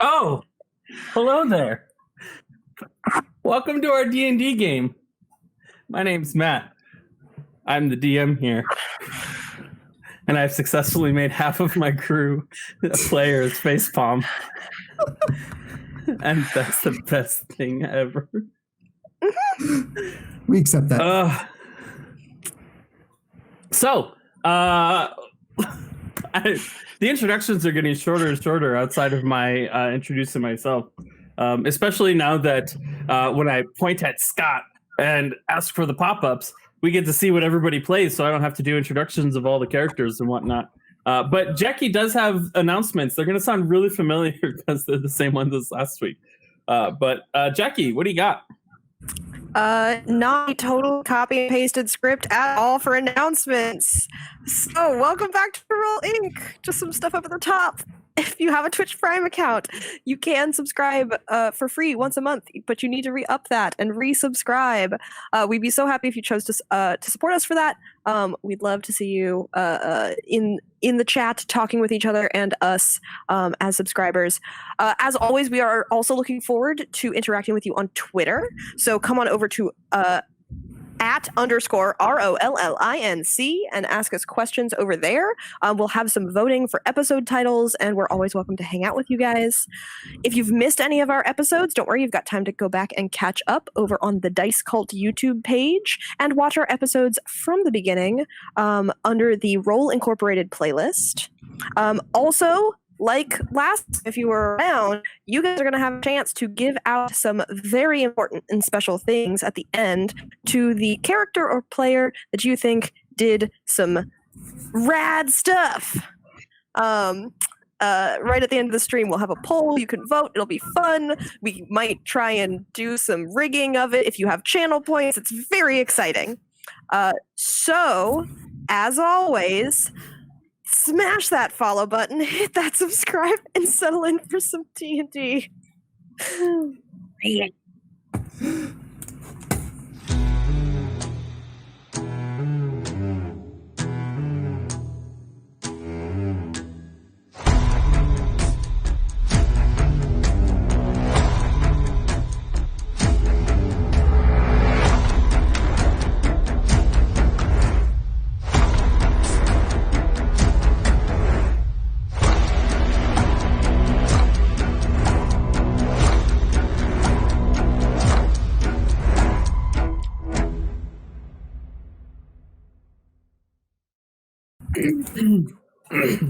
Oh, hello there. Welcome to our D&D game. My name's Matt. I'm the DM here. And I've successfully made half of my crew a player's facepalm. And that's the best thing ever. We accept that. The introductions are getting shorter and shorter outside of my introducing myself. Especially now that when I point at Scott and ask for the pop-ups, we get to see what everybody plays, so I don't have to do introductions of all the characters and whatnot. But Jackie does have announcements. They're going to sound really familiar because they're the same ones as last week. But Jackie, what do you got? Not a total copy and pasted script at all for announcements. So, welcome back to Roll Inc. Just some stuff up at the top. If you have a Twitch Prime account, you can subscribe for free once a month, but you need to re-up that and resubscribe. We'd be so happy if you chose to support us for that. We'd love to see you in the chat talking with each other and us as subscribers. As always, we are also looking forward to interacting with you on Twitter. So come on over to @_ROLLINC and ask us questions over there. We'll have some voting for episode titles, and we're always welcome to hang out with you guys. If you've missed any of our episodes, don't worry, you've got time to go back and catch up over on the Dice Cult YouTube page and watch our episodes from the beginning under the Roll Incorporated playlist. Also, like last, if you were around, you guys are going to have a chance to give out some very important and special things at the end to the character or player that you think did some rad stuff. Right at the end of the stream, we'll have a poll. You can vote. It'll be fun. We might try and do some rigging of it if you have channel points. It's very exciting. So, as always, smash that follow button, hit that subscribe, and settle in for some D&D.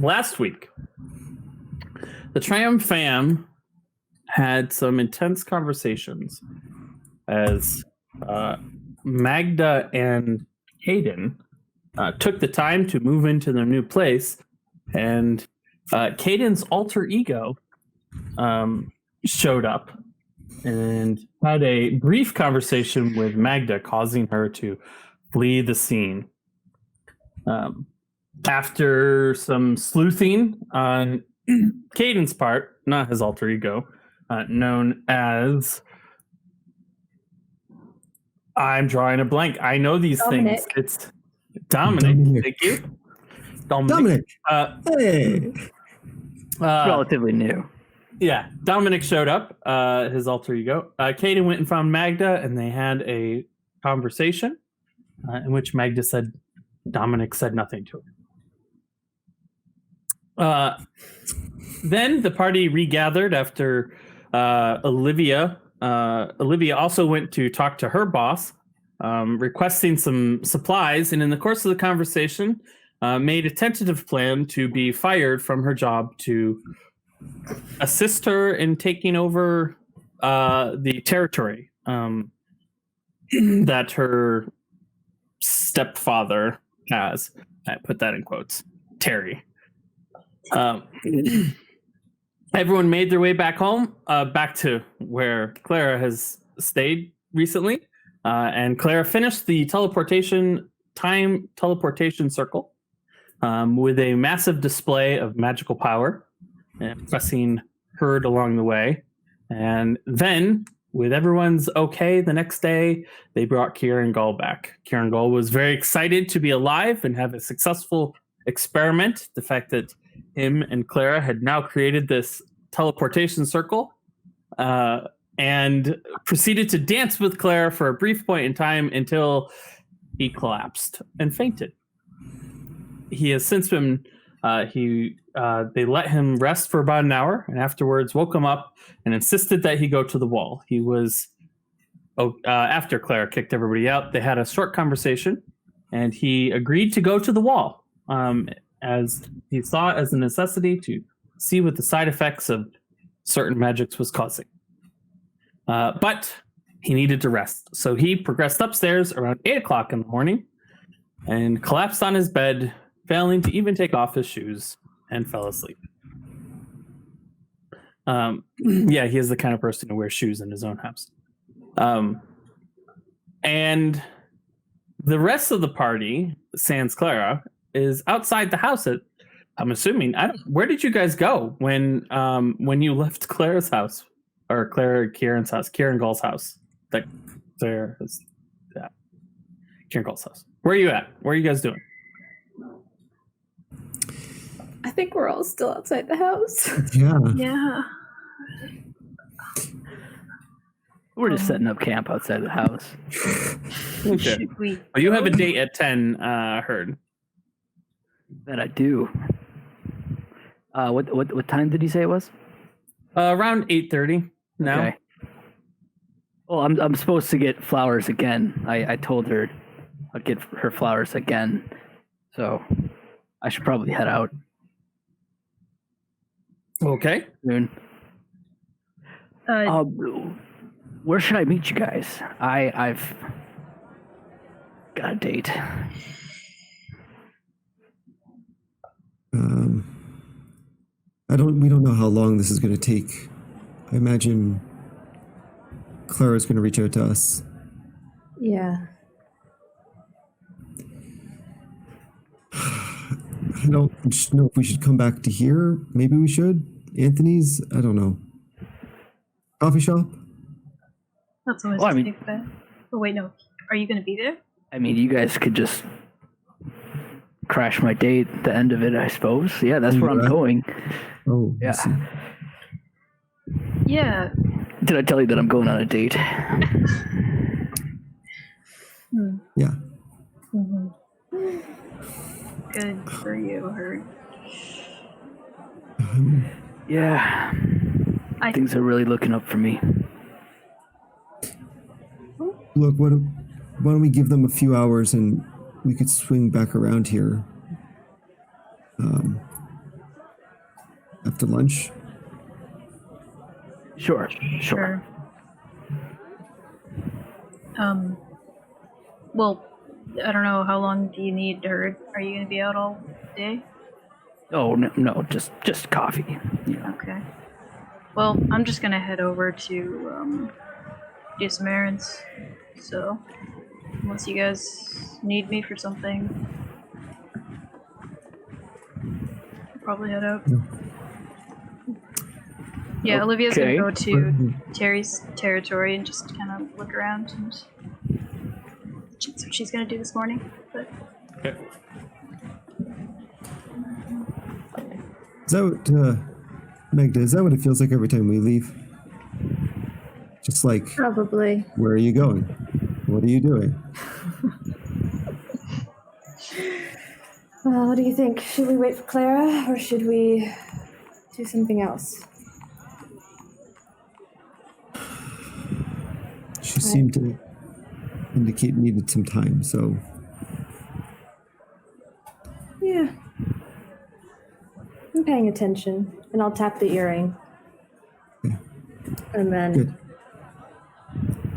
Last week, the Triumph fam had some intense conversations as Magda and Caden took the time to move into their new place, and Caden's alter ego showed up and had a brief conversation with Magda, causing her to flee the scene. After some sleuthing on Caden's part, not his alter ego, known as... I'm drawing a blank. I know these Dominic. things. It's Dominic. Thank you. Dominic. Hey. Relatively new. Yeah, Dominic showed up, his alter ego. Caden went and found Magda, and they had a conversation in which Magda said Dominic said nothing to her. Then the party regathered after Olivia. Olivia also went to talk to her boss, requesting some supplies, and in the course of the conversation, made a tentative plan to be fired from her job to assist her in taking over the territory that her stepfather has. I put that in quotes. Terry. Everyone made their way back home, back to where Clara has stayed recently, and Clara finished the teleportation circle with a massive display of magical power, and pressing Herd along the way. And then, with everyone's okay, the next day they brought Kieran Gull back. Kieran Gull was very excited to be alive and have a successful experiment. The fact that him and Clara had now created this teleportation circle and proceeded to dance with Claire for a brief point in time until he collapsed and fainted. He has since been they let him rest for about an hour, and afterwards woke him up and insisted that he go to the wall. He was after Claire kicked everybody out, they had a short conversation, and he agreed to go to the wall as he saw it as a necessity to see what the side effects of certain magics was causing. But he needed to rest, so he progressed upstairs around 8 o'clock in the morning and collapsed on his bed, failing to even take off his shoes, and fell asleep. Yeah, he is the kind of person who wears shoes in his own house. And the rest of the party, sans Clara, is outside the house. I'm assuming. Where did you guys go when you left Clara's house, or Kieran Gall's house? That Claire is, yeah, Kieran Gall's house. Where are you at? What are you guys doing? I think we're all still outside the house. Yeah. Yeah. We're just setting up camp outside the house. Okay. Should we? Well, you have a date at 10. Heard That I do. What time did he say it was? around 8:30 now. Okay. Well, I'm supposed to get flowers again. I told her I'd get her flowers again, so I should probably head out Okay. soon. Where should I meet you guys? I've got a date. We don't know how long this is going to take. I imagine Clara's going to reach out to us. Yeah. I don't know if we should come back to here. Maybe we should. Anthony's? I don't know. Coffee shop? That's always Well, I a mean- safe bet. Oh wait, no. Are you going to be there? I mean, you guys could just crash my date at the end of it, I suppose. Yeah, that's where I'm Yeah. going. Oh, I Yeah. see. Yeah. Did I tell you that I'm going on a date? Yeah. Mm-hmm. Good for you, Herd. Yeah. I Things are really looking up for me. Look, why don't we give them a few hours and we could swing back around here after lunch? Sure. sure. Well, I don't know. How long do you need, Herd? Are you going to be out all day? Oh no, just coffee. Yeah. Okay. Well, I'm just going to head over to do some errands. So, unless you guys need me for something, I'll probably head out. Yeah, Olivia's Okay. gonna go to Terry's territory and just kind of look around, and that's what she's gonna do this morning. But Okay. Is that what, Magda, is that what it feels like every time we leave? Just like, Probably. where are you going? What are you doing? Well, what do you think? Should we wait for Clara, or should we do something else? She seemed to indicate needed some time, so Yeah. I'm paying attention, and I'll tap the earring. Okay. And then, good.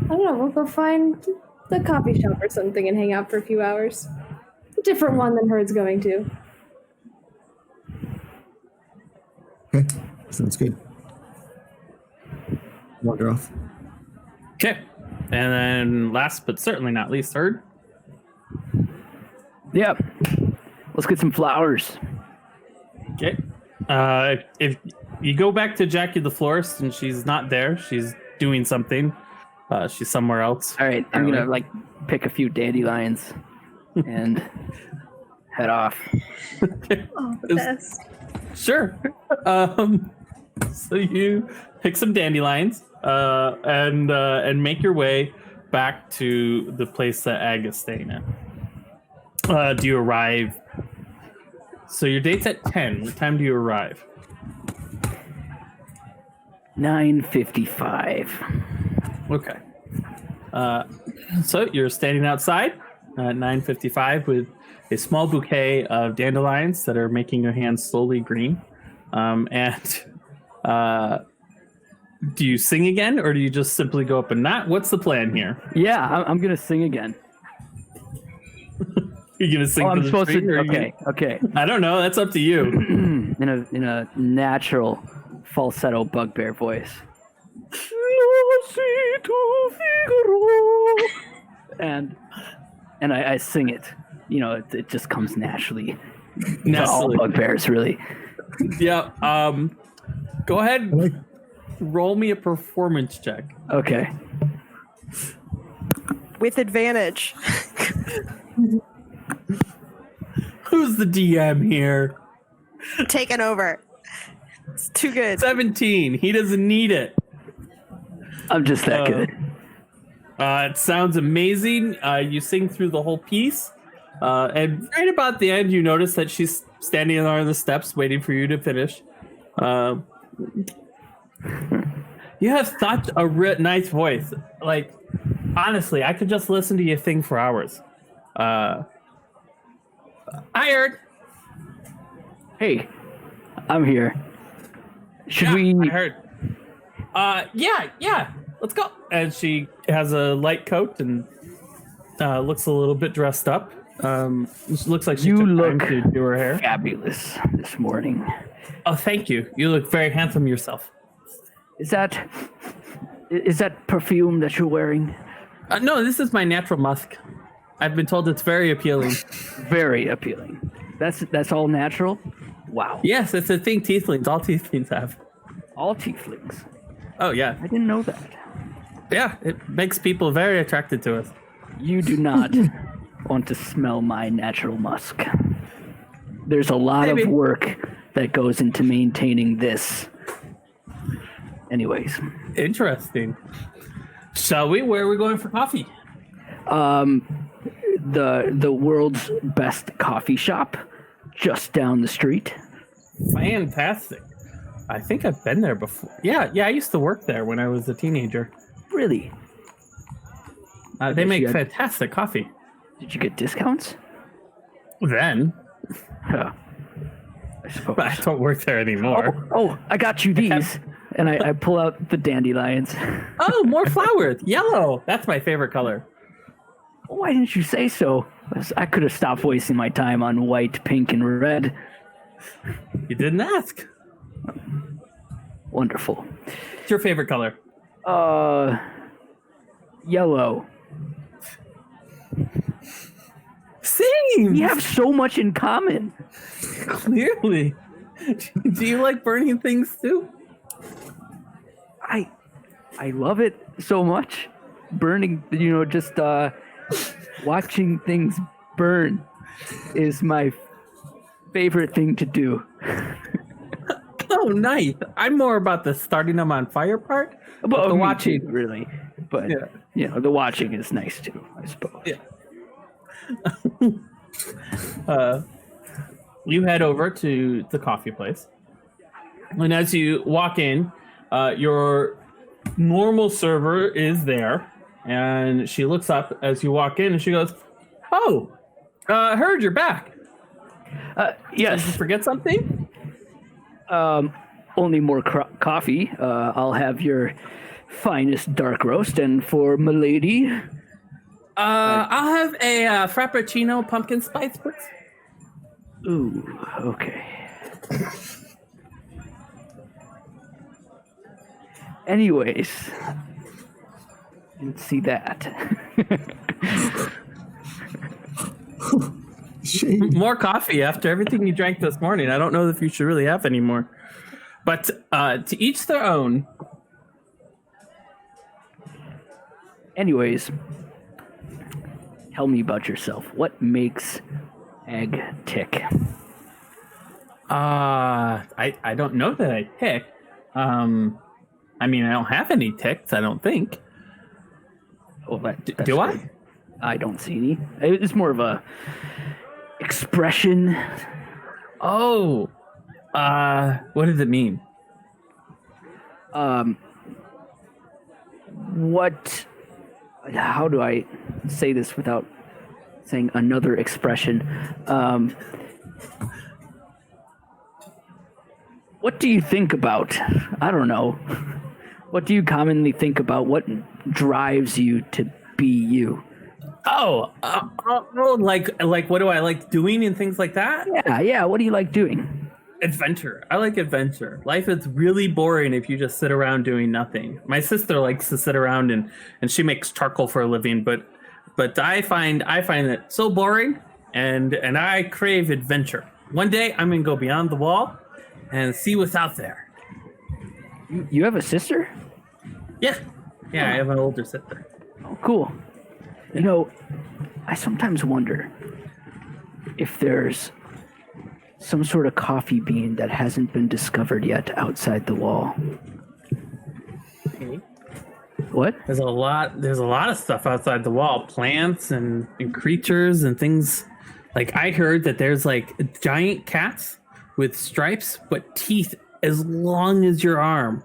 I don't know, we'll go find the coffee shop or something and hang out for a few hours. A different one than Herd's going to. Okay, sounds good. Wander off. Okay. And then last but certainly not least, Herd. Yeah. Let's get some flowers. Okay. If you go back to Jackie the florist and she's not there, she's doing something. She's somewhere else. All right, I'm gonna pick a few dandelions and head off. oh, the best. Sure. So you pick some dandelions and make your way back to the place that Ag is staying at. Do you arrive? So your date's at 10. What time do you arrive? 9:55. Okay. So you're standing outside at 9:55 with a small bouquet of dandelions that are making your hands slowly green. Do you sing again, or do you just simply go up and knock? What's the plan here? Yeah, I'm gonna sing again. You're gonna sing. Oh, I'm for the supposed street, to. or are you Okay. I don't know. That's up to you. in a natural falsetto bugbear voice. And I sing it. You know, it just comes naturally. To all Naturally. bugbears, really. Yeah. Go ahead. I like Roll me a performance check. Okay. With advantage. Who's the DM here? Taken over. It's too good. 17. He doesn't need it. I'm just that good. It sounds amazing. You sing through the whole piece. And right about the end, you notice that she's standing on the steps waiting for you to finish. You have such a nice voice. Like, honestly, I could just listen to you sing for hours. I heard. Hey, I'm here. Should we? I heard. Yeah. Let's go. And she has a light coat and looks a little bit dressed up. Looks like she You took look time to do her hair. fabulous this morning. Oh, thank you. You look very handsome yourself. Is that perfume that you're wearing? No, this is my natural musk. I've been told it's very appealing. Very appealing. That's all natural. Wow. Yes, it's a thing tieflings. All tieflings have. All tieflings. Oh, yeah. I didn't know that. Yeah, it makes people very attracted to us. You do not want to smell my natural musk. There's a lot Maybe. of work that goes into maintaining this. Anyways, Interesting. Shall we? Where are we going for coffee? the world's best coffee shop just down the street. Fantastic. I think I've been there before. Yeah, I used to work there when I was a teenager. Really? They guess make you had- fantastic coffee. Did you get discounts? Then, Huh. I suppose. but I don't work there anymore. Oh, I got you these. And I pull out the dandelions. Oh, more flowers. Yellow. That's my favorite color. Why didn't you say so? I could have stopped wasting my time on white, pink, and red. You didn't ask. Wonderful. What's your favorite color? Yellow. Same. We have so much in common. Clearly. Do you like burning things too? I love it so much. Burning, just watching things burn is my favorite thing to do. Oh, nice. I'm more about the starting them on fire part. But the me watching. too, really. But Yeah. the watching is nice too, I suppose. Yeah. You head over to the coffee place. And as you walk in, your normal server is there. And she looks up as you walk in and she goes, "Oh, heard you're back. Did you Yes. forget something?" Only more coffee. I'll have your finest dark roast, and for milady, I'll have a Frappuccino pumpkin spice, please. ooh, okay. Anyways, didn't see that. shame. More coffee after everything you drank this morning. I don't know if you should really have any more. But to each their own. Anyways, tell me about yourself. What makes Egg tick? I don't know that I pick. I mean, I don't have any ticks. I don't think. Well, that's Do I? good. I don't see any. It's more of a expression. Oh, what does it mean? What? How do I say this without saying another expression? What do you think about? I don't know. What do you commonly think about? What drives you to be you? Oh, like what do I like doing and things like that? Yeah. What do you like doing? Adventure. I like adventure. Life is really boring if you just sit around doing nothing. My sister likes to sit around and she makes charcoal for a living, but I find it so boring and I crave adventure. One day I'm gonna go beyond the wall and see what's out there. You have a sister? Yeah, I have an older sister. Oh, cool. You know, I sometimes wonder if there's some sort of coffee bean that hasn't been discovered yet outside the wall. What? There's a lot of stuff outside the wall. Plants and creatures and things. Like I heard that there's like giant cats with stripes but teeth as long as your arm.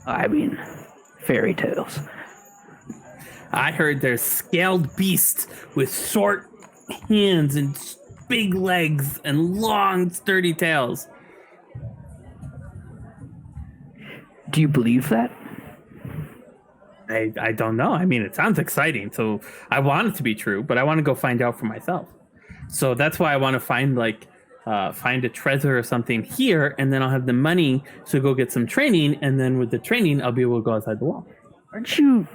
I mean, fairy tales. I heard there's scaled beasts with short hands and big legs and long sturdy tails. Do you believe that? I don't know. I mean, it sounds exciting, so I want it to be true, but I want to go find out for myself. So that's why I want to find a treasure or something here, and then I'll have the money to go get some training, and then with the training, I'll be able to go outside the wall. Aren't you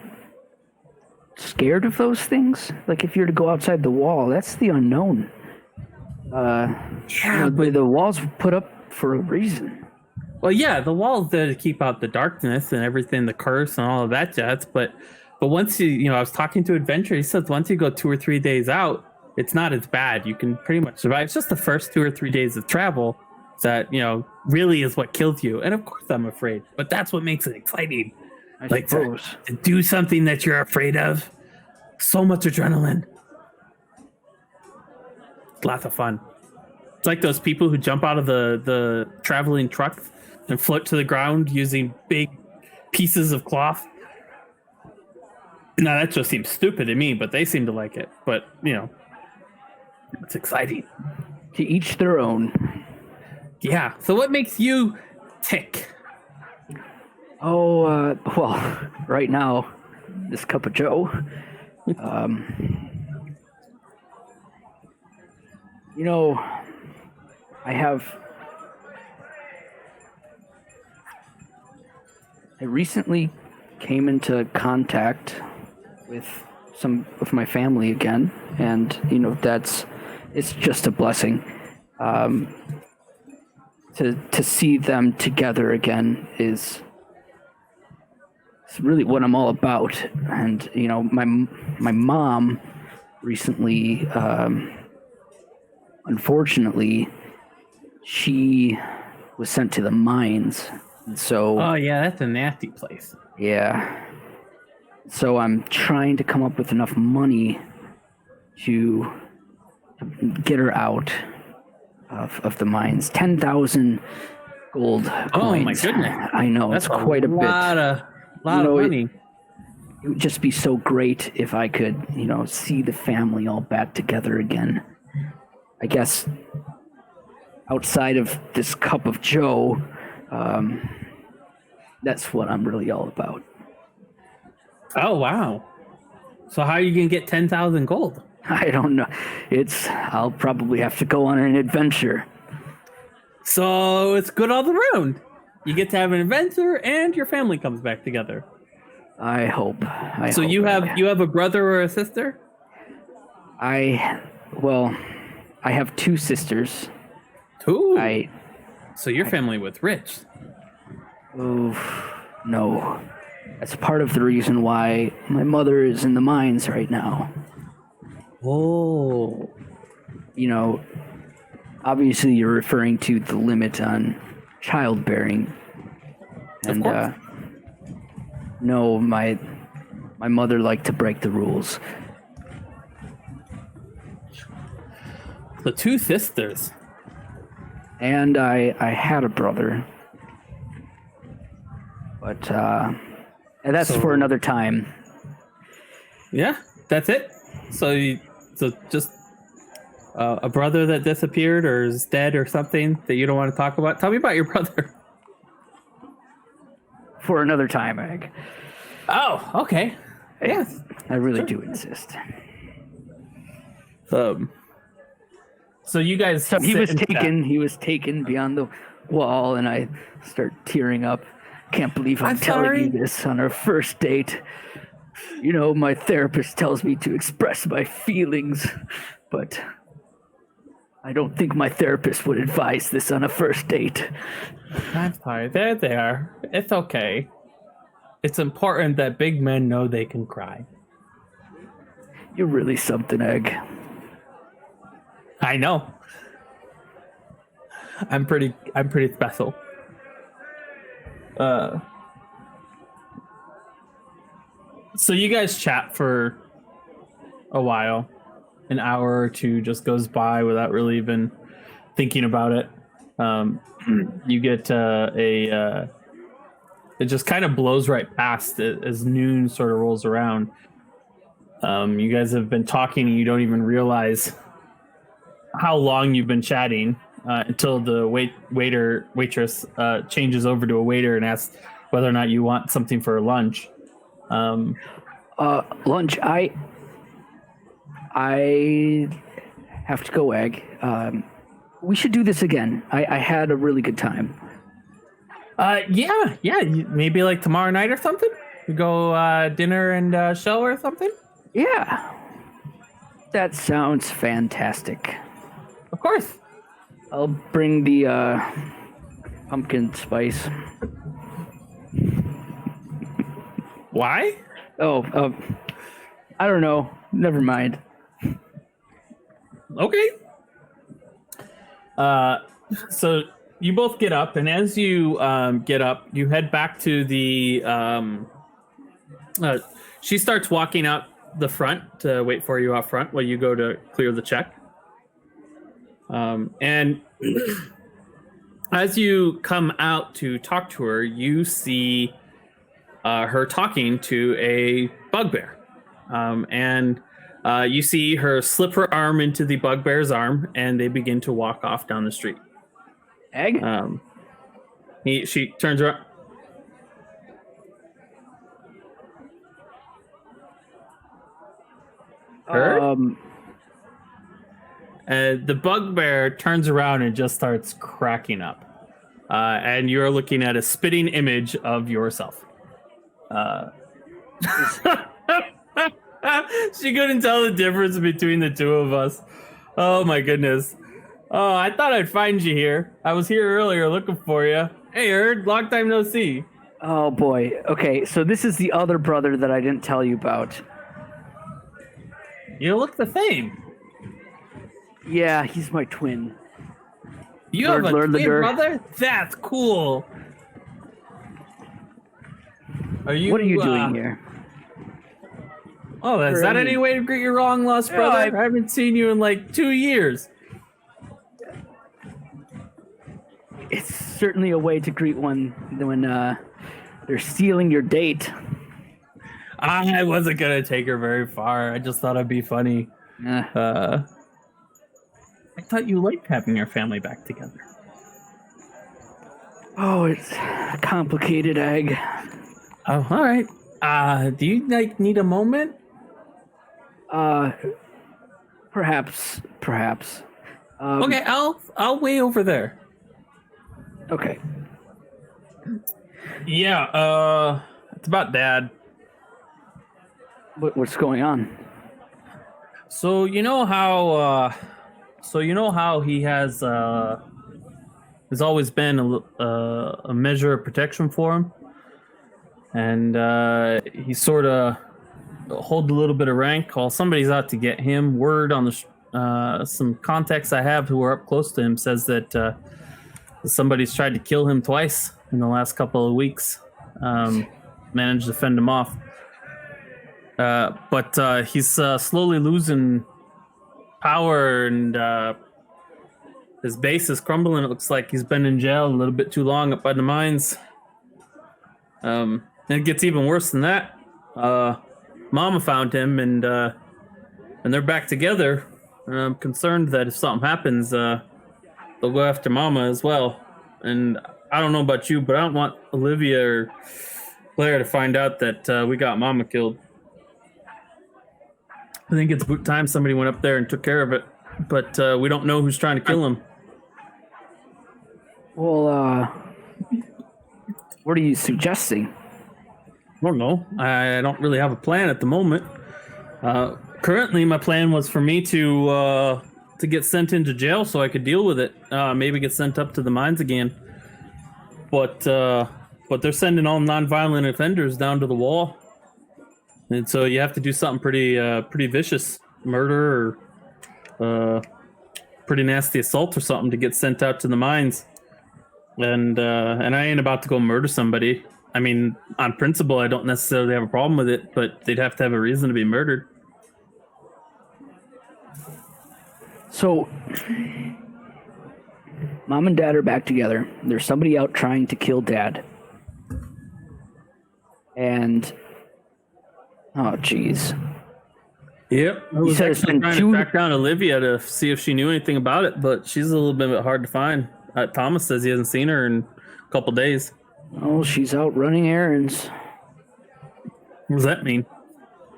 scared of those things? Like if you're to go outside the wall, that's the unknown. Yeah, but the walls were put up for a reason. Well, yeah, the wall's there to keep out the darkness and everything, the curse and all of that jazz. But once I was talking to Adventure, he says once you go 2 or 3 days out, it's not as bad. You can pretty much survive. It's just the first 2 or 3 days of travel that, really is what kills you. And of course I'm afraid, but that's what makes it exciting. I Like suppose. to do something that you're afraid of. So much adrenaline. It's lots of fun. It's like those people who jump out of the traveling trucks and float to the ground using big pieces of cloth. Now that just seems stupid to me, but they seem to like it. But it's exciting. To each their own. Yeah. So what makes you tick? Oh, well, right now, this cup of Joe. I recently came into contact with some of my family again, and it's just a blessing. To see them together again is really what I'm all about. And my mom recently, unfortunately, she was sent to the mines. And so Oh yeah, that's a nasty place. yeah. So I'm trying to come up with enough money to get her out of the mines. 10,000 gold coins. Oh my goodness. I know, That's it's quite a bit. lot of money. It would just be so great if I could, see the family all back together again. I guess outside of this cup of Joe, that's what I'm really all about. Oh wow. So how are you gonna get 10,000 gold? I don't know. I'll probably have to go on an adventure. So it's good all around. You get to have an adventure and your family comes back together. I hope. So you have a brother or a sister? I have 2 sisters. 2? So your family was rich. Oh, no. That's part of the reason why my mother is in the mines right now. Oh. Obviously you're referring to the limit on childbearing. And course. no, my mother liked to break the rules. The two sisters. And I had a brother. But and that's So- for another time. Yeah, that's it. So just a brother that disappeared or is dead or something that you don't want to talk about. Tell me about your brother. For another time, Egg. Oh, okay. Yes. I really do insist. So you guys. So he sit was and chat. taken. He was taken beyond the wall, and I start tearing up. Can't believe I'm telling sorry. you this on our first date. You know, my therapist tells me to express my feelings, but I don't think my therapist would advise this on a first date. I'm sorry. There they are. It's okay. It's important that big men know they can cry. You're really something, Egg. I know. I'm pretty special. So you guys chat for a while. An hour or two just goes by without really even thinking about it. You get it just kind of blows right past it as noon sort of rolls around. You guys have been talking and you don't even realize how long you've been chatting until the waitress changes over to a waiter and asks whether or not you want something for lunch. Lunch. I have to go, Egg. We should do this again. I had a really good time. Yeah. Maybe like tomorrow night or something. We go dinner and show or something. Yeah. That sounds fantastic. Of course. I'll bring the pumpkin spice. Why? Oh, I don't know. Never mind. Okay. So you both get up, and as you get up, you head back to the. She starts walking out the front to wait for you out front while you go to clear the check. And as you come out to talk to her, you see her talking to a bugbear. And you see her slip her arm into the bugbear's arm, and they begin to walk off down the street. Egg? She turns around. Her? The bugbear turns around and just starts cracking up. And you're looking at a spitting image of yourself. She couldn't tell the difference between the two of us. Oh my goodness. Oh, I thought I'd find you here. I was here earlier looking for you. Hey, Erd, long time no see. Oh boy. Okay, so this is the other brother that I didn't tell you about. You look the same. Yeah, he's my twin. You have a Lord twin Liger. brother? That's cool. Are you? What are you doing here? Oh, is that any way to greet your long lost Yeah, brother? I haven't seen you in like 2 years. It's certainly a way to greet one when they're stealing your date. I wasn't gonna take her very far. I just thought it'd be funny. I thought you liked having your family back together. Oh, it's complicated, Egg. Oh, all right. Do you like need a moment? Perhaps. Okay, I'll wait over there. Okay. Yeah. It's about Dad. What's going on? So you know how he has always been a measure of protection for him, and he sort of hold a little bit of rank. While somebody's out to get him. Word on the some contacts I have who are up close to him says that Somebody's tried to kill him twice in the last couple of weeks. Managed to fend him off. But he's slowly losing power, and his base is crumbling. It looks like he's been in jail a little bit too long up by the mines. And it gets even worse than that. Mama found him, and they're back together. And I'm concerned that if something happens, they'll go after Mama as well. And I don't know about you, but I don't want Olivia or Claire to find out that we got Mama killed. I think it's about time somebody went up there and took care of it, but we don't know who's trying to kill him. Well, what are you suggesting? I don't know. I don't really have a plan at the moment. Currently, my plan was for me to get sent into jail so I could deal with it. Maybe get sent up to the mines again. But they're sending all non-violent offenders down to the wall, and so you have to do something pretty vicious, murder or pretty nasty assault or something to get sent out to the mines. And I ain't about to go murder somebody. I mean, on principle, I don't necessarily have a problem with it, but they'd have to have a reason to be murdered. So, Mom and Dad are back together. There's somebody out trying to kill Dad. And, oh, jeez. Yep. I was said it's actually been trying to track down Olivia to see if she knew anything about it, but she's a little bit hard to find. Thomas says he hasn't seen her in a couple days. Oh, she's out running errands. What does that mean?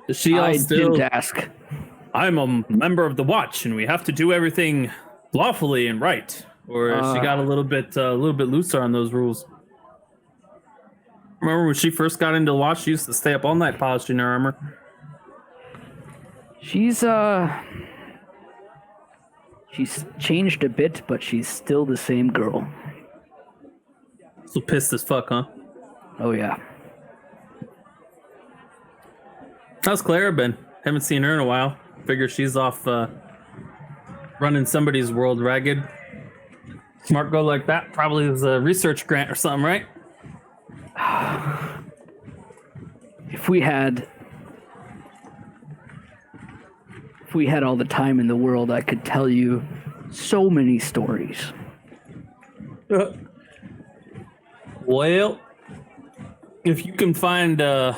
Is she all I still... didn't ask. I'm a member of the Watch, and we have to do everything lawfully and right. Or she got a little bit looser on those rules. Remember when she first got into the Watch, she used to stay up all night polishing her armor. She's changed a bit, but she's still the same girl. So pissed as fuck, huh? Oh yeah. How's Clara been? Haven't seen her in a while. Figure she's off running somebody's world ragged. Smart girl like that probably was a research grant or something, right? If we had all the time in the world, I could tell you so many stories. Well, if you can find, I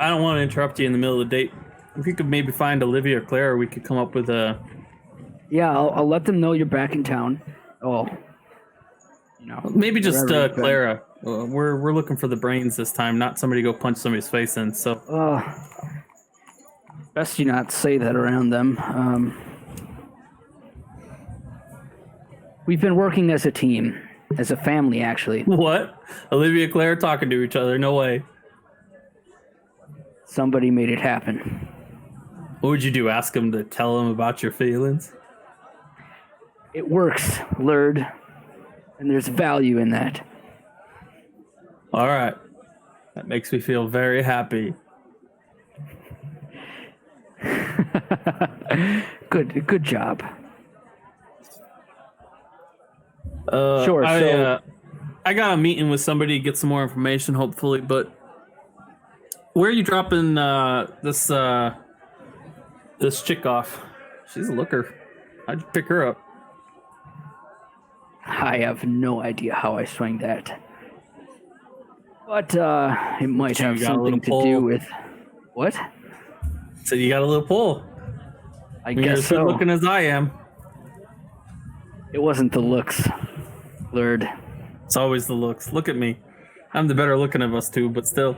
don't want to interrupt you in the middle of the date. If you could maybe find Olivia or Claire, we could come up with a... Yeah, I'll let them know you're back in town. Oh, maybe just wherever you've been. Clara. We're looking for the brains this time, not somebody to go punch somebody's face in. So best you not say that around them. We've been working as a team, as a family, actually. What? Olivia and Claire talking to each other? No way. Somebody made it happen. What would you do? Ask them to tell them about your feelings? It works, Lurd, and there's value in that. All right. That makes me feel very happy. Good job. Sure. So I got a meeting with somebody to get some more information, hopefully. But where are you dropping this chick off? She's a looker. How'd you pick her up? I have no idea how I swing that. But it might So you have got a something little to do pull. with what? So you got a little pull. I You're guess as good so. looking as I am. It wasn't the looks, Lurd. It's always the looks. Look at me. I'm the better looking of us two, but still.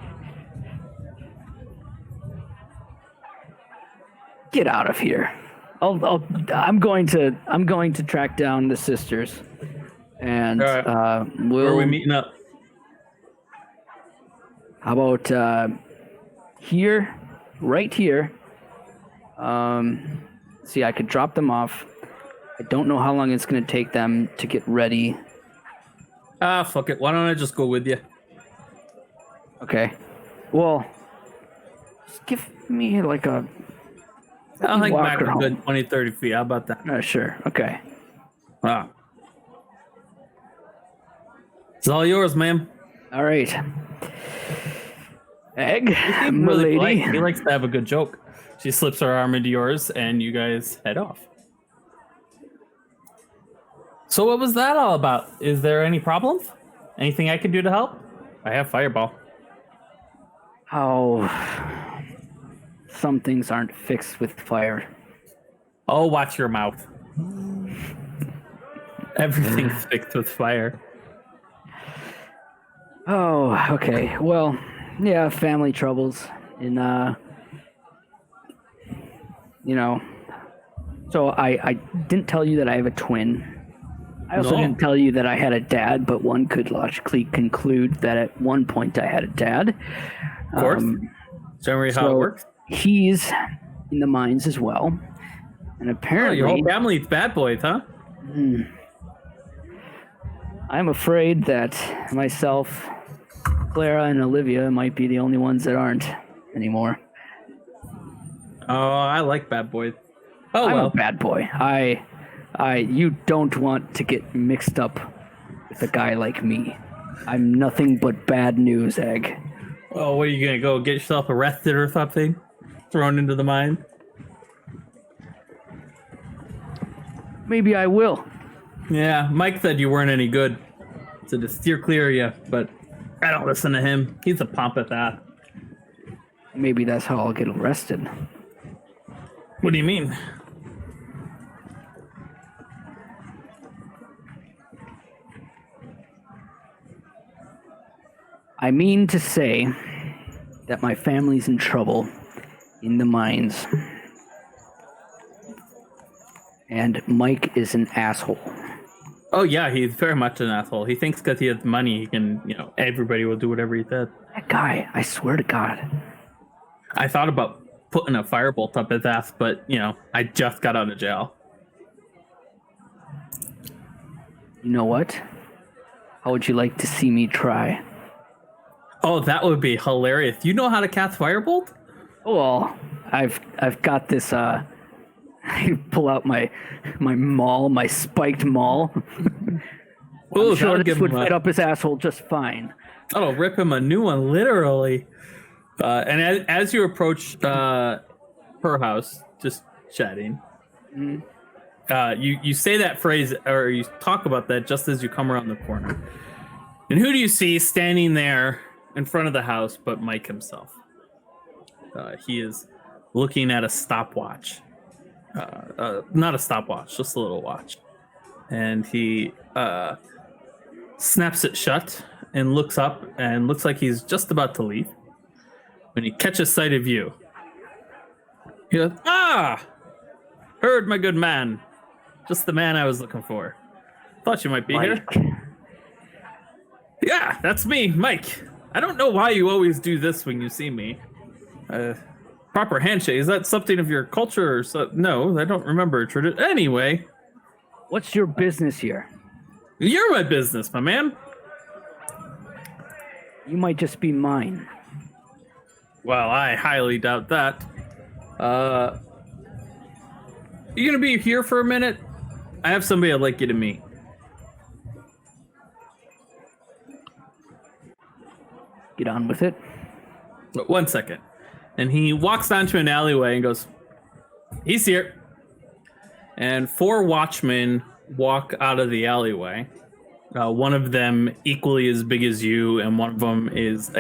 Get out of here. I'm going to track down the sisters, and All right. we'll. Where are we meeting up? How about here, right here? See, I could drop them off. I don't know how long it's going to take them to get ready. Fuck it. Why don't I just go with you? Okay. Well, just give me like a. I'll hang walk back her a home. good 20, 30 feet. How about that? Sure. Okay. Ah. It's all yours, ma'am. All right. Egg, You seem my really lady. polite. He likes to have a good joke. She slips her arm into yours, and you guys head off. So what was that all about? Is there any problems? Anything I can do to help? I have Fireball. Oh, some things aren't fixed with fire. Oh, watch your mouth. Everything's fixed with fire. Oh, okay. Well, yeah, family troubles. And, you know, so I didn't tell you that I have a twin. I also No. didn't tell you that I had a dad, but one could logically conclude that at one point I had a dad. Of course. Generally how it works. He's in the mines as well. And Oh, apparently, your whole family's bad boys, huh? I'm afraid that myself, Clara, and Olivia might be the only ones that aren't anymore. Oh, I like bad boys. Oh, I'm well. a bad boy. You don't want to get mixed up with a guy like me. I'm nothing but bad news, Egg. Oh, what are you going to go get yourself arrested or something? Thrown into the mine? Maybe I will. Yeah, Mike said you weren't any good. So to steer clear of you, but I don't listen to him. He's a pompous ass. Maybe that's how I'll get arrested. What do you mean? I mean to say that my family's in trouble in the mines. And Mike is an asshole. Oh, yeah, he's very much an asshole. He thinks because he has money, he can, everybody will do whatever he says. That guy, I swear to God. I thought about putting a firebolt up his ass, but, I just got out of jail. You know what? How would you like to see me try? Oh, that would be hilarious. You know how to cast firebolt? Well, I've got this. I pull out my maul, my spiked maul. Oh, Sure, that'll this give would him fit up his asshole just fine. that'll rip him a new one, literally. And as you approach her house, just chatting, you say that phrase, or you talk about that just as you come around the corner. And who do you see standing there in front of the house but Mike himself? He is looking at a stopwatch. Not a stopwatch, just a little watch. And he snaps it shut and looks up and looks like he's just about to leave. When he catches sight of you, he goes, "Ah! Heard, my good man. Just the man I was looking for. Thought you might be here." Yeah, that's me, Mike. I don't know why you always do this when you see me. Proper handshake. Is that something of your culture or so? No, I don't remember. Anyway, What's your business here? you're my business, my man. You might just be mine. Well, I highly doubt that. You gonna be here for a minute? I have somebody I'd like you to meet. Get on with it. But 1 second. And he walks down to an alleyway and goes, "He's here." And 4 watchmen walk out of the alleyway. One of them equally as big as you, and one of them is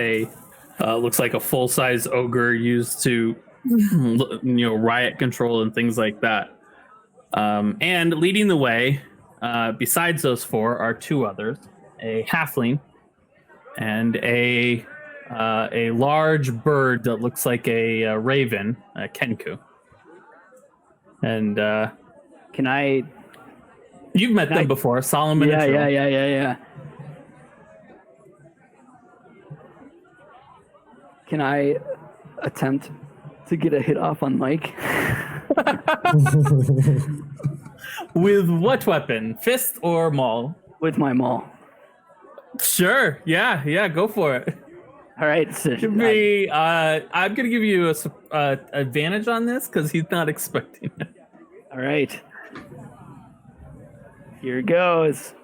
looks like a full-size ogre used to, riot control and things like that. And leading the way, besides those 4, are 2 others: a halfling and a large bird that looks like a raven, a kenku. And Can I? you've met them before, Solomon and Trill. Yeah. Can I attempt to get a hit off on Mike? With what weapon? Fist or maul? With my maul. Sure. Yeah. Go for it. All right. So Give me. I'm gonna give you a advantage on this because he's not expecting it. all right. Here goes.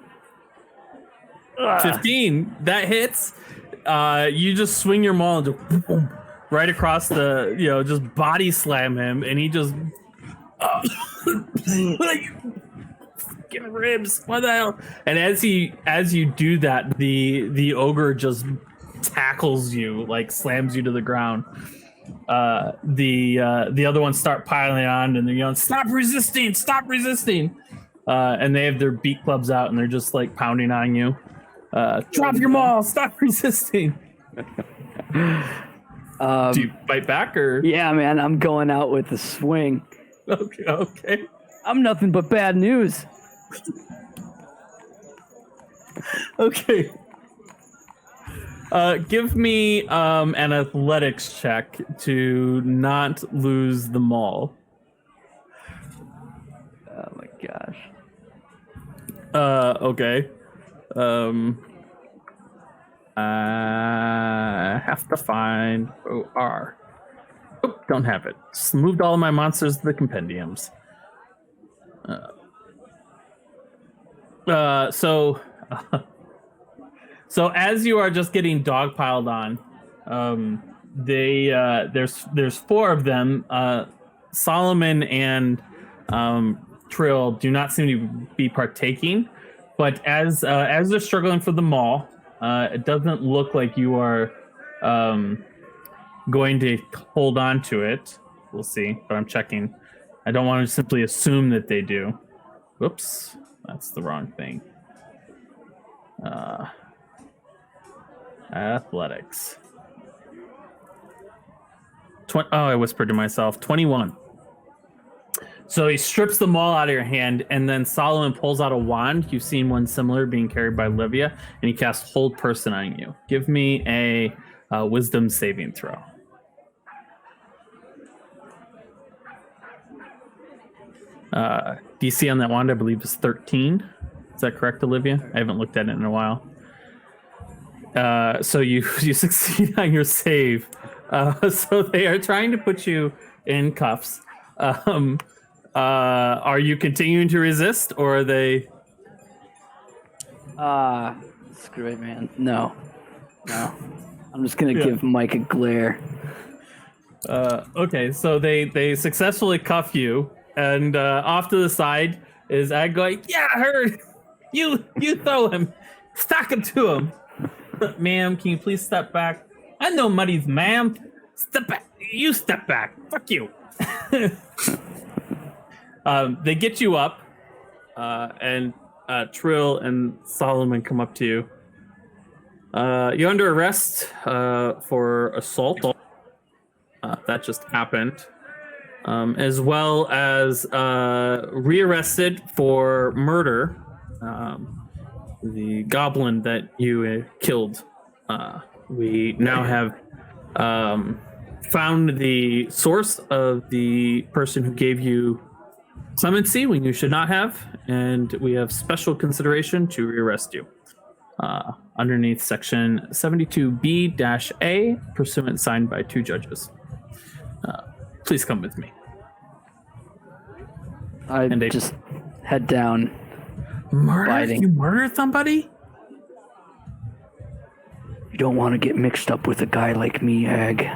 15. That hits. You just swing your maul and just boom, right across the, just body slam him, and he just fucking ribs. What the hell? And as you do that, the ogre just tackles you, like slams you to the ground. The other ones start piling on, and they're yelling, "Stop resisting! Stop resisting!" And they have their beat clubs out, and they're just like pounding on you. Drop your maul! Stop resisting! Do you fight back or? Yeah, man, I'm going out with a swing. Okay. I'm nothing but bad news. Okay. Give me an athletics check to not lose the maul. Oh my gosh. Okay. I have to find OR. Oh, don't have it. Just moved all of my monsters to the compendiums. So as you are just getting dogpiled on, there's 4 of them. Solomon and Trill do not seem to be partaking, but as they're struggling for the maul, it doesn't look like you are going to hold on to it. We'll see, but I'm checking. I don't want to simply assume that they do. Whoops, that's the wrong thing. Athletics. I whispered to myself. 21. So he strips the maul out of your hand, and then Solomon pulls out a wand. You've seen one similar being carried by Olivia, and he casts Hold Person on you. Give me a Wisdom saving throw. DC on that wand, I believe, is 13. Is that correct, Olivia? I haven't looked at it in a while. So you succeed on your save. So they are trying to put you in cuffs. Are you continuing to resist, or are they? Screw it, man. No. I'm just gonna give Mike a glare. Okay, so they successfully cuff you, and off to the side is Ag going, "Yeah, I heard. You throw him, stock him to him." Ma'am, can you please step back? I know Muddy's ma'am. Step back. You step back. Fuck you. They get you up, and Trill and Solomon come up to you. You're under arrest for assault. That just happened. As well as rearrested for murder. The goblin that you killed. We now have found the source of the person who gave you clemency when you should not have, and we have special consideration to rearrest you. Underneath section 72B-A, pursuant signed by 2 judges. Please come with me. I just head down. Murder? Biting. You murdered somebody? You don't want to get mixed up with a guy like me, Ag.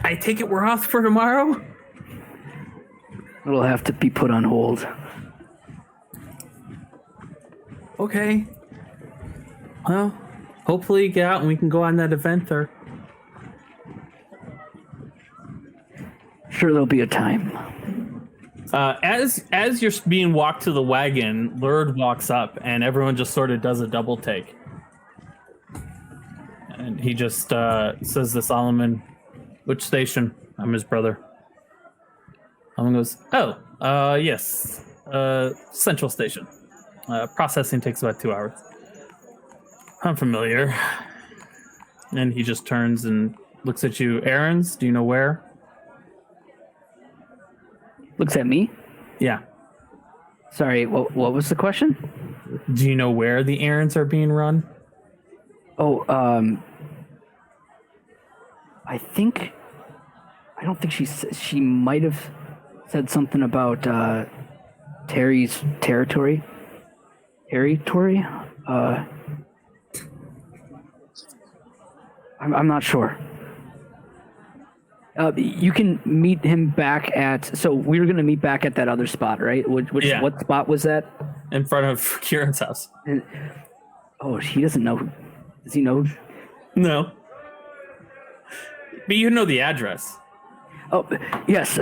I take it we're off for tomorrow? It'll have to be put on hold. Okay. Well, hopefully you get out and we can go on that event or... Sure, there'll be a time. As you're being walked to the wagon, Lurd walks up and everyone just sort of does a double take. And he just says to Solomon, "Which station?" "I'm his brother." Solomon goes, "Oh, yes. Central Station. Processing takes about 2 hours." "I'm familiar." And he just turns and looks at you. "Errands? Do you know where?" Looks at me? "Yeah." Sorry, what was the question? "Do you know where the errands are being run?" Oh, I don't think she might have said something about Terry's territory. I'm not sure. You can meet him back at. So we were going to meet back at that other spot, right? Yeah. What spot was that? In front of Kieran's house. Oh, he doesn't know. Does he know? No. But you know the address. Oh, yes.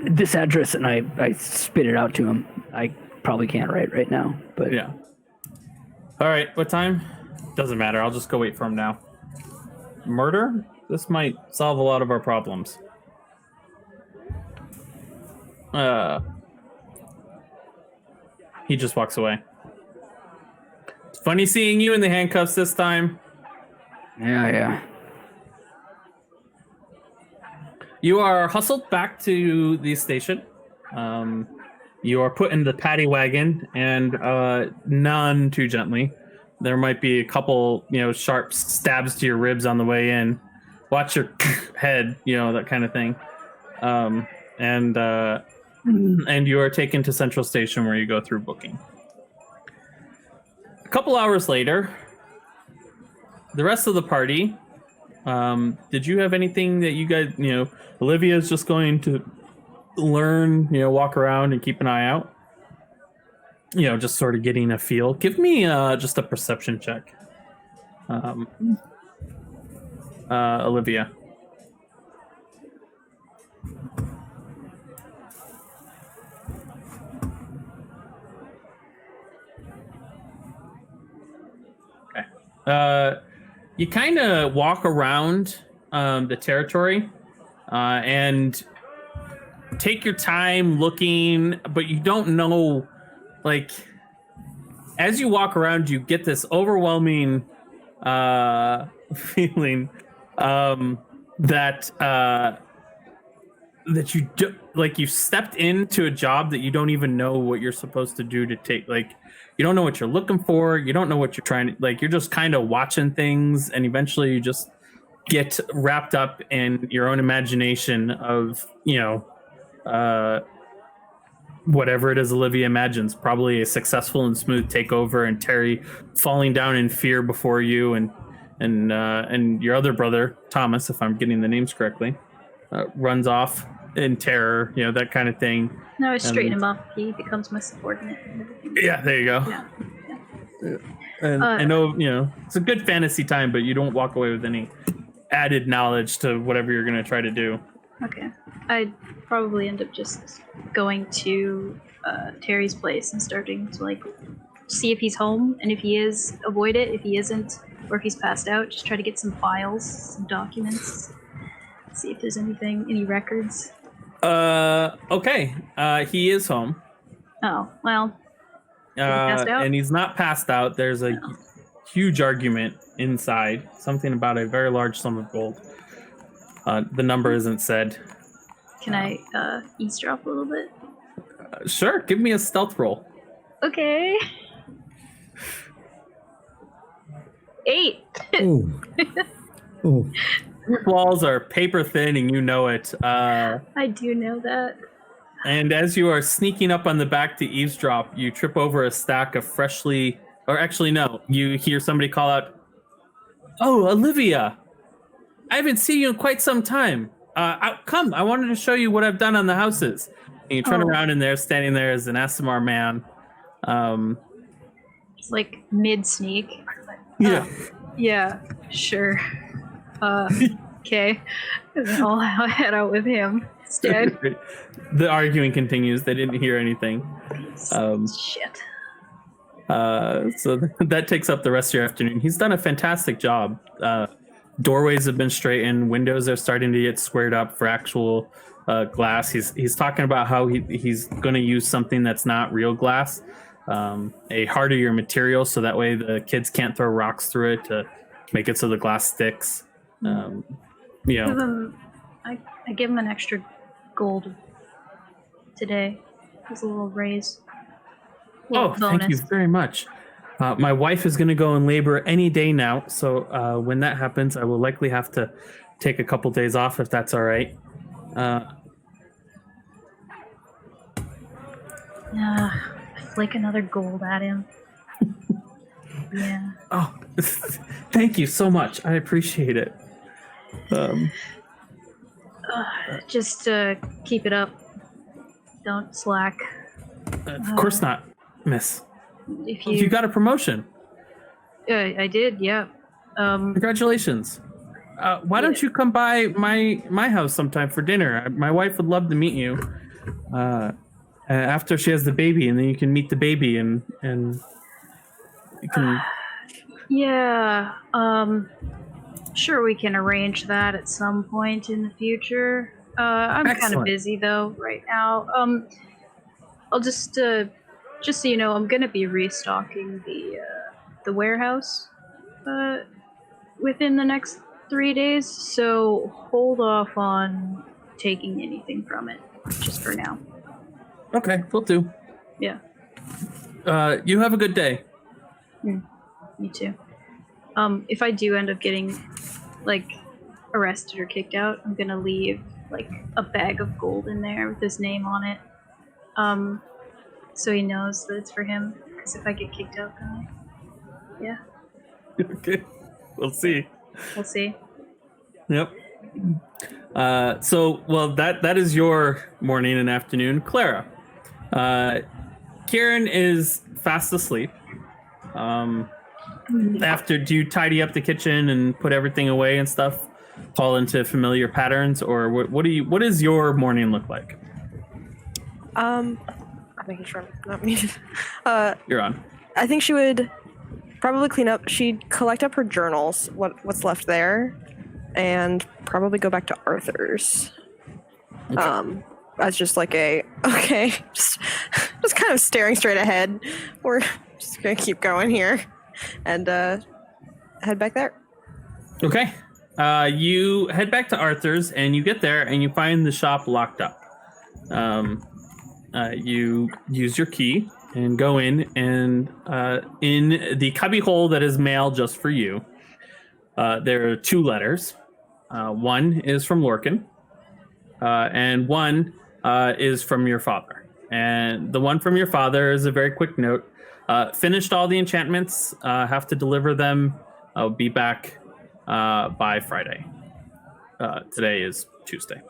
This address, and I spit it out to him. I probably can't write right now, but Yeah. All right. What time? Doesn't matter. I'll just go wait for him now. Murder? This might solve a lot of our problems. He just walks away. It's funny seeing you in the handcuffs this time. Yeah. You are hustled back to the station. You are put in the paddy wagon, and none too gently. There might be a couple, sharp stabs to your ribs on the way in. Watch your head, that kind of thing. And you are taken to Central Station, where you go through booking. A couple hours later, the rest of the party. Did you have anything that you guys, Olivia is just going to learn, walk around and keep an eye out? Just sort of getting a feel. Give me just a perception check. Olivia. Okay. You kind of walk around the territory and take your time looking, but you don't know, as you walk around, you get this overwhelming feeling that you do, you've stepped into a job that you don't even know what you're supposed to do to take, you don't know what you're looking for. You don't know what you're trying to, you're just kind of watching things, and eventually you just get wrapped up in your own imagination of, whatever it is Olivia imagines, probably a successful and smooth takeover, and Terry falling down in fear before you, and your other brother, Thomas, if I'm getting the names correctly, runs off in terror, that kind of thing. No, I straighten him up. He becomes my subordinate. And everything. Yeah, there you go. Yeah. And I know, it's a good fantasy time, but you don't walk away with any added knowledge to whatever you're going to try to do. Okay. I'd probably end up just going to Terry's place and starting to, see if he's home, and if he is, avoid it. If he isn't, or if he's passed out, just try to get some files, some documents, see if there's any records. Okay. He is home. Oh, well. Passed out? And he's not passed out. There's a huge argument inside. Something about a very large sum of gold. The number isn't said. Can I eavesdrop a little bit? Sure. Give me a stealth roll. Okay. 8. Oh. Walls are paper thin, and you know it. I do know that. And as you are sneaking up on the back to eavesdrop, you trip over a stack of you hear somebody call out, "Oh, Olivia, I haven't seen you in quite some time. Come, I wanted to show you what I've done on the houses." And you turn around, and there, standing there, is an Asimar man. It's mid sneak. Yeah. Yeah, sure. Okay. And then I'll head out with him instead. The arguing continues. They didn't hear anything. Shit. So that takes up the rest of your afternoon. He's done a fantastic job. Doorways have been straightened. Windows are starting to get squared up for actual glass. He's talking about how he's going to use something that's not real glass, a hardier material, so that way the kids can't throw rocks through it to make it so the glass sticks. I give him an extra gold today. It's a little raise. Thank you very much. My wife is going to go in labor any day now, so when that happens, I will likely have to take a couple days off, if that's all right. Flick another gold at him. Yeah. Oh, thank you so much. I appreciate it. Just keep it up. Don't slack. Of course not, miss. If You got a promotion. I did, yeah. Congratulations. Why don't you come by my house sometime for dinner? My wife would love to meet you. After she has the baby, and then you can meet the baby and you can. Yeah. Sure, we can arrange that at some point in the future. I'm kind of Excellent. busy though right now. I'll just so you know, I'm gonna be restocking the warehouse within the next 3 days. So hold off on taking anything from it, just for now. Okay, we'll do. Yeah. You have a good day. Me too. If I do end up getting like arrested or kicked out, I'm gonna leave like a bag of gold in there with his name on it. So he knows that it's for him. Because if I get kicked out, then yeah, Okay, we'll see. we'll see. Yep. Well, that is your morning and afternoon. Clara. Kieran is fast asleep. After, do you tidy up the kitchen and put everything away and stuff? Fall into familiar patterns, or what does your morning look like? I'm making sure I'm not muted. You're on. I think she would probably clean up. She'd collect up her journals, what's left there, and probably go back to Arthur's. Okay. As just like just kind of staring straight ahead. We're just gonna keep going here, and head back there. Okay. You head back to Arthur's, and you get there, and you find the shop locked up. You use your key and go in, and in the cubby hole that is mailed just for you, there are 2 letters. One is from Lorcan, and one is from your father. And the one from your father is a very quick note. Finished all the enchantments, have to deliver them. I'll be back by Friday. Today is Tuesday.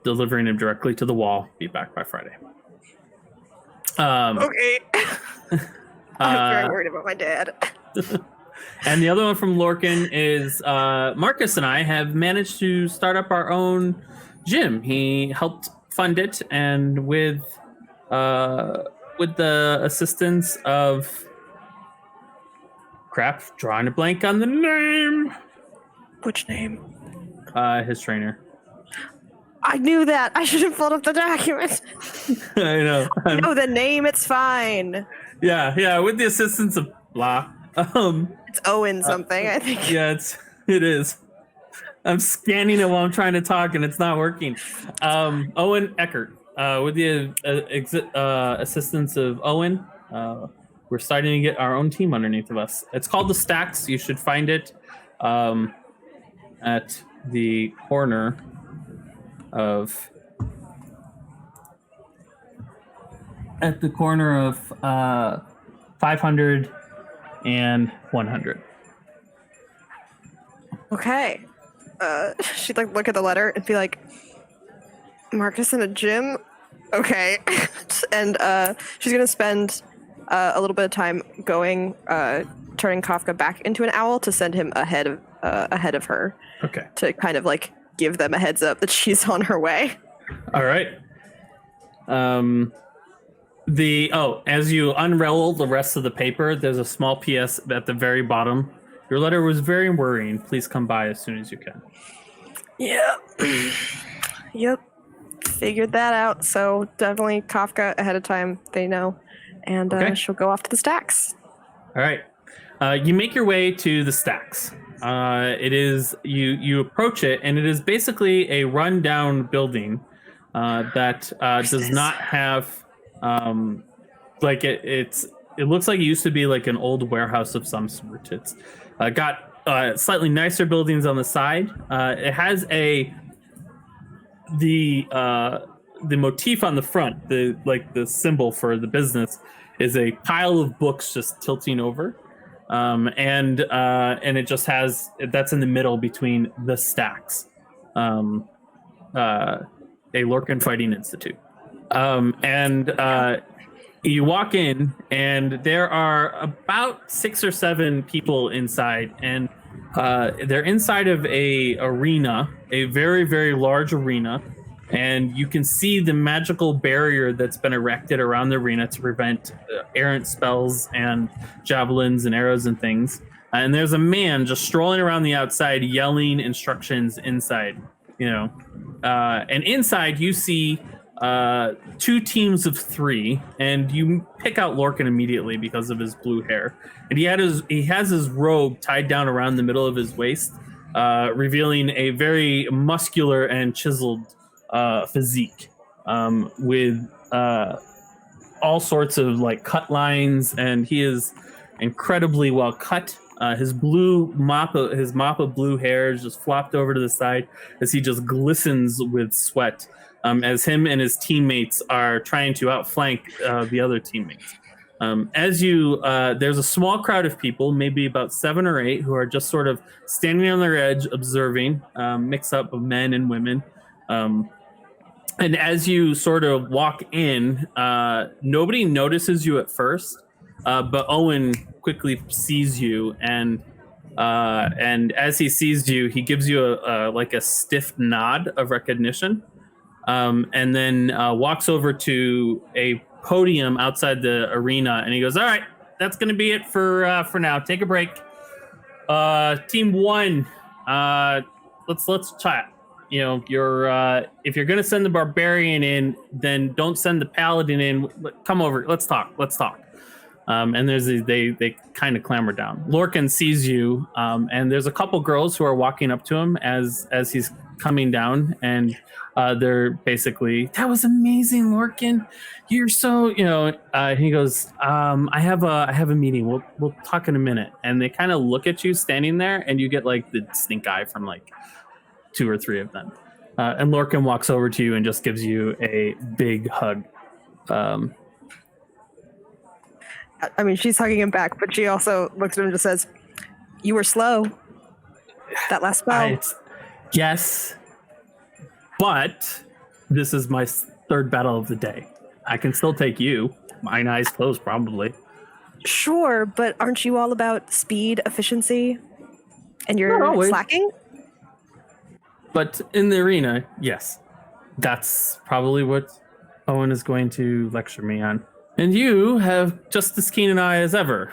Delivering them directly to the wall. Be back by Friday. Okay. I'm very worried about my dad. And the other one from Lorcan is Marcus and I have managed to start up our own gym. He helped fund it, and with the assistance of drawing a blank on the name. Which name? His trainer. I knew that. I should have pulled up the document. I know. No, the name. It's fine. Yeah. With the assistance of blah. It's Owen something, I think. Yeah, it is. I'm scanning it while I'm trying to talk, and it's not working. Owen Eckert. With the assistance of Owen, we're starting to get our own team underneath of us. It's called the Stacks. You should find it at the corner of 500 and 100. Okay. She'd like look at the letter and be like, Marcus in a gym? Okay. And she's gonna spend a little bit of time going, turning Kafka back into an owl to send him ahead of her. Okay. To kind of like give them a heads up that she's on her way. All right. As you unravel the rest of the paper, there's a small PS at the very bottom. Your letter was very worrying. Please come by as soon as you can. Yeah. Yep. Figured that out. So definitely Kafka ahead of time. They know. And Okay. she'll go off to the Stacks. All right. You make your way to the Stacks. It is you approach it, and it is basically a rundown building that does not have it looks like it used to be like an old warehouse of some sort. It's got slightly nicer buildings on the side. It has the the motif on the front, the symbol for the business, is a pile of books just tilting over, and it just has that's in the middle between the stacks, a Lorcan Fighting Institute, you walk in, and there are about 6 or 7 people inside, and they're inside of a arena, a very, very large arena, and you can see the magical barrier that's been erected around the arena to prevent errant spells and javelins and arrows and things. And there's a man just strolling around the outside, yelling instructions inside, and inside you see 2 teams of 3, and you pick out Lorcan immediately because of his blue hair. And he has his robe tied down around the middle of his waist, revealing a very muscular and chiseled physique, with all sorts of like cut lines, and he is incredibly well cut. His mop of blue hair is just flopped over to the side as he just glistens with sweat. As him and his teammates are trying to outflank the other teammates. There's a small crowd of people, maybe about 7 or 8, who are just sort of standing on their edge, observing, mix up of men and women. And as you sort of walk in, nobody notices you at first, but Owen quickly sees you, and as he sees you, he gives you a stiff nod of recognition. And then walks over to a podium outside the arena, and he goes, "All right, that's going to be it for now. Take a break. Team 1, let's chat. If you're going to send the barbarian in, then don't send the paladin in. Come over. Let's talk. And they kind of clamber down. Lorcan sees you, and there's a couple girls who are walking up to him as he's coming down, and they're basically, "That was amazing, Lorcan. You're so," he goes, I have a meeting. We'll talk in a minute." And they kind of look at you standing there, and you get like the stink eye from like 2 or 3 of them. And Lorcan walks over to you and just gives you a big hug. She's hugging him back, but she also looks at him and just says, "You were slow. That last spell." Yes, but this is my 3rd battle of the day. I can still take you. Mine eyes closed, probably. Sure, but aren't you all about speed, efficiency, and you're slacking? But in the arena, yes. That's probably what Owen is going to lecture me on. And you have just as keen an eye as ever.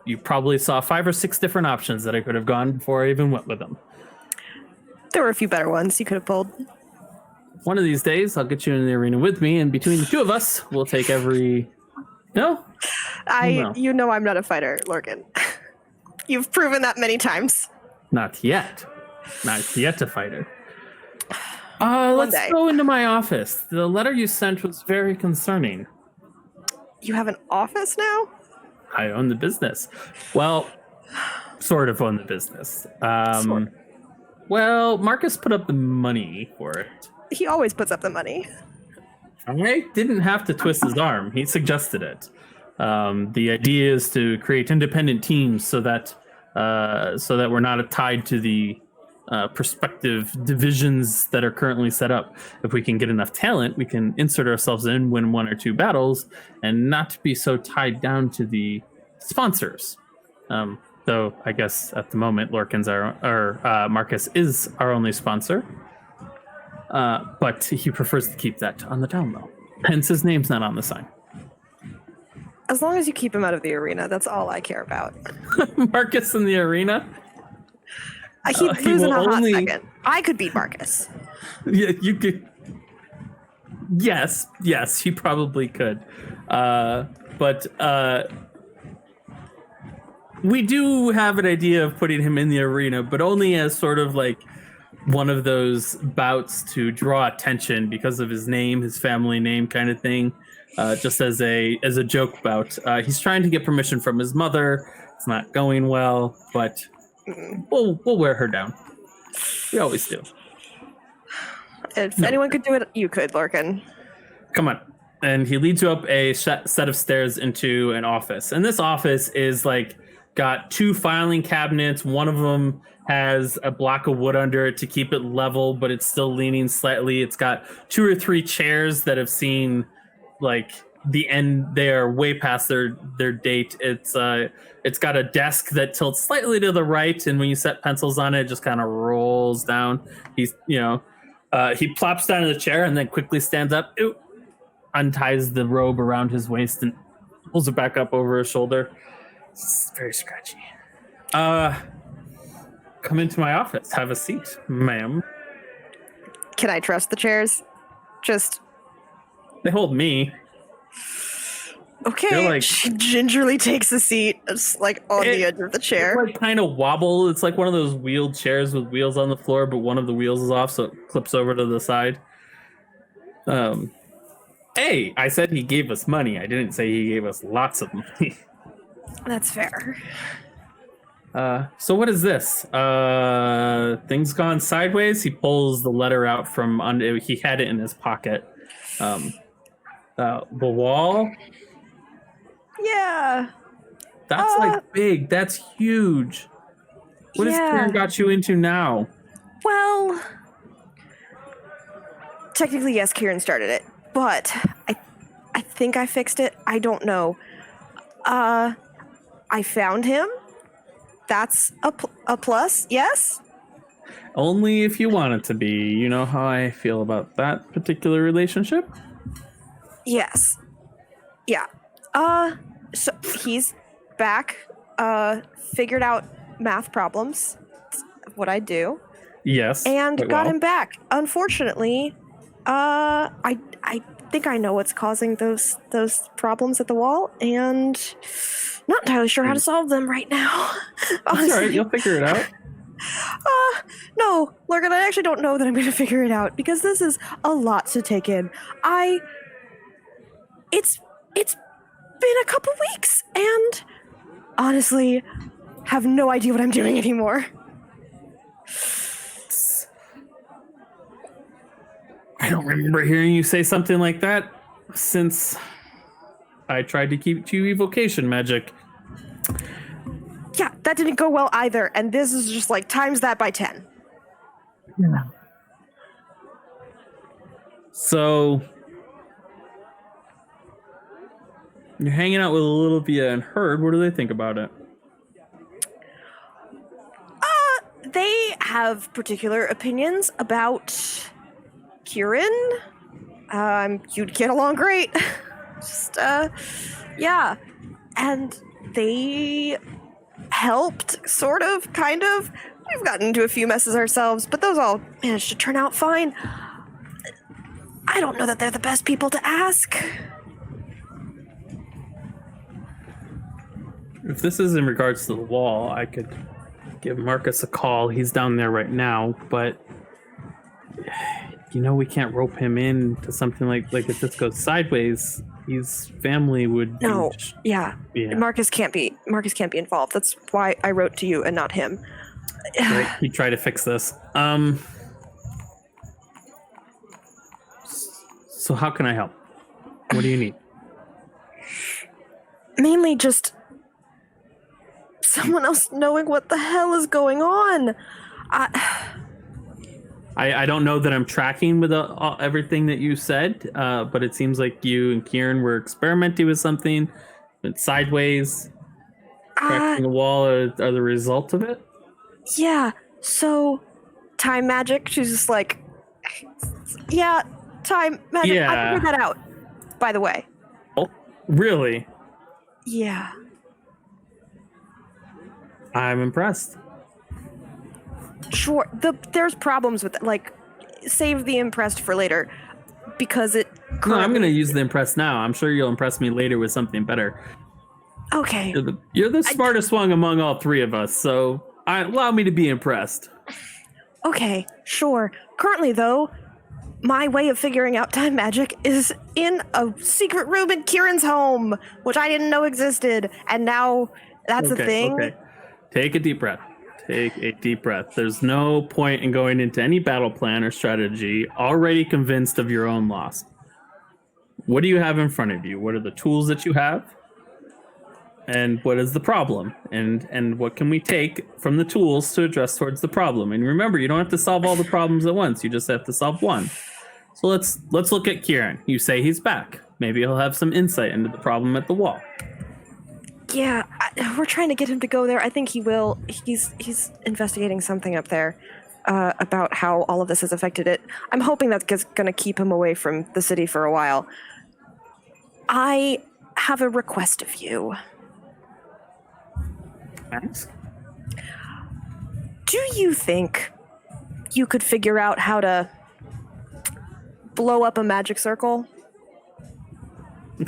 You probably saw 5 or 6 different options that I could have gone before I even went with them. There were a few better ones you could have pulled. One of these days, I'll get you in the arena with me, and between the 2 of us, we'll take every... No? You know I'm not a fighter, Lorcan. You've proven that many times. Not yet. Not yet a fighter. Let's go into my office. The letter you sent was very concerning. You have an office now? I own the business. Well, sort of own the business. Sort. Well, Marcus put up the money for it. He always puts up the money. I didn't have to twist his arm. He suggested it. The idea is to create independent teams so that we're not tied to the prospective divisions that are currently set up. If we can get enough talent, we can insert ourselves in, win 1 or 2 battles, and not be so tied down to the sponsors. Though I guess at the moment, Marcus is our only sponsor. But he prefers to keep that on the down low. Hence his name's not on the sign. As long as you keep him out of the arena, that's all I care about. Marcus in the arena? He'd lose in a hot second. I could beat Marcus. Yeah, you could. Yes, he probably could. But we do have an idea of putting him in the arena, but only as sort of like one of those bouts to draw attention because of his name, his family name kind of thing. Just as a joke bout. He's trying to get permission from his mother. It's not going well, but we'll wear her down. We always do. If No. anyone could do it, you could, Lorcan. Come on. And he leads you up a set of stairs into an office. And this office is like got 2 filing cabinets. One of them has a block of wood under it to keep it level, but it's still leaning slightly. It's got 2 or 3 chairs that have seen like the end. They are way past their date. It's got a desk that tilts slightly to the right, and when you set pencils on it, it just kind of rolls down. He plops down in the chair and then quickly stands up. Unties the robe around his waist and pulls it back up over his shoulder. It's very scratchy. Come into my office. Have a seat, ma'am. Can I trust the chairs? Just They hold me. okay. They're like- She gingerly takes a seat, just like on the edge of the chair. It's like kind of wobble. It's like one of those wheeled chairs with wheels on the floor, but one of the wheels is off, so it clips over to the side. Hey, I said he gave us money. I didn't say he gave us lots of money. That's fair. So what is this? Things gone sideways. He pulls the letter out from under. He had it in his pocket. The wall. Yeah. That's like big. That's huge. What has Kieran got you into now? Well, technically, yes, Kieran started it, but I think I fixed it. I don't know. I found him. That's a plus, yes? Only if you want it to be. You know how I feel about that particular relationship? Yes. Yeah. So he's back, figured out math problems, what I do, Yes. and quite got well. him back. Unfortunately, I think I know what's causing those problems at the wall, and not entirely sure how to solve them right now. It's Honestly. all right. You'll figure it out. No, Lorcan, I actually don't know that I'm going to figure it out because this is a lot to take in. It's been a couple weeks, and honestly, have no idea what I'm doing anymore. I don't remember hearing you say something like that since I tried to keep you evocation magic. Yeah, that didn't go well either, and this is just like times that by 10. Yeah. So you're hanging out with Olivia and Herd. What do they think about it? They have particular opinions about Kieran. You'd get along great. Just, yeah. And they helped, sort of, kind of. We've gotten into a few messes ourselves, but those all managed to turn out fine. I don't know that they're the best people to ask. If this is in regards to the wall, I could give Marcus a call. He's down there right now, but we can't rope him in to something like if this goes sideways, his family would No, be, yeah. Marcus can't be involved. That's why I wrote to you and not him. right? He tried to fix this. So how can I help? What do you need? Mainly just someone else knowing what the hell is going on. I don't know that I'm tracking with everything that you said, but it seems like you and Kieran were experimenting with something. Went sideways. Cracking the wall are the result of it. Yeah. So, time magic. She's just like, yeah, time magic. Yeah. I figured that out. By the way. Oh, really? Yeah. I'm impressed. Sure. There's problems with it. Like, save the impressed for later, because it. No, I'm gonna use the impress now. I'm sure you'll impress me later with something better. Okay. You're the smartest one among all three of us, so allow me to be impressed. Okay. Sure. Currently, though, my way of figuring out time magic is in a secret room in Kieran's home, which I didn't know existed, and now that's a thing. Okay. Take a deep breath. Take a deep breath. There's no point in going into any battle plan or strategy already convinced of your own loss. What do you have in front of you? What are the tools that you have? And what is the problem? And what can we take from the tools to address towards the problem? And remember, you don't have to solve all the problems at once. You just have to solve one. So let's look at Kieran. You say he's back. Maybe he'll have some insight into the problem at the wall. Yeah, we're trying to get him to go there. I think he will. He's investigating something up there about how all of this has affected it. I'm hoping that's going to keep him away from the city for a while. I have a request of you. Thanks. Do you think you could figure out how to blow up a magic circle? I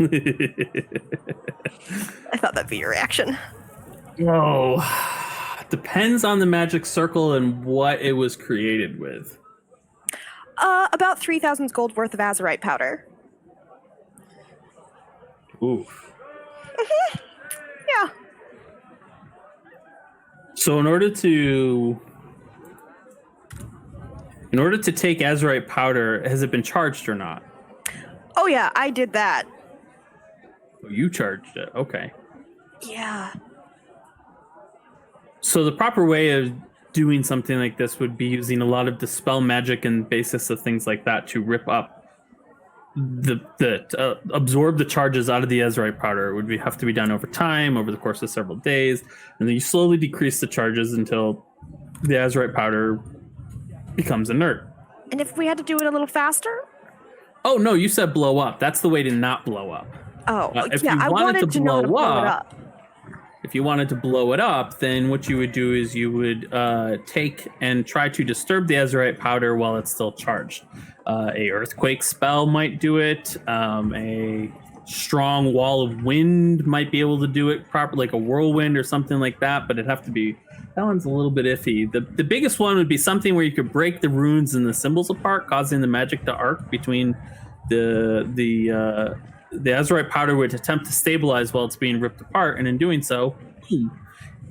thought that'd be your reaction. Oh, depends on the magic circle and what it was created with. About 3,000 gold worth of azurite powder. Oof. Yeah. So in order to take azurite powder, has it been charged or not? Oh yeah, I did that. Oh, you charged it. Okay. Yeah. So the proper way of doing something like this would be using a lot of dispel magic and basis of things like that to rip up absorb the charges out of the azurite powder. It would have to be done over time, over the course of several days, and then you slowly decrease the charges until the azurite powder becomes inert. And if we had to do it a little faster? Oh no, you said blow up. That's the way to not blow up. Oh, If yeah, you I wanted to know how to blow it up. If you wanted to blow it up, then what you would do is you would take and try to disturb the azurite powder while it's still charged. A earthquake spell might do it. A strong wall of wind might be able to do it properly, like a whirlwind or something like that. But it'd have to be, that one's a little bit iffy. The biggest one would be something where you could break the runes and the symbols apart, causing the magic to arc between the azurite powder would attempt to stabilize while it's being ripped apart, and in doing so, boom.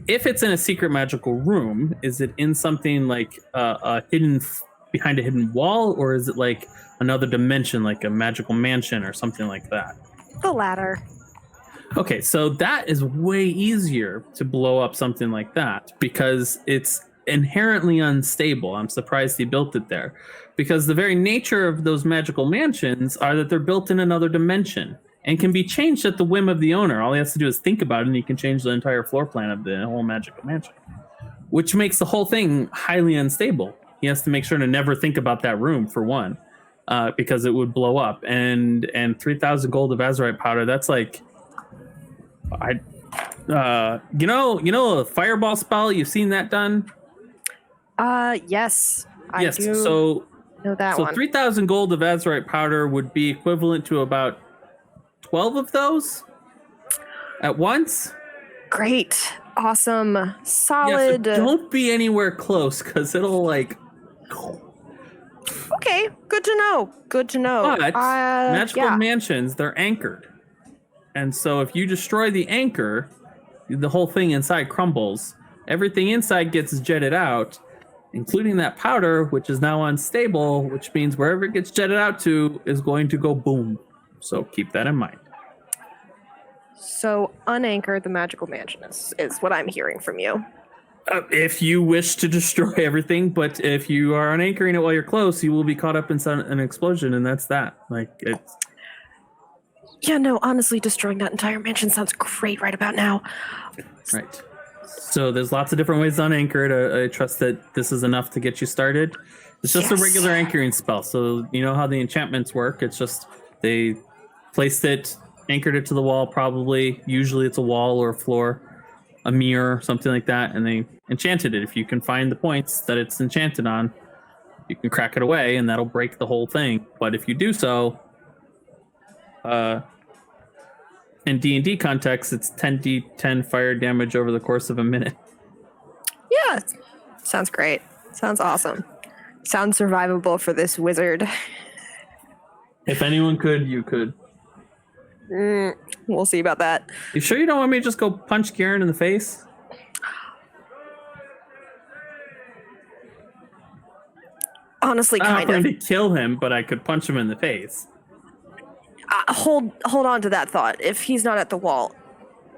If it's in a secret magical room, is it in something like behind a hidden wall, or is it like another dimension, like a magical mansion or something like that? The latter. Okay, so that is way easier to blow up something like that because it's inherently unstable. I'm surprised he built it there, because the very nature of those magical mansions are that they're built in another dimension and can be changed at the whim of the owner. All he has to do is think about it, and he can change the entire floor plan of the whole magical mansion, which makes the whole thing highly unstable. He has to make sure to never think about that room, for one, because it would blow up. And 3,000 gold of azurite powder, that's like, you know a fireball spell? You've seen that done? Yes. I Yes. do So know that so one. 3,000 gold of azurite powder would be equivalent to about 12 of those at once. Great. Awesome. Yeah, Solid. so don't be anywhere close, because it'll like. Okay. Good to know. Good to know. But magical yeah. mansions, they're anchored. And so if you destroy the anchor, the whole thing inside crumbles. Everything inside gets jetted out, including that powder, which is now unstable, which means wherever it gets jetted out to is going to go boom. So keep that in mind. So unanchor the magical mansion is what I'm hearing from you. If you wish to destroy everything, but if you are unanchoring it while you're close, you will be caught up in an explosion, and that's that. Like, it's... Yeah, no, honestly, destroying that entire mansion sounds great right about now. Right. So there's lots of different ways to unanchor it. I trust that this is enough to get you started. It's just a regular anchoring spell. So you know how the enchantments work. It's just they placed it, anchored it to the wall, probably. Usually it's a wall or a floor, a mirror, something like that, and they enchanted it. If you can find the points that it's enchanted on, you can crack it away, and that'll break the whole thing. But if you do so, in D&D context, it's 10d10 fire damage over the course of a minute. Yeah, sounds great. Sounds awesome. Sounds survivable for this wizard. If anyone could, you could. We'll see about that. You sure you don't want me to just go punch Kieran in the face? Honestly, I'm not kind of. going to kill him, but I could punch him in the face. Hold on to that thought. If he's not at the wall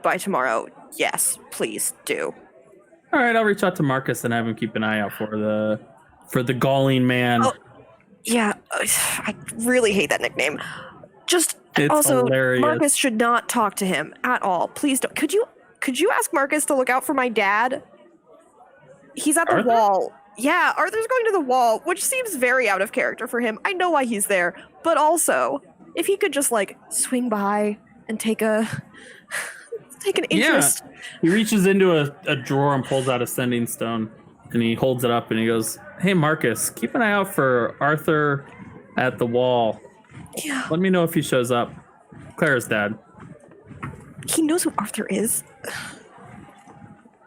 by tomorrow, yes, please do. All right, I'll reach out to Marcus and have him keep an eye out for the galling man. Oh, yeah, I really hate that nickname. Just It's also, hilarious. Marcus should not talk to him at all. Please don't. Could you ask Marcus to look out for my dad? He's at the Arthur? wall. Yeah, Arthur's going to the wall, which seems very out of character for him. I know why he's there, but also, if he could just like swing by and take an interest. Yeah. He reaches into a drawer and pulls out a sending stone, and he holds it up and he goes, "Hey, Marcus, keep an eye out for Arthur at the wall. Yeah. Let me know if he shows up. Clara's dad. He knows who Arthur is.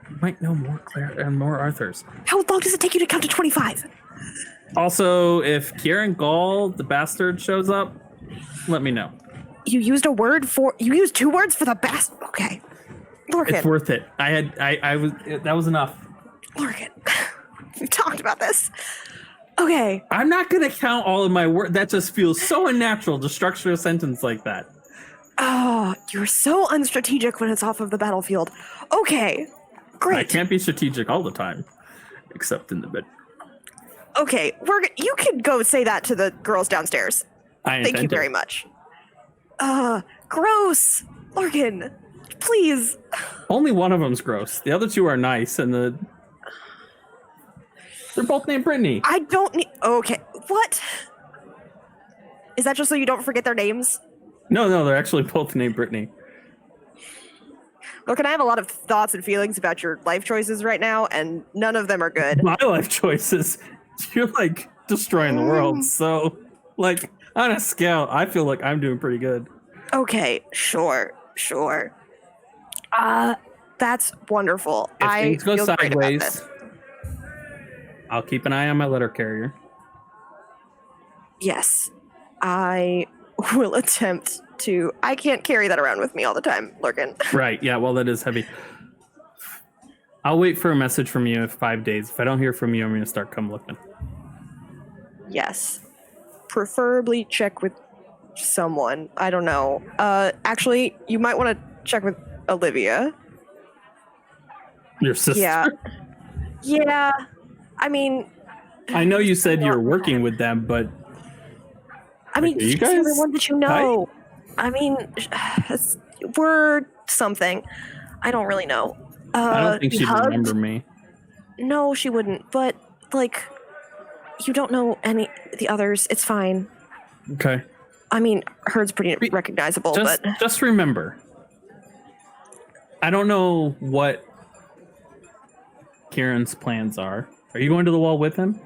You might know more Claire and more Arthurs. How long does it take you to count to 25? Also, if Kieran Gall, the bastard, shows up, let me know. You used 2 words for the best. Okay. Lorcan. It's worth it. That was enough. Lorcan. We've talked about this. Okay. I'm not gonna count all of my words. That just feels so unnatural to structure a sentence like that. Oh, you're so unstrategic when it's off of the battlefield. Okay. Great. I can't be strategic all the time, except in the bed. Okay, you can go say that to the girls downstairs. Thank you very much. Gross. Lorcan, please. Only one of them's gross. The other 2 are nice, and they're both named Brittany. I don't need. Okay, what? Is that just so you don't forget their names? No, they're actually both named Brittany. Lorcan, I have a lot of thoughts and feelings about your life choices right now, and none of them are good. My life choices. You're like destroying the world. So, like, on a scale, I feel like I'm doing pretty good. Okay, sure. That's wonderful. If I things go feel great about sideways, this. I'll keep an eye on my letter carrier. Yes, I will attempt to. I can't carry that around with me all the time, Lorcan. Right. Yeah. Well, that is heavy. I'll wait for a message from you in 5 days. If I don't hear from you, I'm going to start come looking. Yes. Preferably check with someone. I don't know. Actually, you might want to check with Olivia. Your sister? Yeah. Yeah. I mean, I know you said you're working with them, but I mean, are you she's the only guys one that you know. I mean, we're something. I don't really know. I don't think we she'd hugged. remember me. No, she wouldn't. But like, you don't know any the others. It's fine. Okay. I mean, hers pretty recognizable, but Just remember, I don't know what Kieran's plans are. Are you going to the wall with him?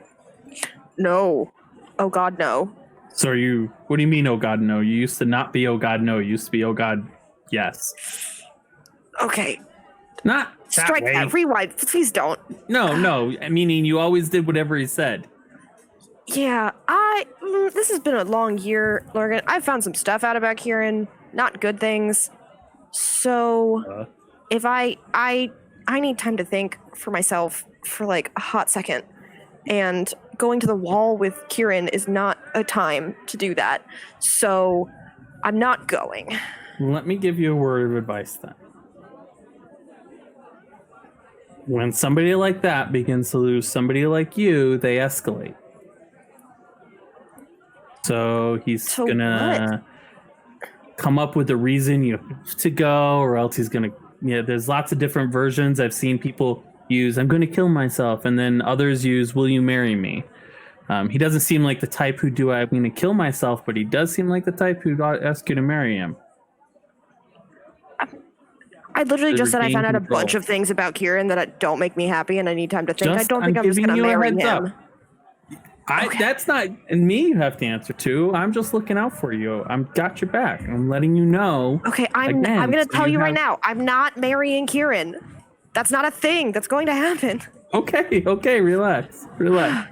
no. Oh God, no. So are you, what do you mean, oh God, no? You used to not be, oh God, no. You used to be, oh God, yes. Okay, Not that strike way. that. Rewind, please don't. No, meaning you always did whatever he said. Yeah, this has been a long year, Lorcan. I found some stuff out about Kieran, not good things. So, if I need time to think for myself for like a hot second, and going to the wall with Kieran is not a time to do that. So, I'm not going. Let me give you a word of advice then. When somebody like that begins to lose somebody like you, they escalate. So he's So gonna come up with a reason you have to go, or else he's gonna. Yeah, there's lots of different versions. I've seen people use "I'm gonna kill myself," and then others use "Will you marry me?" He doesn't seem like the type who do "I'm gonna kill myself," but he does seem like the type who'd ask you to marry him. I literally To just said I regain found out a control. bunch of things about Kieran that don't make me happy, and I need time to think. I Just- don't think I'm I'm just giving gonna you a marry heads him. up. That's not me you have to answer to. I'm just looking out for you. I'm got your back. I'm letting you know. Okay, I'm Again, gonna so tell you right have- now. I'm not marrying Kieran. That's not a thing that's going to happen. Okay, relax. Okay.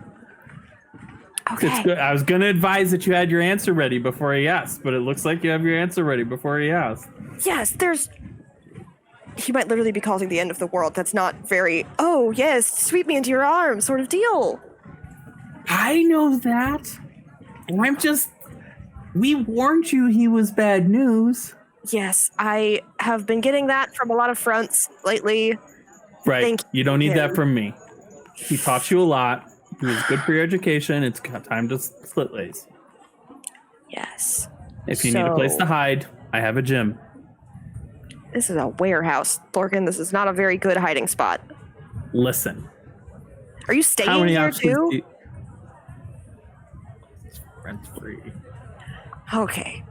It's good. I was gonna advise that you had your answer ready before he asked, but it looks like you have your answer ready before he asked. Yes, there's. He might literally be causing the end of the world. That's not very. Oh yes, sweep me into your arms, sort of deal. I know that. We warned you he was bad news. Yes, I have been getting that from a lot of fronts lately. Right. Thank You don't need him. that from me. He taught you a lot. He was good for your education. It's time to split ways. Yes. If you need a place So- to hide, I have a gym. This is a warehouse, Lorcan. This is not a very good hiding spot. Listen. Are you How staying many here options? too? Rent free. Okay.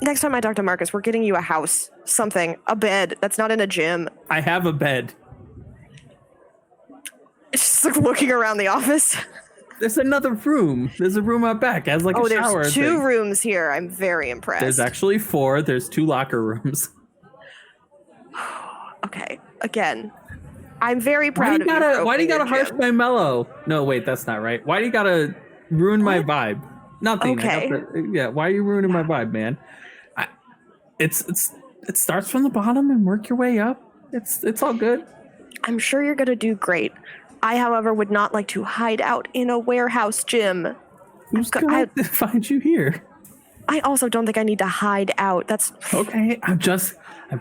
Next time I talk to Marcus, we're getting you a house, something, a bed that's not in a gym. I have a bed. It's just like looking around the office. There's another room. There's a room out back. It has like a shower. There's 2 thing. rooms here. I'm very impressed. There's actually 4. There's 2 locker rooms. Okay. Again, I'm very proud of you. for Why do you opening gotta your harsh gym. my mellow? No, wait, that's not right. Why do you gotta ruin my vibe? Nothing. Okay. Yeah, why are you ruining my vibe, man? It starts from the bottom and work your way up. It's all good. I'm sure you're gonna do great. I, however, would not like to hide out in a warehouse gym. Who's gonna find you here? I also don't think I need to hide out. That's Okay, I'm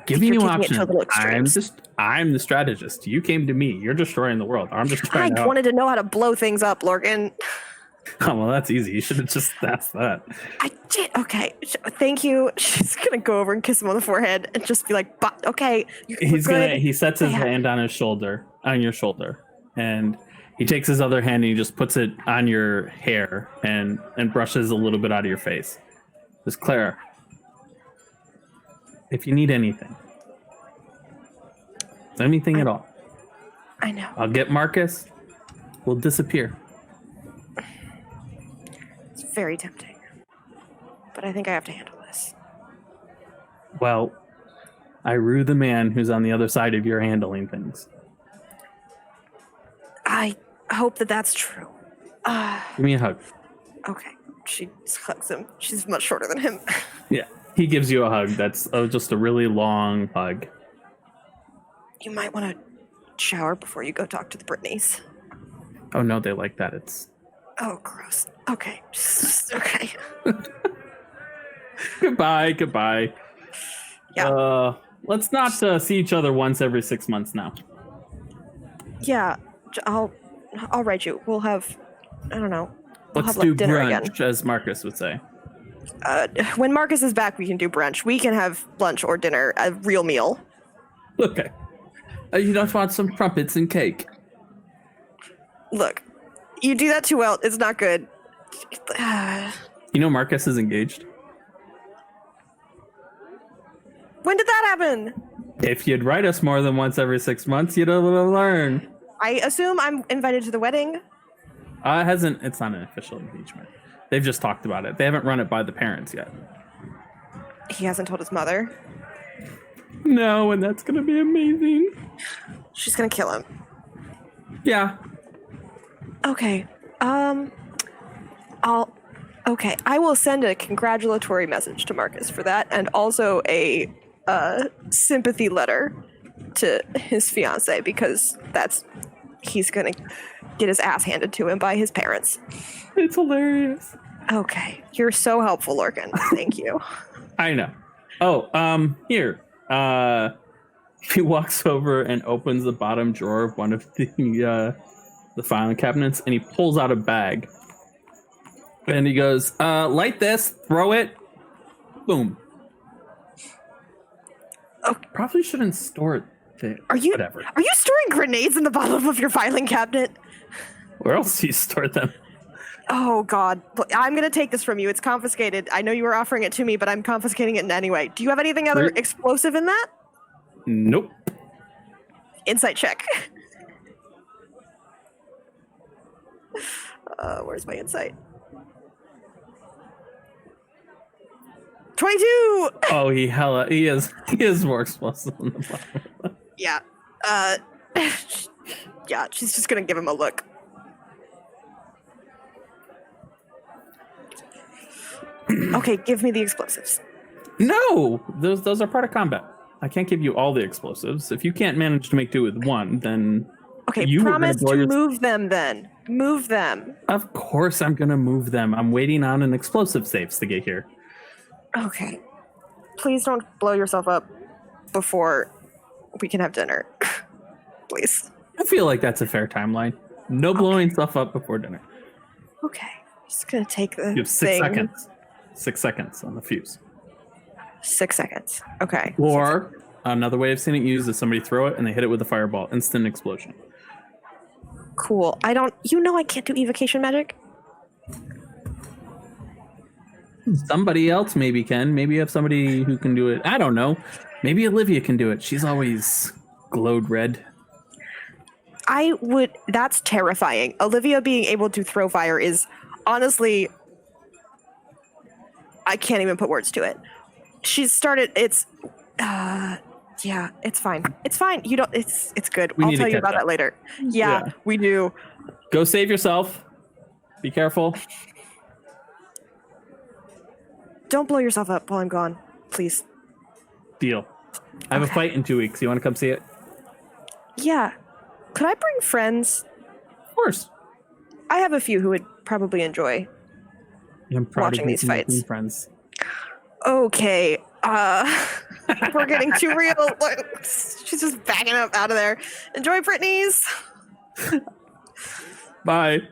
giving you're you taking it to a options. little extremes. I'm the strategist. You came to me. You're destroying the world. I'm just I trying to help. wanted to know how to blow things up, Lorcan. Oh, well, that's easy. You should have just asked that. I did. Okay. Thank you. She's gonna go over and kiss him on the forehead and just be like, okay. He sets his Yeah. hand on your shoulder, and he takes his other hand and he just puts it on your hair and brushes a little bit out of your face. Just Clara, if you need anything at all, I know. I'll get Marcus. We'll disappear. It's very tempting. But I think I have to handle this. Well, I rue the man who's on the other side of your handling things. I hope that that's true. Give me a hug. Okay. She hugs him. She's much shorter than him. Yeah, he gives you a hug. That's just a really long hug. You might want to shower before you go talk to the Britneys. Oh no, they like that. It's Oh, gross. Okay. Okay. goodbye. Yeah. Let's not see each other once every 6 months now. Yeah. I'll write you. We'll have, I don't know. We'll Let's have like do dinner brunch, again. as Marcus would say. When Marcus is back, we can do brunch. We can have lunch or dinner, a real meal. Okay. You don't want some crumpets and cake? Look, you do that too well. It's not good. You know Marcus is engaged. When did that happen? If you'd write us more than once every 6 months, you'd learn. I assume I'm invited to the wedding. It's not an official engagement. They've just talked about it. They haven't run it by the parents yet. He hasn't told his mother. No, and that's gonna be amazing. She's gonna kill him. Yeah. Okay. I will send a congratulatory message to Marcus for that, and also a sympathy letter to his fiance, because he's gonna get his ass handed to him by his parents. It's hilarious. Okay. You're so helpful, Lorcan. Thank you. I know. Oh, here. He walks over and opens the bottom drawer of one of the filing cabinets, and he pulls out a bag. And he goes, light this, throw it, boom. Oh. Probably shouldn't store it there. Whatever. Are you storing grenades in the bottom of your filing cabinet? Where else do you store them? Oh, God. Look, I'm going to take this from you. It's confiscated. I know you were offering it to me, but I'm confiscating it anyway. Do you have anything other Right. explosive in that? Nope. Insight check. Where's my insight? 22! Oh, he is more explosive than the bottom. Yeah. Yeah, she's just going to give him a look. Okay, give me the explosives. No, those are part of combat. I can't give you all the explosives. If you can't manage to make do with one, then Okay, You were gonna promise blow to your- move them then. Move them. Of course I'm gonna move them. I'm waiting on an explosive safes to get here. Okay. Please don't blow yourself up before we can have dinner. Please. I feel like that's a fair timeline. No blowing stuff up before dinner. Okay. Just gonna take the You have 6 thing. seconds. 6 seconds on the fuse. 6 seconds. Okay. Or another way of seeing it used is somebody throw it and they hit it with a fireball. Instant explosion. Cool. I can't do evocation magic. Somebody else maybe can. Maybe you have somebody who can do it. I don't know. Maybe Olivia can do it. She's always glowed red. That's terrifying. Olivia being able to throw fire is honestly, I can't even put words to it. She's started, yeah, it's fine. It's fine. It's good. We I'll need to tell you catch about up. that later. Yeah, Yeah. we do. Go save yourself. Be careful. Don't blow yourself up while I'm gone, please. Deal. I have a fight in 2 weeks. You want to come see it? Yeah. Could I bring friends? Of course. I have a few who would probably enjoy. I'm proud Watching of these making fights. friends. Okay. We're getting too real. Look, she's just backing up out of there. Enjoy Brittany's. Bye.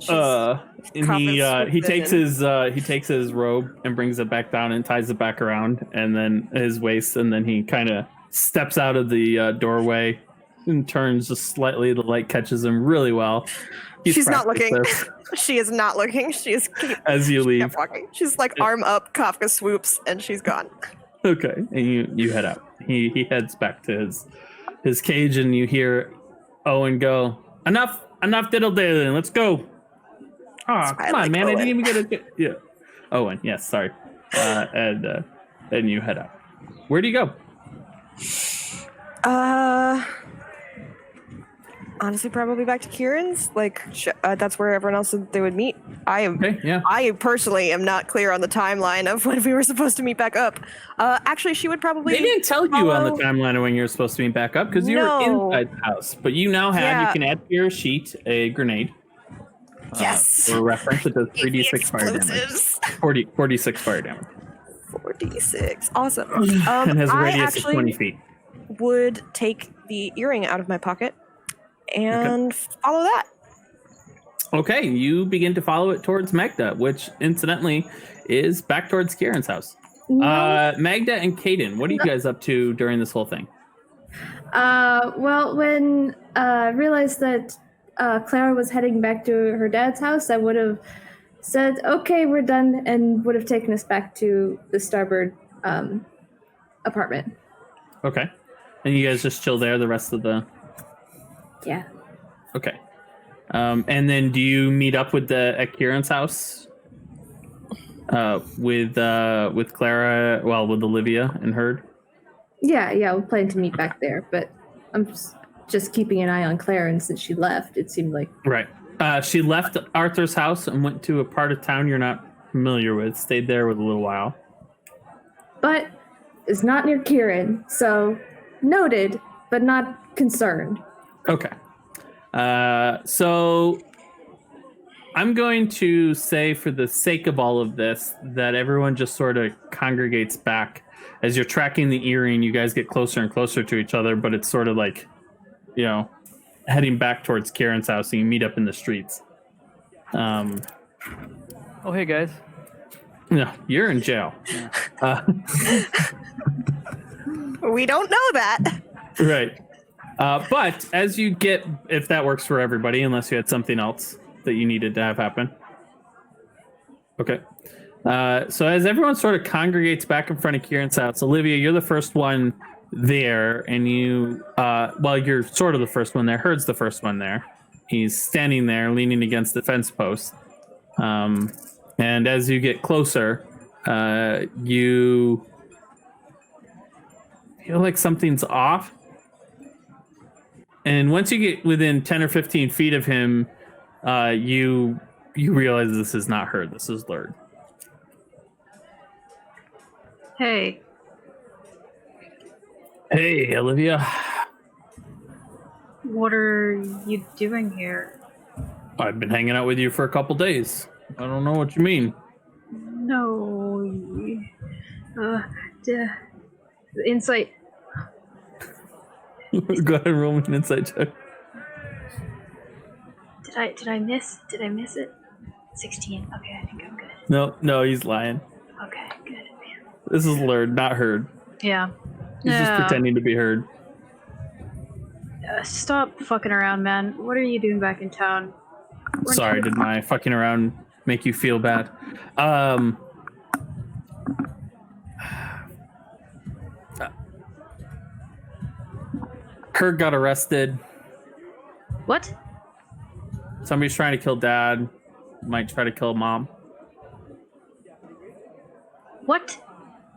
And he Conference takes his robe and brings it back down and ties it back around and then his waist, and then he kind of steps out of the doorway and turns just slightly. The light catches him really well. She's not practiced looking. this She is not looking. She is as you leave. kept walking. She's like arm up, Kafka swoops, and she's gone. Okay, and you head out. He heads back to his cage, and you hear Owen go, enough diddle diddling, let's go. Oh, come on, man! Owen. I didn't even get a yeah. Owen, yes, sorry. And you head out. Where do you go? Honestly, probably back to Kieran's. Like, that's where everyone else they would meet. Okay, yeah. I personally am not clear on the timeline of when we were supposed to meet back up. Actually, she would probably. They didn't tell you on the follow- timeline of when you're supposed to be back up because you No. were inside the house. But you now have Yeah. you can add to your sheet a grenade. Yes. For reference, it does 3d6 fire damage. Explosives. 46 fire damage. 4d6. Awesome. And has a I radius of actually 20 feet. would take the earring out of my pocket and follow that. Okay, you begin to follow it towards Magda, which incidentally is back towards Kieran's house. Magda and Kaden, what are you guys up to during this whole thing? Well, when I realized that Clara was heading back to her dad's house, I would have said, okay, we're done, and would have taken us back to the starboard apartment. Okay. And you guys just chill there the rest of the... Yeah. Okay. And then do you meet up with at Kieran's house? With Clara, well, with Olivia and Herd? Yeah, we're planning to meet back there, but I'm just keeping an eye on Clara, and since she left, it seemed like... Right. She left Arthur's house and went to a part of town you're not familiar with, stayed there with a little while. But it's not near Kieran, so noted, but not concerned. Okay. So I'm going to say, for the sake of all of this, that everyone just sort of congregates back. As you're tracking the earring, you guys get closer and closer to each other, but it's sort of like, heading back towards Kieran's house, and you meet up in the streets. Oh, hey, guys. No, you're in jail. We don't know that. Right. But as you get, if that works for everybody, unless you had something else that you needed to have happen. Okay. So as everyone sort of congregates back in front of Kieran's house, Olivia, you're the first one there, and you, you're sort of the first one there. Herd's the first one there. He's standing there, leaning against the fence post. And as you get closer, you feel like something's off. And once you get within 10 or 15 feet of him, you realize this is not her. This is Lurd. Hey. Hey, Olivia. What are you doing here? I've been hanging out with you for a couple days. I don't know what you mean. No. Insight. Go ahead and roll me an insight check. Did I miss it? 16. Okay, I think I'm good. No, he's lying. Okay, good. This is learned, not heard. Yeah. He's just pretending to be heard. Stop fucking around, man. What are you doing back in town? Sorry, did my fucking around make you feel bad? Kurt got arrested. What? Somebody's trying to kill Dad. Might try to kill Mom. What?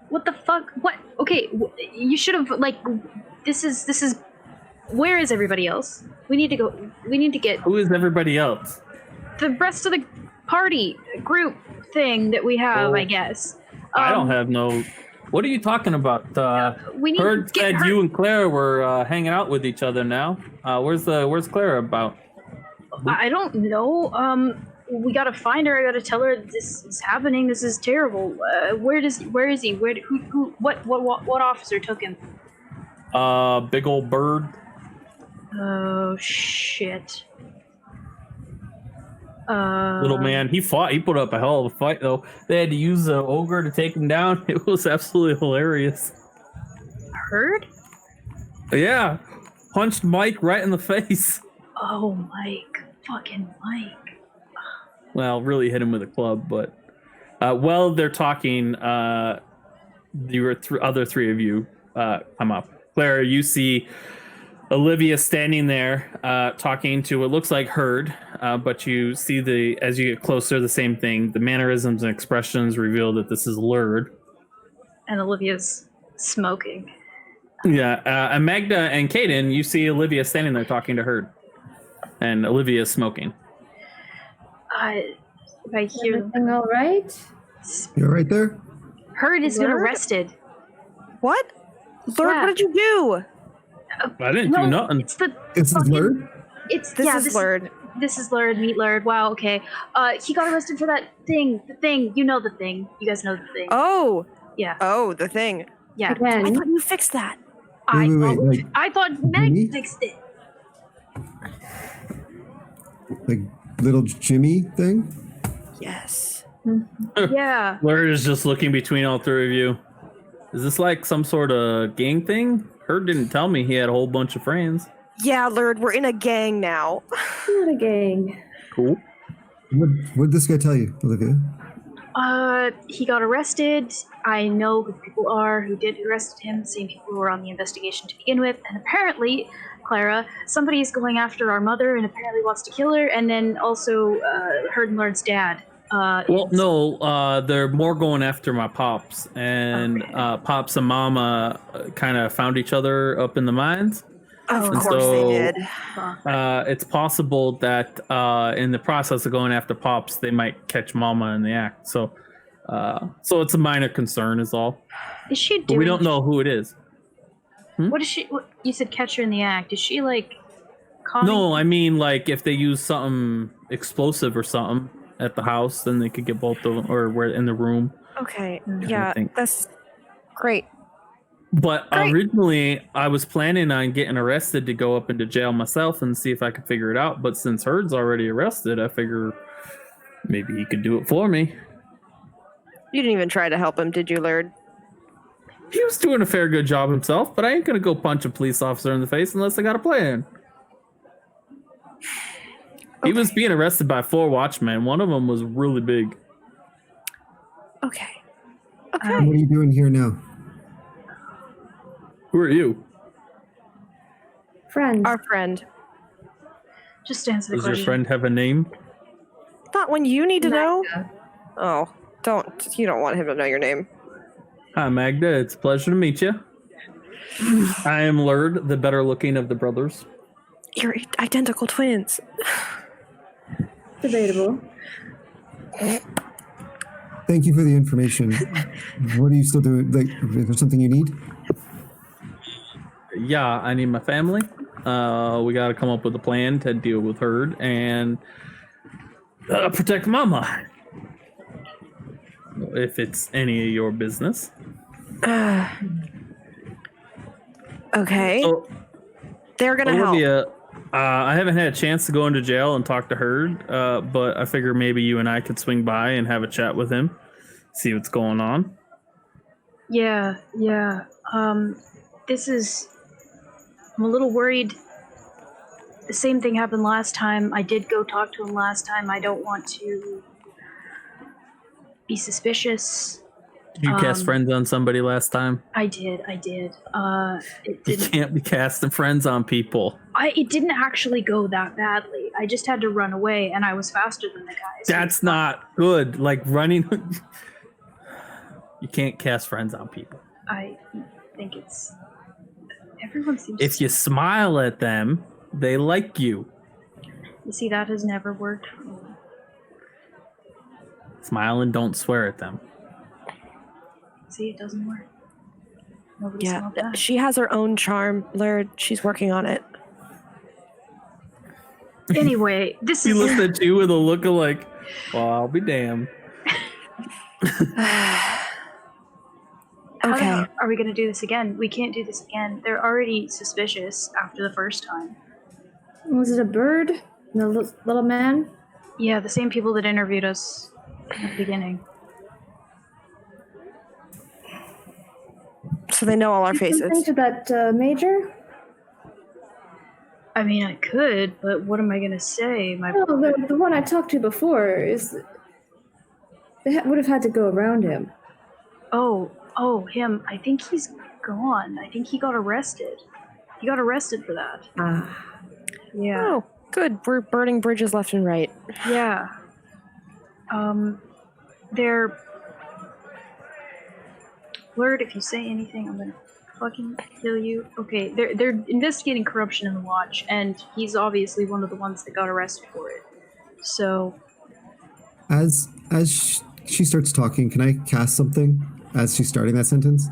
What the fuck? What? Okay, you should have, like, this is, where is everybody else? We need to get Who is everybody else? the rest of the party group thing that we have, Oh. I guess. I don't have no... What are you talking about? We need Heard to get said her. you and Clara were hanging out with each other now. Where's Clara about? I don't know. We gotta find her. I gotta tell her this is happening. This is terrible. Where is he? What officer took him? Big old bird. Oh shit. Little man. He fought. He put up a hell of a fight, though. They had to use the ogre to take him down. It was absolutely hilarious. Heard? Yeah. Punched Mike right in the face. Oh, Mike. Fucking Mike. Well, really hit him with a club, but while they're talking, the other three of you come up. Clara, you see Olivia standing there talking to what looks like Herd, but you see as you get closer, the same thing. The mannerisms and expressions reveal that this is Lurd. And Olivia's smoking. Yeah, and Magda and Kaden, you see Olivia standing there talking to Herd, and Olivia is smoking. I hear Everything all right? You're right there? Herd has been Lurd? arrested. What? Lord, Yeah. what did you do? I didn't do nothing. It's the Is this fucking- Lurd? It's This yeah, is Lurd. This is Lurd, meet Lurd. Wow, okay. He got arrested for that thing. The thing. You know the thing. You guys know the thing. Oh, Yeah. the thing. Yeah. I Again. thought you fixed that. Wait, I thought Meg Jimmy? fixed it. like little Jimmy thing? Yes. Yeah. Lurd is just looking between all three of you. Is this like some sort of gang thing? Herd didn't tell me he had a whole bunch of friends. Yeah, Lurd, we're in a gang now. Not a gang. Cool. What did this guy tell you, Olivia? He got arrested. I know who the people are who did arrest him, the same people who were on the investigation to begin with. And apparently, Clara, somebody is going after our mother and apparently wants to kill her. And then also, Herd and Lord's dad. Well, no, they're more going after my pops, and Okay. pops and mama kind of found each other up in the mines. Of And course so- they did. It's possible that in the process of going after pops, they might catch mama in the act. So it's a minor concern, is all. Is she doing? But we don't know who it is. What is she? What, you said catch her in the act. Is she like? Calling? No, I mean like if they use something explosive or something at the house, then they could get both of them, or we're in the room. Okay. Mm. Yeah, think. that's great. But Great. originally, I was planning on getting arrested to go up into jail myself and see if I could figure it out. But since Herd's already arrested, I figure maybe he could do it for me. You didn't even try to help him, did you, Lurd? He was doing a fair good job himself, but I ain't gonna go punch a police officer in the face unless I got a plan. He was being arrested by 4 Watchmen. One of them was really big. Okay. What are you doing here now? Who are you? Friend. Our friend. Just answer the Does your question. friend have a name? Not when you need to know. Magda. Oh, you don't want him to know your name. Hi, Magda. It's a pleasure to meet you. I am Lurd, the better looking of the brothers. You're identical twins. Debatable. Thank you for the information. What are you still doing? Like, is there something you need? Yeah, I need my family. We got to come up with a plan to deal with Herd and protect Mama. If it's any of your business. Okay. So, They're gonna help. Olivia, I haven't had a chance to go into jail and talk to Herd, but I figure maybe you and I could swing by and have a chat with him, see what's going on. Yeah. I'm a little worried. The same thing happened last time. I did go talk to him last time. I don't want to be suspicious. Did you cast friends on somebody last time? I did. It You didn't. can't be casting friends on people. It didn't actually go that badly. I just had to run away, and I was faster than the guys. That's not good. Like running. You can't cast friends on people. I think it's. Everyone seems. If you smile at them, they like you. You see, that has never worked for me. Smile and don't swear at them. See, it doesn't work. Nobody Yeah, smelled that. she has her own charm, Laird. She's working on it. Anyway, this He is. looked at you with a look of like, well, I'll be damned. How the Okay. hell are we going to do this again? We can't do this again. They're already suspicious after the first time. Was it a bird? The little man? Yeah, the same people that interviewed us at the beginning. So they know all our Something faces. to that major? I mean, I could, but what am I going to say? Oh, the one I talked to before is. They would have had to go around him. Oh, him. I think he's gone. I think he got arrested. He got arrested for that. Ah. Yeah. Oh, good. We're burning bridges left and right. Yeah. They're. Lord, if you say anything, I'm gonna fucking kill you. Okay, they're investigating corruption in the Watch, and he's obviously one of the ones that got arrested for it. So. As she starts talking, can I cast something as she's starting that sentence?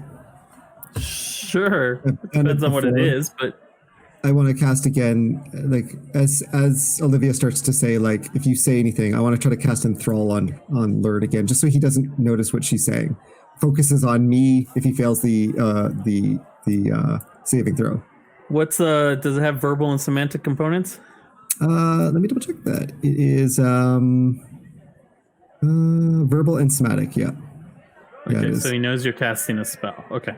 Sure. I've done it Depends on what it before. is, but I want to cast again, like as Olivia starts to say, like, if you say anything, I want to try to cast Enthrall on Lurd again, just so he doesn't notice what she's saying. Focuses on me if he fails the saving throw. what's does it have verbal and semantic components? Let me double check that. It is verbal and somatic. Yeah. Yeah, it Okay, is. so he knows you're casting a spell. Okay.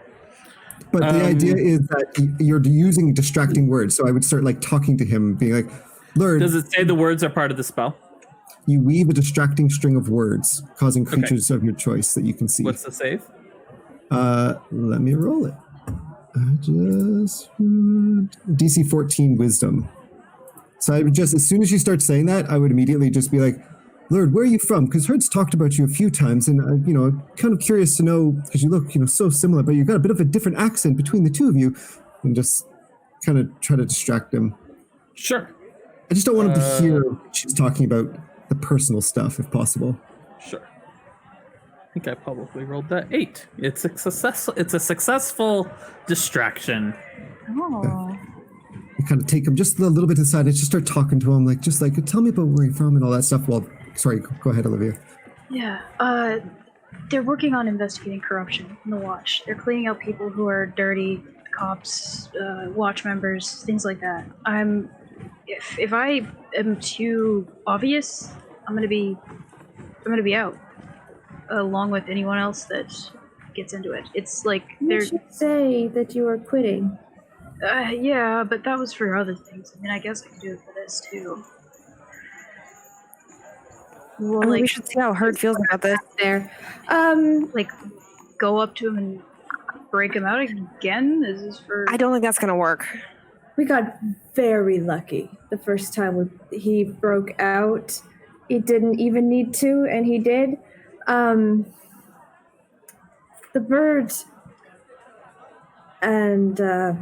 But the idea is that you're using distracting words. So I would start like talking to him, being like, Lurd, Does it say the words are part of the spell? you weave a distracting string of words, causing creatures of your choice that you can see. What's the save? Let me roll it. DC 14 Wisdom. So I would just, as soon as you start saying that, I would immediately just be like, Lord, where are you from? Because Herd's talked about you a few times, and kind of curious to know, because you look, so similar, but you've got a bit of a different accent between the two of you, and just kind of try to distract him. Sure. I just don't want him to hear she's talking about the personal stuff, if possible. Sure. I think I publicly rolled that 8. It's a successful distraction. Oh. You kind of take him just a little bit aside and just start talking to him, like tell me about where you're from and all that stuff. Well, sorry, go ahead, Olivia. Yeah. They're working on investigating corruption in the Watch. They're cleaning out people who are dirty, cops, Watch members, things like that. If I am too obvious, I'm gonna be out, along with anyone else that gets into it. It's like You they're. should say that you are quitting. Yeah, but that was for other things. I mean, I guess I could do it for this too. Well, We should see how Herd feels about this. There. like go up to him and break him out again? Is this for? I don't think that's gonna work. We got very lucky the first time he broke out. He didn't even need to, and he did. The birds and the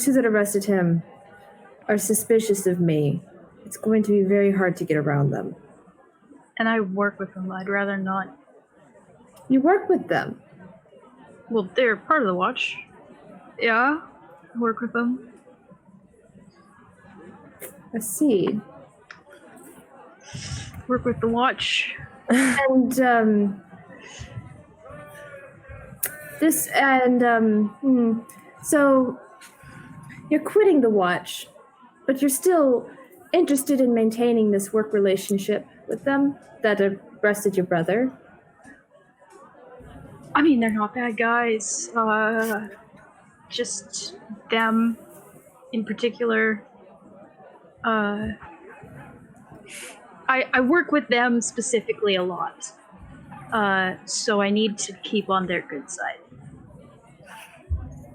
two that arrested him are suspicious of me. It's going to be very hard to get around them. And I work with them. I'd rather not. You work with them. Well, they're part of the Watch. Yeah, I work with them. I see. Work with the watch. And so you're quitting the watch, but you're still interested in maintaining this work relationship with them that arrested your brother. I mean, they're not bad guys. Just them in particular. I work with them specifically a lot. So I need to keep on their good side.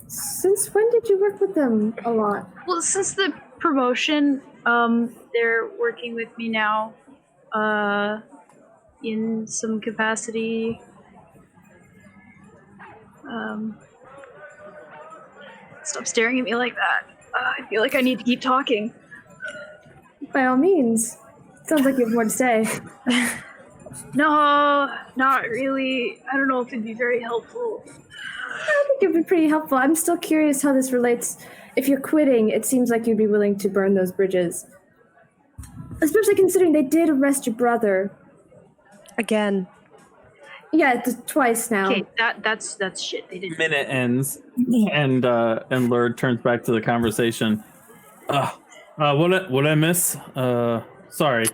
Since when did you work with them a lot? Well, since the promotion, they're working with me now, in some capacity. Stop staring at me like that. I feel like I need to keep talking. By all means. Sounds like you have more to say. No, not really. I don't know if it'd be very helpful. I think it'd be pretty helpful. I'm still curious how this relates. If you're quitting, it seems like you'd be willing to burn those bridges. Especially considering they did arrest your brother. Again. Yeah, twice now. Okay, that's shit. They didn't. Minute ends, and Lord turns back to the conversation. What I miss? Sorry.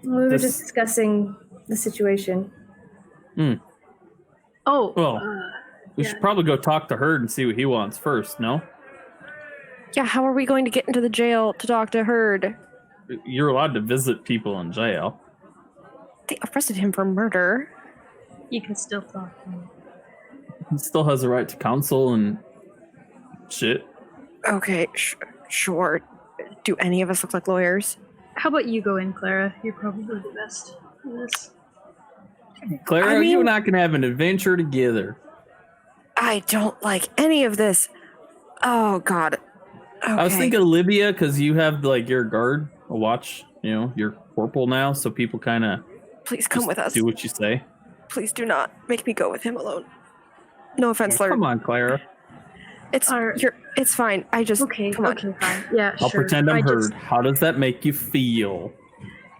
We were just discussing the situation. Oh. Well, we should probably go talk to Hurd and see what he wants first, no? Yeah, how are we going to get into the jail to talk to Hurd? You're allowed to visit people in jail. They arrested him for murder. You can still talk to me. He still has a right to counsel and shit. Okay, sure. Do any of us look like lawyers? How about you go in, Clara? You're probably the best for this. Clara, you and I can have an adventure together. I don't like any of this. Oh, God. Okay. I was thinking Olivia, because you have, like, your guard, a watch, you know, you're corporal now, so people kind of... Please come with us. Do what you say. Please do not make me go with him alone. No offense, Larry. Come on, Clara. It's fine. I just... Come on. Okay, fine. Yeah, I'll sure. pretend I'm Hurd. How does that make you feel?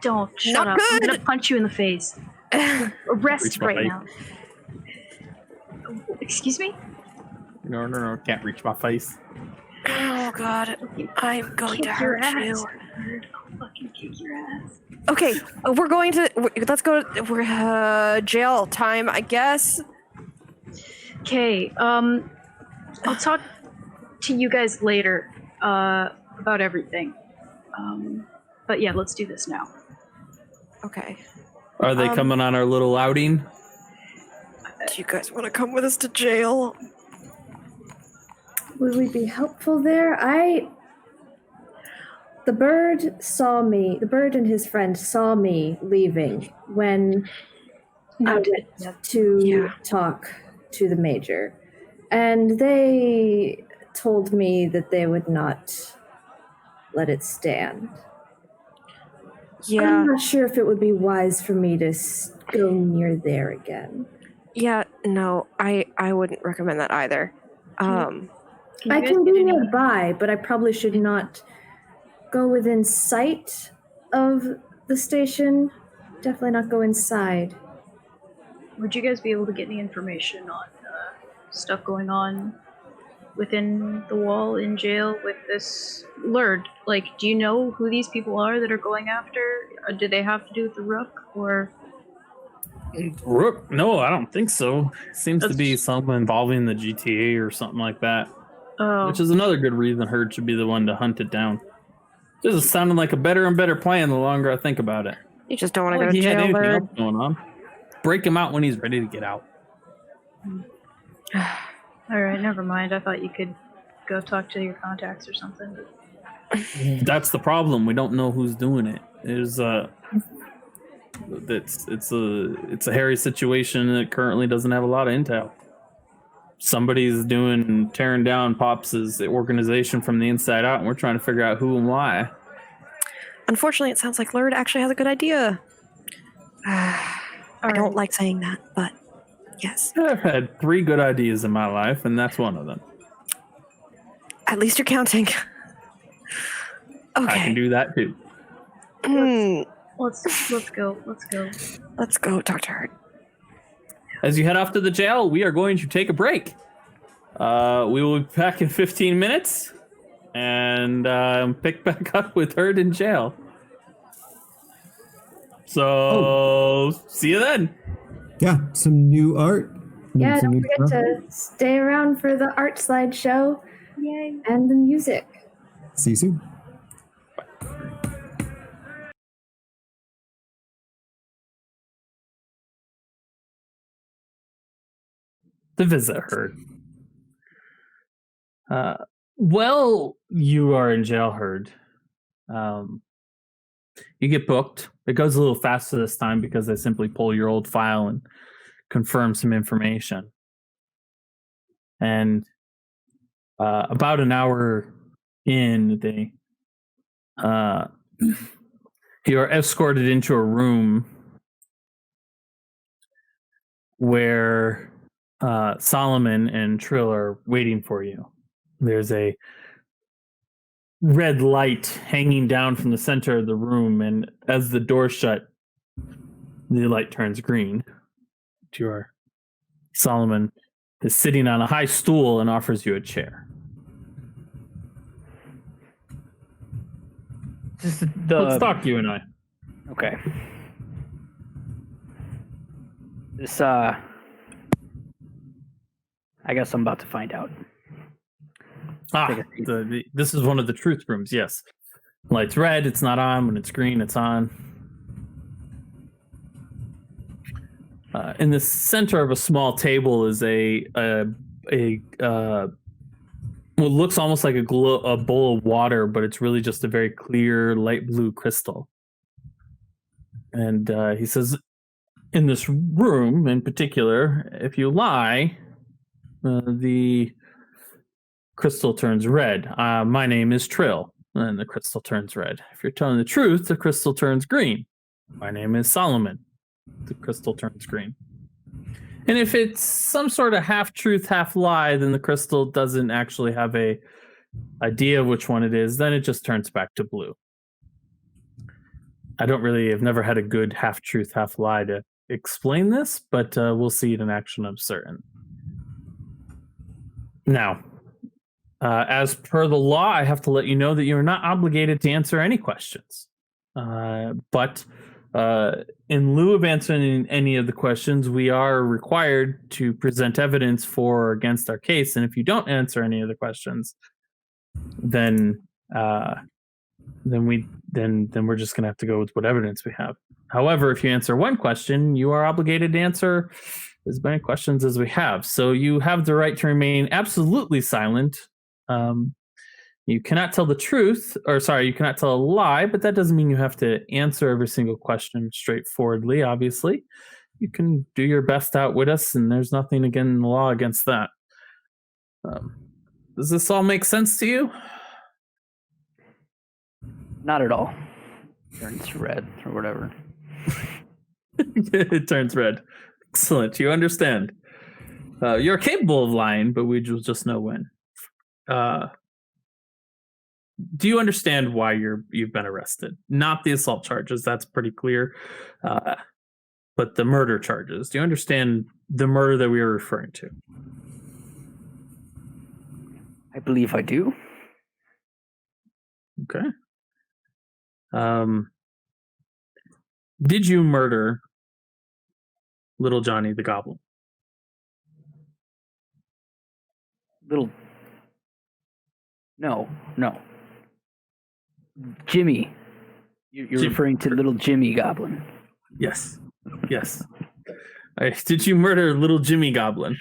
Don't. Shut Not up. good. I'm gonna punch you in the face. Arrest Reach my right face. now. Excuse me? No. Can't reach my face. Oh, God. I'm going to Kick your hurt ass. you. I'll fucking kick your ass. Okay, we're going to... Let's go... We're jail time, I guess. Okay, I'll talk to you guys later, about everything. But yeah, let's do this now. Okay. Are they coming on our little outing? Do you guys want to come with us to jail? Would we be helpful there? The bird and his friend saw me leaving when I went to talk to the major. And they told me that they would not let it stand. Yeah. I'm not sure if it would be wise for me to go near there again. Yeah, no, I wouldn't recommend that either. I can be nearby, but I probably should not go within sight of the station. Definitely not go inside. Would you guys be able to get any information on stuff going on within the wall in jail with this Lurd? Like, do you know who these people are that are going after? Or do they have to do with the Rook, or... Rook? No, I don't think so. Seems to be something involving the GTA or something like that. Oh. Which is another good reason Hurd should be the one to hunt it down. This is sounding like a better and better plan the longer I think about it. You just don't want to go Like to he had jail, anything Bird. else going on. Break him out when he's ready to get out. Alright, never mind. I thought you could go talk to your contacts or something. That's the problem. We don't know who's doing it. It's a hairy situation that currently doesn't have a lot of intel. Somebody's tearing down Pops' organization from the inside out, and we're trying to figure out who and why. Unfortunately, it sounds like Lurd actually has a good idea. I don't like saying that, but yes. I've had 3 good ideas in my life, and that's one of them. At least you're counting. Okay. I can do that too. Let's go. Let's go, Dr. Hurt. As you head off to the jail, we are going to take a break. We will be back in 15 minutes and pick back up with Hurt in jail. So, see you then. Yeah, some new art. Yeah, some don't new forget stuff. to stay around for the art slideshow Yay. and the music. See you soon. To visit Hurt. Well, you are in jail, Hurt. You get booked. It goes a little faster this time because they simply pull your old file and confirm some information. And about an hour in, you are escorted into a room where Solomon and Trill are waiting for you. There's a red light hanging down from the center of the room, and as the door shut, the light turns green. Solomon is sitting on a high stool and offers you a chair. Let's talk, you and I. Okay. This, I guess I'm about to find out. This is one of the truth rooms, yes. Light's red, it's not on. When it's green, it's on. In the center of a small table is what looks almost like a bowl of water, but it's really just a very clear light blue crystal. And he says, in this room in particular, if you lie, the crystal turns red. My name is Trill, and the crystal turns red. If you're telling the truth, the crystal turns green. My name is Solomon. The crystal turns green. And if it's some sort of half truth, half lie, then the crystal doesn't actually have a idea of which one it is. Then it just turns back to blue. I've never had a good half truth, half lie to explain this, but we'll see it in action, I'm certain. Now, as per the law, I have to let you know that you're not obligated to answer any questions. But in lieu of answering any of the questions, we are required to present evidence for or against our case. And if you don't answer any of the questions, then we're just going to have to go with what evidence we have. However, if you answer one question, you are obligated to answer as many questions as we have. So you have the right to remain absolutely silent. You cannot tell the truth, you cannot tell a lie, but that doesn't mean you have to answer every single question straightforwardly, obviously. You can do your best to outwit us, and there's nothing again in the law against that. Does this all make sense to you? Not at all. Turns red or whatever. It turns red. Excellent. You understand. You're capable of lying, but we will just know when. Do you understand why you've been arrested? Not the assault charges, that's pretty clear. But the murder charges. Do you understand the murder that we are referring to? I believe I do. Okay. Did you murder Little Johnny the Goblin? No. Jimmy. You're Jimmy. referring to little Jimmy Goblin. Yes. All right. Did you murder Little Jimmy Goblin?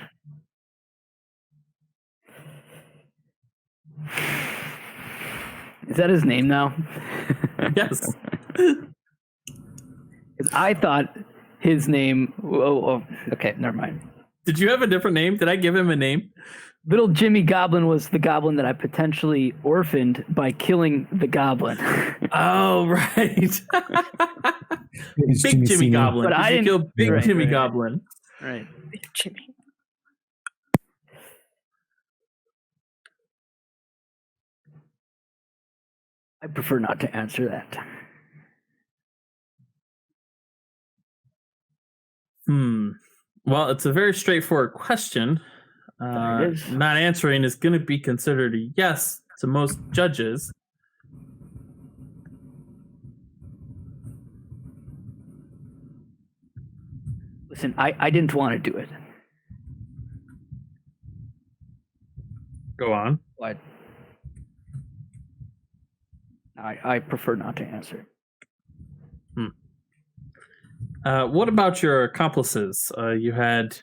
Is that his name now? Yes. 'Cause I thought his name. Oh, okay, never mind. Did you have a different name? Did I give him a name? Little Jimmy Goblin was the goblin that I potentially orphaned by killing the goblin. Oh, right. Big Jimmy Senior. Goblin. But I Did you didn't- kill Big right, Jimmy right. Goblin? Right. Jimmy. I prefer not to answer that. Well, it's a very straightforward question. There it is. Not answering is going to be considered a yes to most judges. Listen, I didn't want to do it, Go on. but I prefer not to answer. What about your accomplices? You had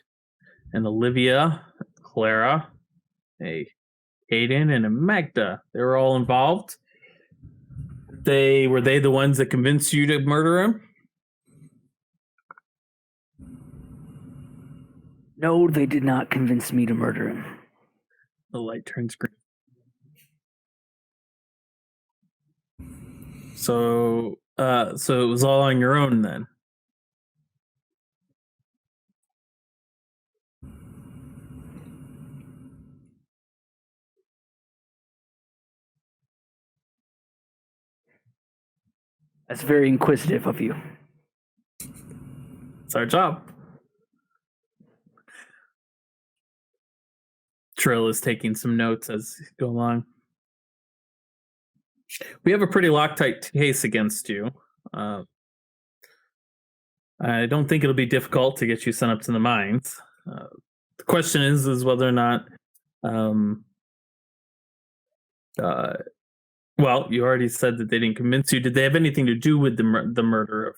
an Olivia, Clara, a Hayden, and a Magda. They were all involved. Were they the ones that convinced you to murder him? No, they did not convince me to murder him. The light turns green. So it was all on your own then. That's very inquisitive of you. It's our job. Trill is taking some notes as we go along. We have a pretty Loctite case against you. I don't think it'll be difficult to get you sent up to the mines. The question is whether or not. Well, you already said that they didn't convince you. Did they have anything to do with the murder of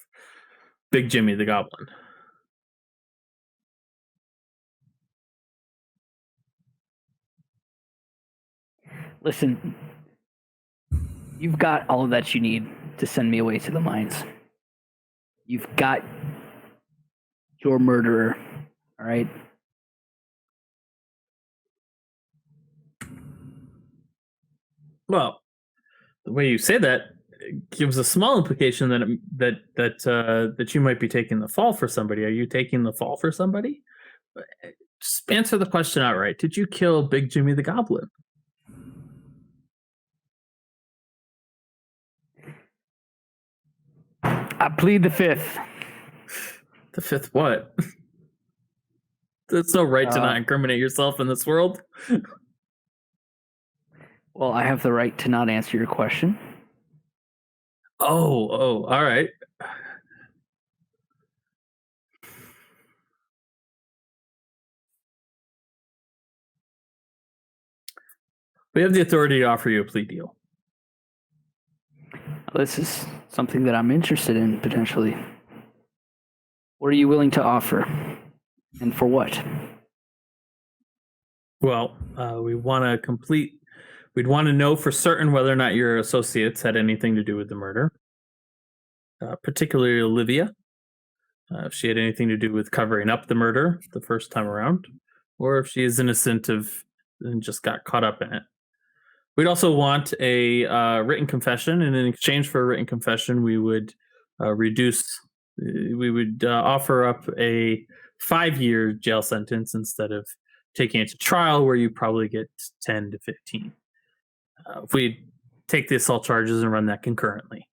Big Jimmy the Goblin? Listen, you've got all of that you need to send me away to the mines. You've got your murderer, all right? Well, the way you say that gives a small implication that you might be taking the fall for somebody. Are you taking the fall for somebody? Just answer the question outright. Did you kill Big Jimmy the Goblin? I plead the fifth. The fifth what? There's no right to not incriminate yourself in this world. Well, I have the right to not answer your question. Oh, all right. We have the authority to offer you a plea deal. This is something that I'm interested in, potentially. What are you willing to offer? And for what? Well, we'd want to know for certain whether or not your associates had anything to do with the murder. Particularly Olivia. If she had anything to do with covering up the murder the first time around. Or if she is innocent and just got caught up in it. We'd also want a written confession, and in exchange for a written confession, we would offer up a 5-year jail sentence instead of taking it to trial, where you probably get 10 to 15. If we take the assault charges and run that concurrently,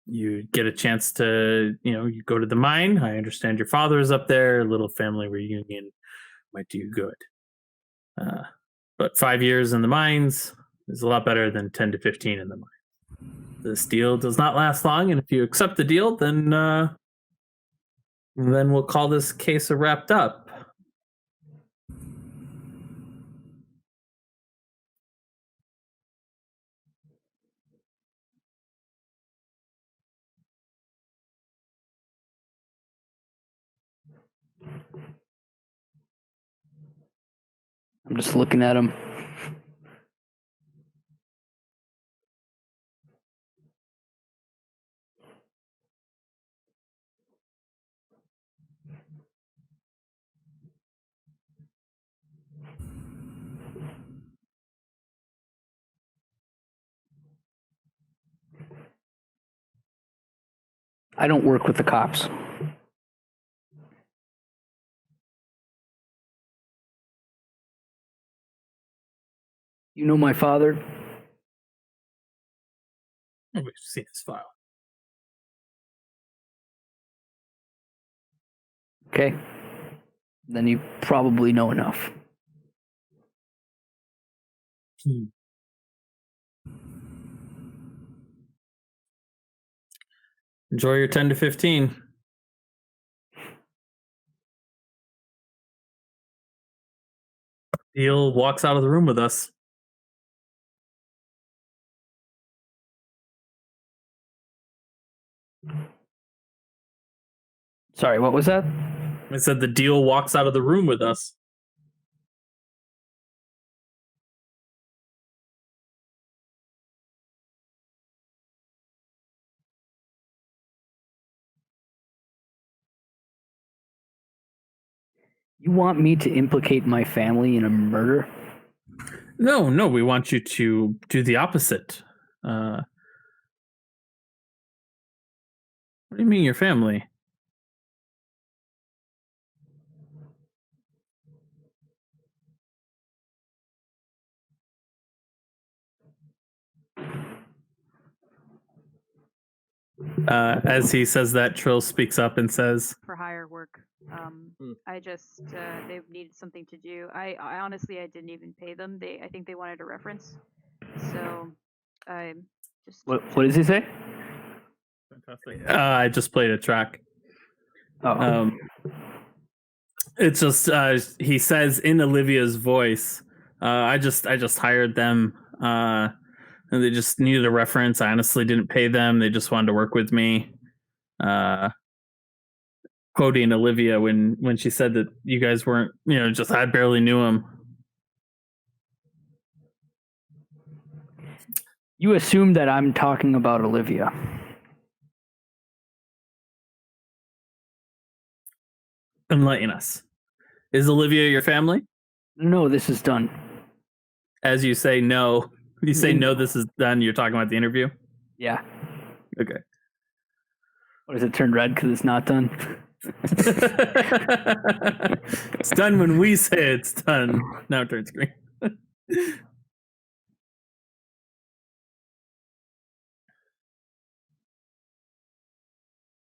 you get a chance to, you go to the mine. I understand your father is up there. A little family reunion might do you good. But 5 years in the mines is a lot better than 10 to 15 in the mines. This deal does not last long, and if you accept the deal, then we'll call this case a wrapped up. I'm just looking at him. I don't work with the cops. You know my father? Let me see this file. Okay. Then you probably know enough. Enjoy your 10 to 15. Deal walks out of the room with us. Sorry, what was that? I said the deal walks out of the room with us. You want me to implicate my family in a murder? No, we want you to do the opposite. What do you mean your family? As he says that, Trill speaks up and says, For hire work. I just they needed something to do. I honestly I didn't even pay them. I think they wanted a reference. So I just What does he say? Fantastic. I just played a track. Oh. It's just he says in Olivia's voice, I just hired them and they just needed a reference. I honestly didn't pay them. They just wanted to work with me. Quoting Olivia when she said that you guys weren't, just I barely knew him. You assume that I'm talking about Olivia. Enlighten us. Is Olivia your family? No, this is done. As you say no. You say no, this is done. You're talking about the interview? Yeah. Okay. What does it turn red because it's not done? It's done when we say it's done. Now it turns green.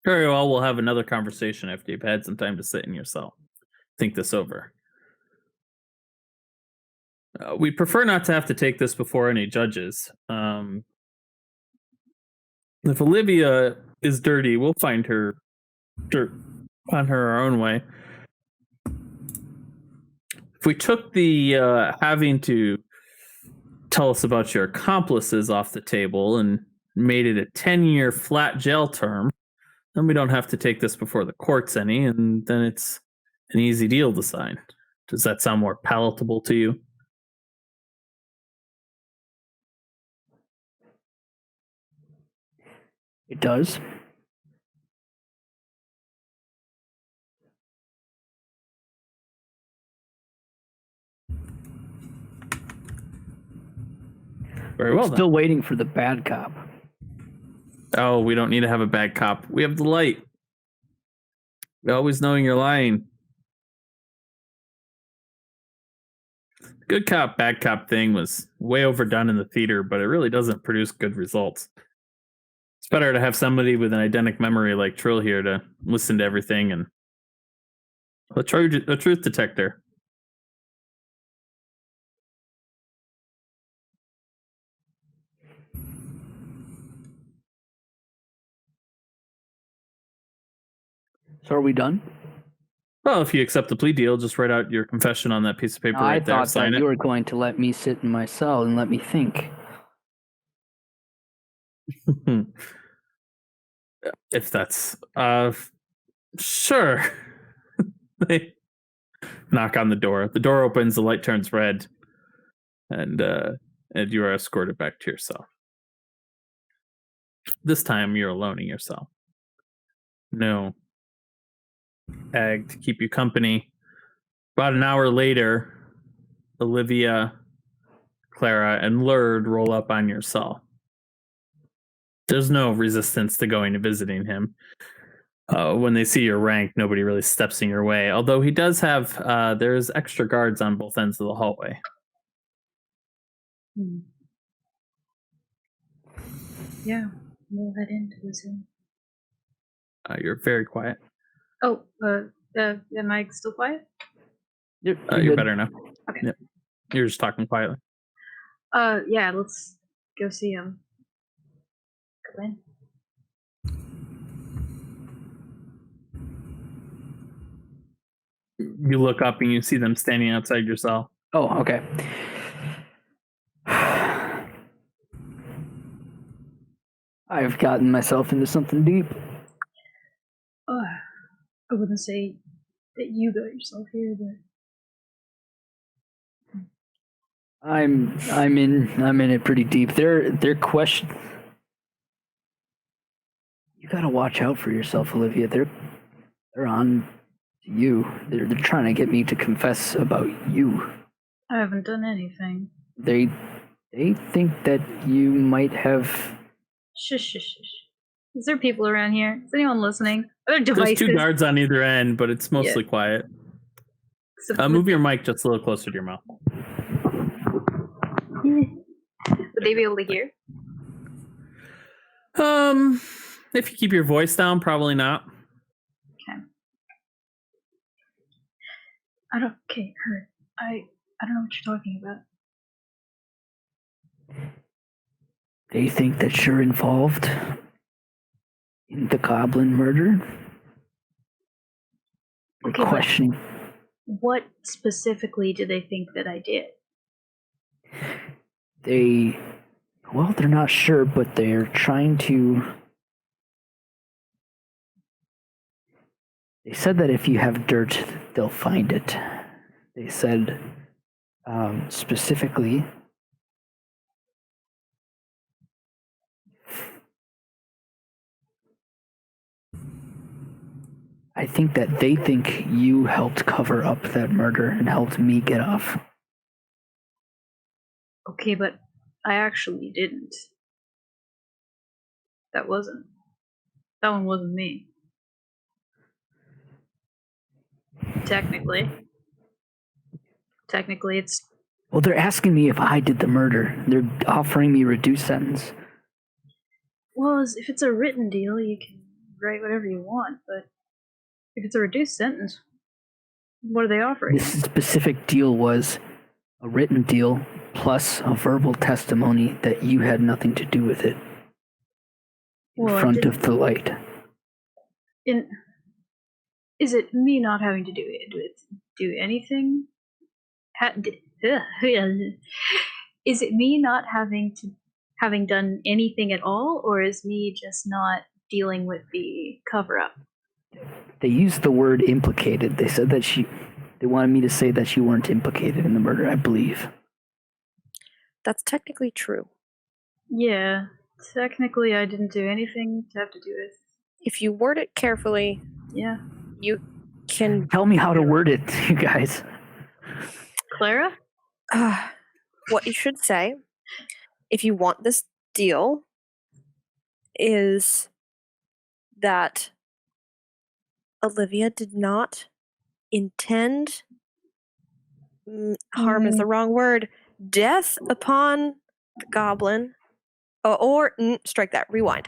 Very well, we'll have another conversation after you've had some time to sit in your cell. Think this over. We prefer not to have to take this before any judges. If Olivia is dirty, we'll find her dirt on her our own way. If we took the having to tell us about your accomplices off the table and made it a 10-year flat jail term, then we don't have to take this before the courts any, and then it's an easy deal to sign. Does that sound more palatable to you? It does. Very well, Still waiting for the bad cop. Oh, we don't need to have a bad cop. We have the light. We always knowing you're lying. Good cop, bad cop thing was way overdone in the theater, but it really doesn't produce good results. It's better to have somebody with an eidetic memory like Trill here to listen to everything and a truth detector. So are we done? Well, if you accept the plea deal, just write out your confession on that piece of paper No, right I there. thought Sign that it. you were going to let me sit in my cell and let me think. If that's sure. They knock on the door. The door opens, the light turns red, and you are escorted back to your cell. This time you're alone in your cell. No Ag to keep you company. About an hour later, Olivia, Clara, and Lurd roll up on your cell. There's no resistance to going to visiting him. When they see your rank, nobody really steps in your way. Although he does have, there's extra guards on both ends of the hallway. Yeah, we'll head into this room. You're very quiet. Oh, am I still quiet? You're You're good. better now. Okay. Yep. You're just talking quietly. Yeah, let's go see him. Go in. You look up and you see them standing outside your cell. Oh, okay. I've gotten myself into something deep. I wouldn't say that you got yourself here, but I'm in it pretty deep. They're question. You gotta watch out for yourself, Olivia. They're on you. They're trying to get me to confess about you. I haven't done anything. They think that you might have. Shush, shush, shush. Is there people around here? Is anyone listening? Are there There's devices? 2 guards on either end, but it's mostly quiet. Move your mic just a little closer to your mouth. Would they be able to hear? If you keep your voice down, probably not. Okay. Okay, Hurt. I don't know what you're talking about. They think that you're involved in the goblin murder. They're Okay, questioning. What specifically do they think that I did? They're not sure, but they're trying to. They said that if you have dirt, they'll find it. They said specifically. I think that they think you helped cover up that murder and helped me get off. Okay, but I actually didn't. That one wasn't me. Technically, it's. Well, they're asking me if I did the murder. They're offering me reduced sentence. Well, if it's a written deal, you can write whatever you want, but if it's a reduced sentence, what are they offering? This specific deal was a written deal plus a verbal testimony that you had nothing to do with it. In front of the light. Is it me not having to do anything? Is it me not having done anything at all, or is me just not dealing with the cover up? They used the word implicated. They said that they wanted me to say that you weren't implicated in the murder, I believe. That's technically true. Yeah, technically I didn't do anything to have to do with. If you word it carefully, yeah, you can. Tell me how to word it, you guys. Clara? What you should say, if you want this deal, is that Olivia did not intend harm is the wrong word, death upon the goblin, strike that, rewind.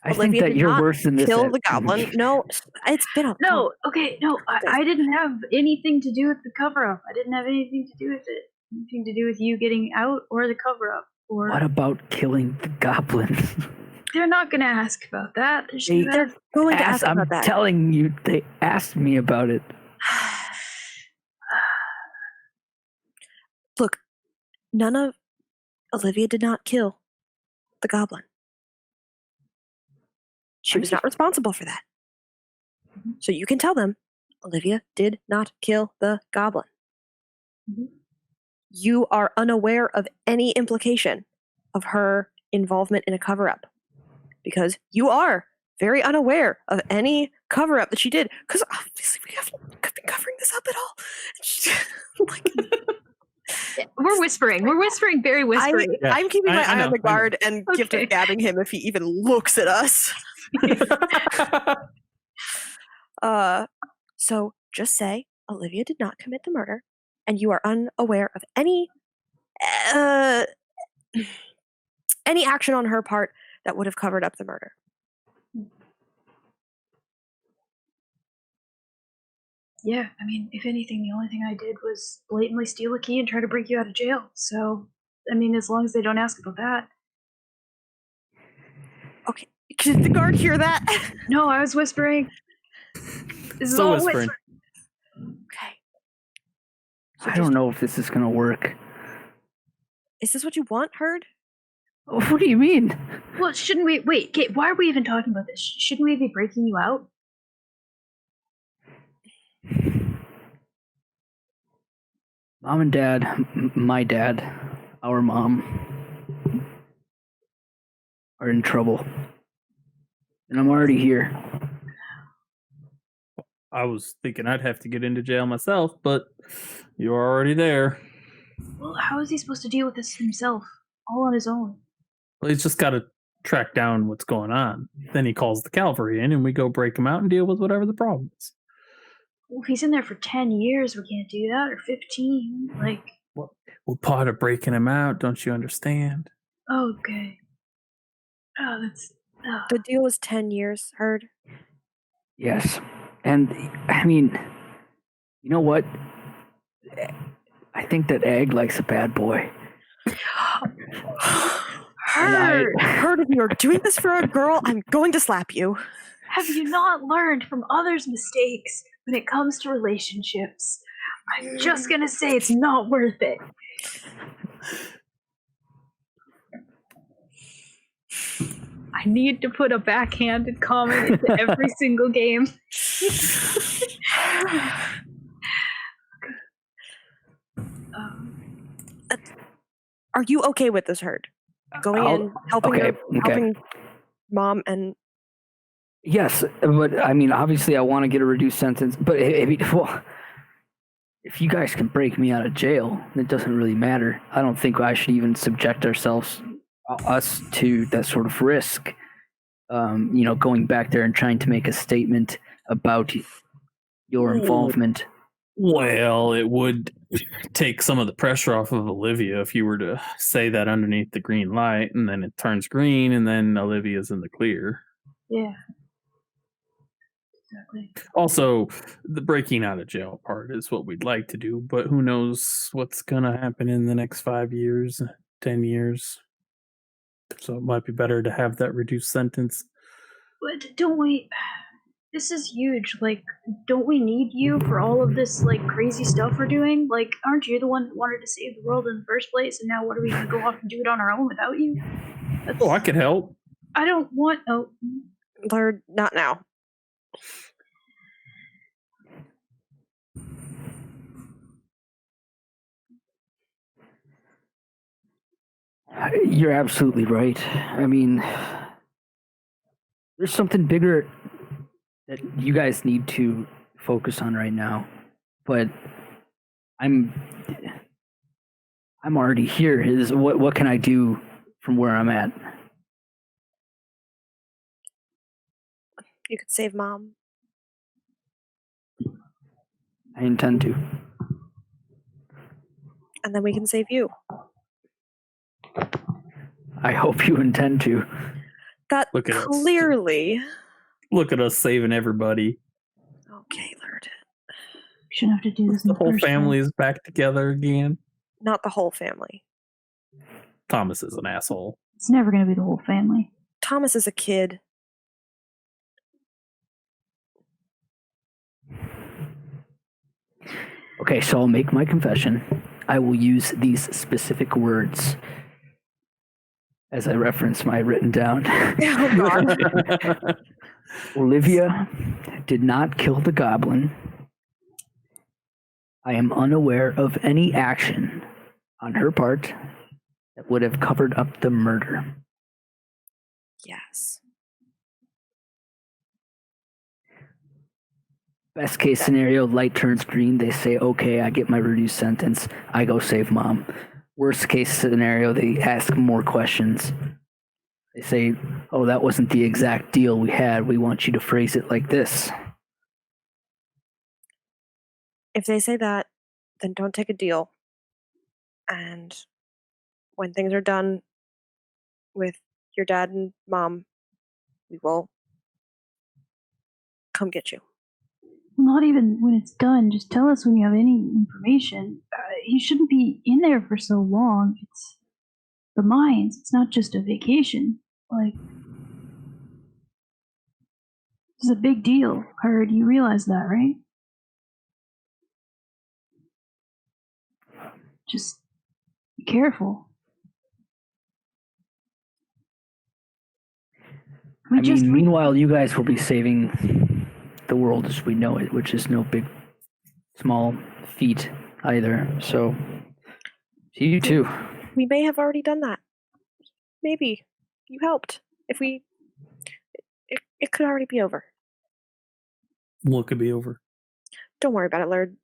I think that you're worse than this. Kill the goblin. No, it's been a no. Okay, no. I didn't have anything to do with the cover up. I didn't have anything to do with it. Anything to do with you getting out or the cover up. Or what about killing the goblin? They're not going to ask about that. They're going to ask about that. I'm telling you, they asked me about it. Look, Olivia did not kill the goblin. She was not responsible for that. So you can tell them, Olivia did not kill the goblin. Mm-hmm. You are unaware of any implication of her involvement in a cover-up. Because you are very unaware of any cover-up that she did. Because obviously we haven't been covering this up at all. We're whispering. We're whispering very whispery. I'm keeping my eye on the guard and Gift is gabbing him if he even looks at us. So just say Olivia did not commit the murder, and you are unaware of any any action on her part that would have covered up the murder. Yeah, I mean, if anything, the only thing I did was blatantly steal a key and try to break you out of jail. So, I mean, as long as they don't ask about that. Okay, did the guard hear that? No, I was whispering. This is Still all whispering. Okay. I don't know if this is gonna work. Is this what you want, Herd? What do you mean? Well, shouldn't we? Wait, Kate, why are we even talking about this? Shouldn't we be breaking you out? Mom and Dad, my dad, our mom, are in trouble. And I'm already here. I was thinking I'd have to get into jail myself, but you're already there. Well, how is he supposed to deal with this himself, all on his own? Well, he's just got to track down what's going on. Then he calls the cavalry in, and we go break him out and deal with whatever the problem is. Well, if he's in there for 10 years, we can't do that, or 15. Like, Well, part of breaking him out, don't you understand? okay. Oh, that's. The deal was 10 years, Herd. Yes. And, I mean, you know what? I think that Egg likes a bad boy. Herd, if you're doing this for a girl, I'm going to slap you. Have you not learned from others' mistakes when it comes to relationships? I'm just gonna say it's not worth it. I need to put a backhanded comment into every single game. Are you okay with this, Herd? Going in, helping Mom and... Yes, but I mean, obviously I want to get a reduced sentence, but if you guys can break me out of jail, it doesn't really matter. I don't think I should even subject us to that sort of risk. Going back there and trying to make a statement about your involvement. Well, it would take some of the pressure off of Olivia if you were to say that underneath the green light, and then it turns green, and then Olivia's in the clear. Yeah. Exactly. Also, the breaking out of jail part is what we'd like to do, but who knows what's going to happen in the next 5 years, 10 years. So it might be better to have that reduced sentence. But don't we... This is huge. Like, don't we need you for all of this, like, crazy stuff we're doing? Like, aren't you the one that wanted to save the world in the first place? And now what are we going to go off and do it on our own without you? Oh, I could help. I don't want... Oh. Lord, not now. You're absolutely right. I mean, there's something bigger that you guys need to focus on right now, but I'm already here. What can I do from where I'm at? You could save Mom. I intend to. And then we can save you. I hope you intend to. That Look at us. clearly... Look at us saving everybody. Okay, Lord. Shouldn't have to do this in The whole first family place. is back together again. Not the whole family. Thomas is an asshole. It's never going to be the whole family. Thomas is a kid. Okay, so I'll make my confession. I will use these specific words as I reference my written down. Oh, God. Olivia did not kill the goblin. I am unaware of any action on her part that would have covered up the murder. Yes. Best case scenario, light turns green. They say, okay, I get my reduced sentence. I go save Mom. Worst case scenario, they ask more questions. They say, oh, that wasn't the exact deal we had. We want you to phrase it like this. If they say that, then don't take a deal. And when things are done, with your dad and mom, we will come get you. Not even when it's done. Just tell us when you have any information. You shouldn't be in there for so long. It's the mines. It's not just a vacation. Like, it's a big deal. Heard you realize that, right? Just be careful. Meanwhile, you guys will be saving the world as we know it, which is no big, small feat either. So, to you too. We may have already done that. Maybe. You helped. If we... It could already be over. What could be over? Don't worry about it, Lurd.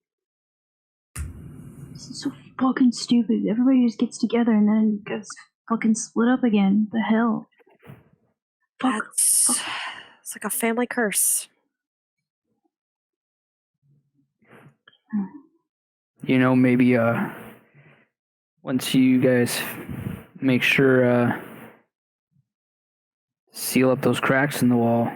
This is so fucking stupid. Everybody just gets together and then gets fucking split up again. The hell? It's like a family curse. You know, maybe once you guys make sure seal up those cracks in the wall,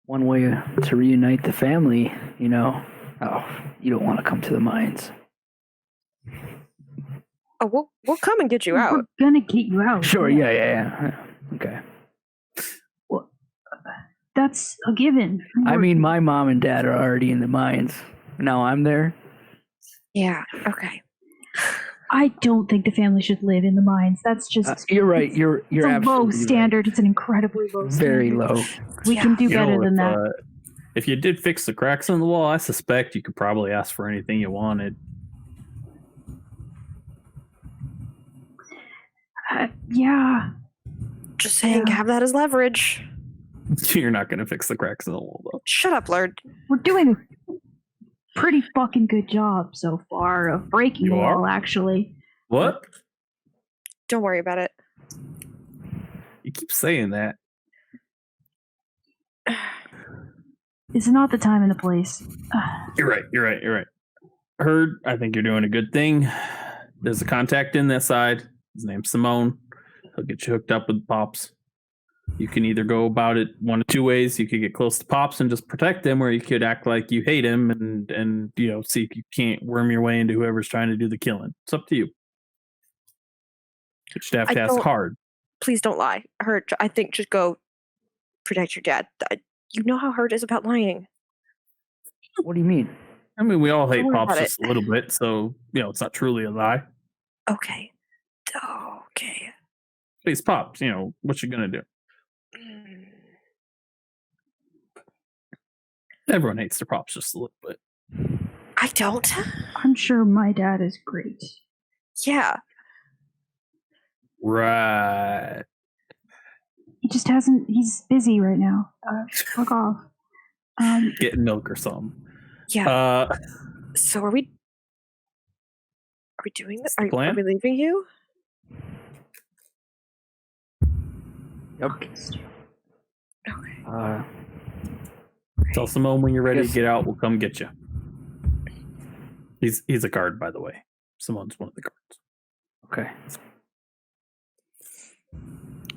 one way to reunite the family, you know. Oh, you don't want to come to the mines. Oh, we'll come and get you We're out. gonna get you out. Sure, yeah. Okay. Well, that's a given. I mean, my mom and dad are already in the mines. Now I'm there. Yeah, okay. I don't think the family should live in the mines. That's just... You're right. You're it's a absolutely low standard. right. It's an incredibly low standard. Very low. We can do better than that. If you did fix the cracks in the wall, I suspect you could probably ask for anything you wanted. Yeah. Just saying, have that as leverage. You're not going to fix the cracks in the wall, though. Shut up, Lurd. We're doing a pretty fucking good job so far of breaking the wall, actually. What? Don't worry about it. You keep saying that. It's not the time and the place. You're right. Heard, I think you're doing a good thing. There's a contact in that side. His name's Simone. He'll get you hooked up with Pops. You can either go about it one of two ways. You could get close to Pops and just protect him, or you could act like you hate him and you know, see if you can't worm your way into whoever's trying to do the killing. It's up to you. You should have to ask hard. Please don't lie. Hurt, I think just go protect your dad. You know how Hurt is about lying. What do you mean? I mean, we all hate Don't worry Pops about just a little bit, so, you know, it's not truly a lie. Okay. Okay. Please, Pops, you know, what you gonna do? Everyone hates their Pops just a little bit. I don't. I'm sure my dad is great. Yeah. Right. He just hasn't... He's busy right now. Fuck off. Getting milk or something. Yeah. So are we doing this? Are we leaving you? Yep. Okay. Tell Simone when you're ready to get out, we'll come get you. He's a guard, by the way. Simone's one of the guards. Okay.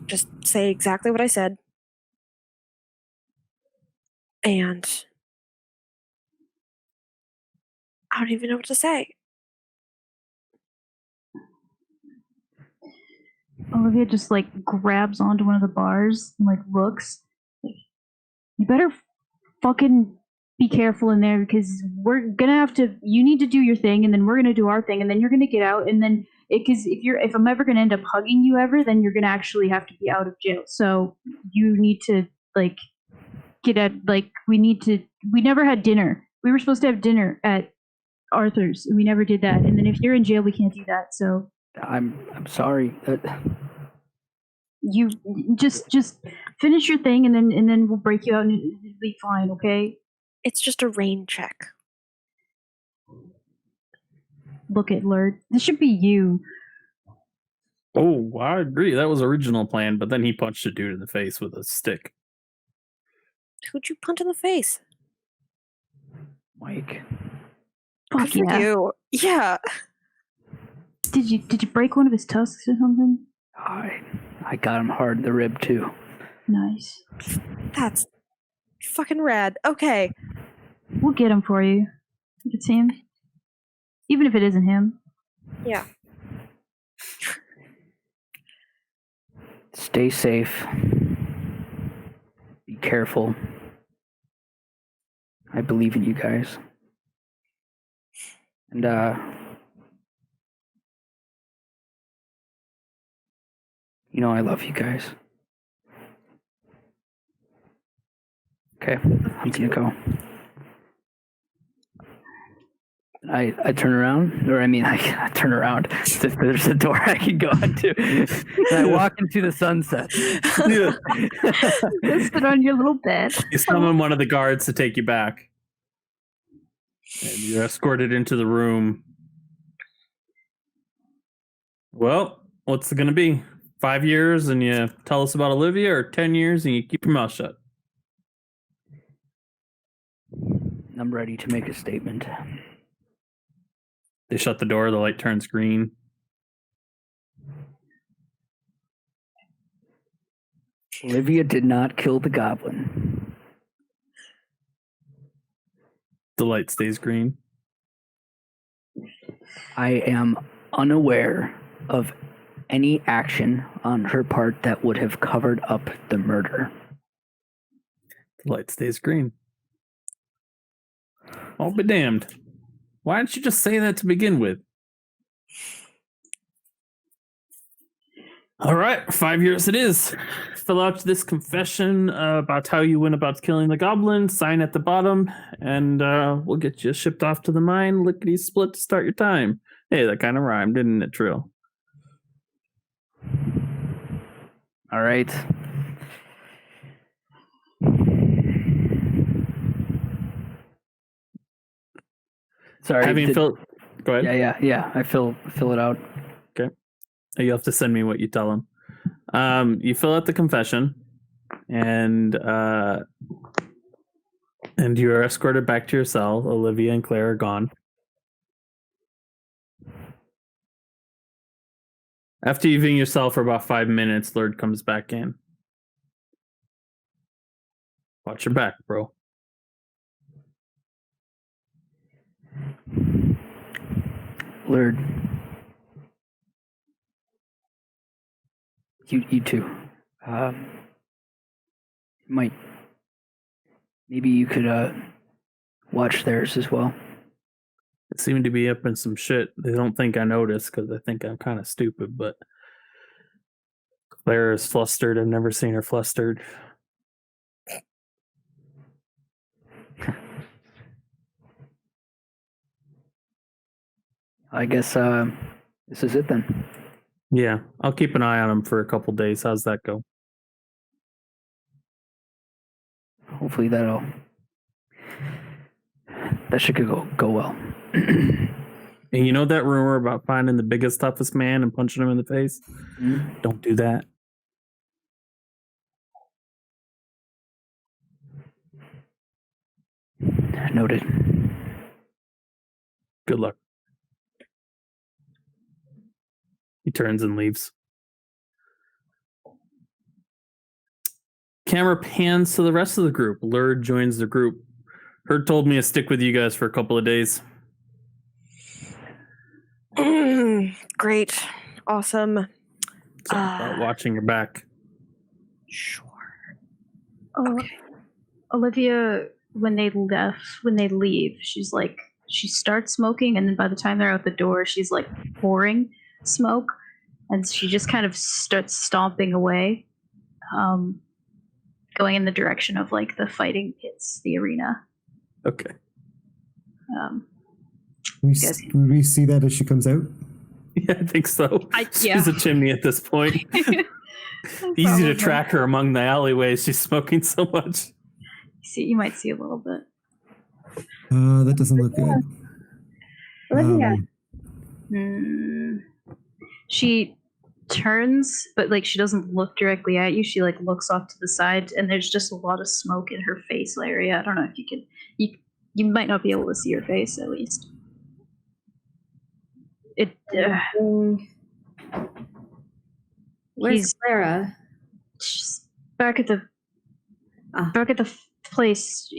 Just say exactly what I said. And I don't even know what to say. Olivia just like grabs onto one of the bars and like looks. Like, you better fucking be careful in there because we're gonna have to. You need to do your thing, and then we're gonna do our thing, and then you're gonna get out, and then because if I'm ever gonna end up hugging you ever, then you're gonna actually have to be out of jail. So you need to like get at like we never had dinner. We were supposed to have dinner at Arthur's, and we never did that. And then if you're in jail, we can't do that. So I'm sorry. You just finish your thing, and then we'll break you out, and it'll be fine. Okay? It's just a rain check. Look at Lurd. This should be you. Oh, I agree. That was original plan, but then he punched a dude in the face with a stick. Who'd you punch in the face? Mike. Fuck Good for yeah. you. Yeah. Did you break one of his tusks or something? I got him hard in the rib too. Nice. That's fucking rad. Okay. We'll get him for you. If it's him. Even if it isn't him. Yeah. Stay safe. Be careful. I believe in you guys. And you know I love you guys. Okay, I'm gonna go. I turn around, or I mean, I turn around. There's a door I can go into. And I walk into the sunset. Yeah. Sit on your little bed. You summon one of the guards to take you back. And you're escorted into the room. Well, what's it going to be? 5 years and you tell us about Olivia, or 10 years and you keep your mouth shut? I'm ready to make a statement. They shut the door, the light turns green. Olivia did not kill the goblin. The light stays green. I am unaware of any action on her part that would have covered up the murder. The light stays green. I'll be damned. Why didn't you just say that to begin with? All right, 5 years it is. Fill out this confession about how you went about killing the goblin, sign at the bottom, and we'll get you shipped off to the mine, lickety split to start your time. Hey, that kind of rhymed, didn't it, Trill? All right. Sorry. Having filled... Go ahead. Yeah. I fill it out. Okay. You have to send me what you tell him. You fill out the confession, and you are escorted back to your cell. Olivia and Claire are gone. After you've been in your cell for about 5 minutes, Lord comes back in. Watch your back, bro. Lord. You too. Maybe you could watch theirs as well. They seem to be up in some shit. They don't think I noticed because they think I'm kind of stupid, but Claire is flustered. I've never seen her flustered. I guess this is it then. Yeah, I'll keep an eye on him for a couple days. How's that go? Hopefully that should go well. And you know that rumor about finding the biggest, toughest man and punching him in the face? Mm-hmm. Don't do that. Noted. Good luck. He turns and leaves. Camera pans to the rest of the group. Lurd joins the group. Herd told me to stick with you guys for a couple of days. Great. Awesome. It's all about watching your back. Sure. Okay. Olivia, when they leave, she's like, she starts smoking, and then by the time they're out the door, she's like pouring smoke, and she just kind of starts stomping away, going in the direction of like the fighting pits, the arena. Okay. We see that as she comes out? Yeah, I think so. She's yeah. a chimney at this point. Easy to track her among the alleyways. She's smoking so much. You might see a little bit. That doesn't look good. Olivia. She turns, but like she doesn't look directly at you. She like looks off to the side, and there's just a lot of smoke in her face area. I don't know if you can. You might not be able to see her face, at least. Where's He's- Clara? She's back at the Ah. place.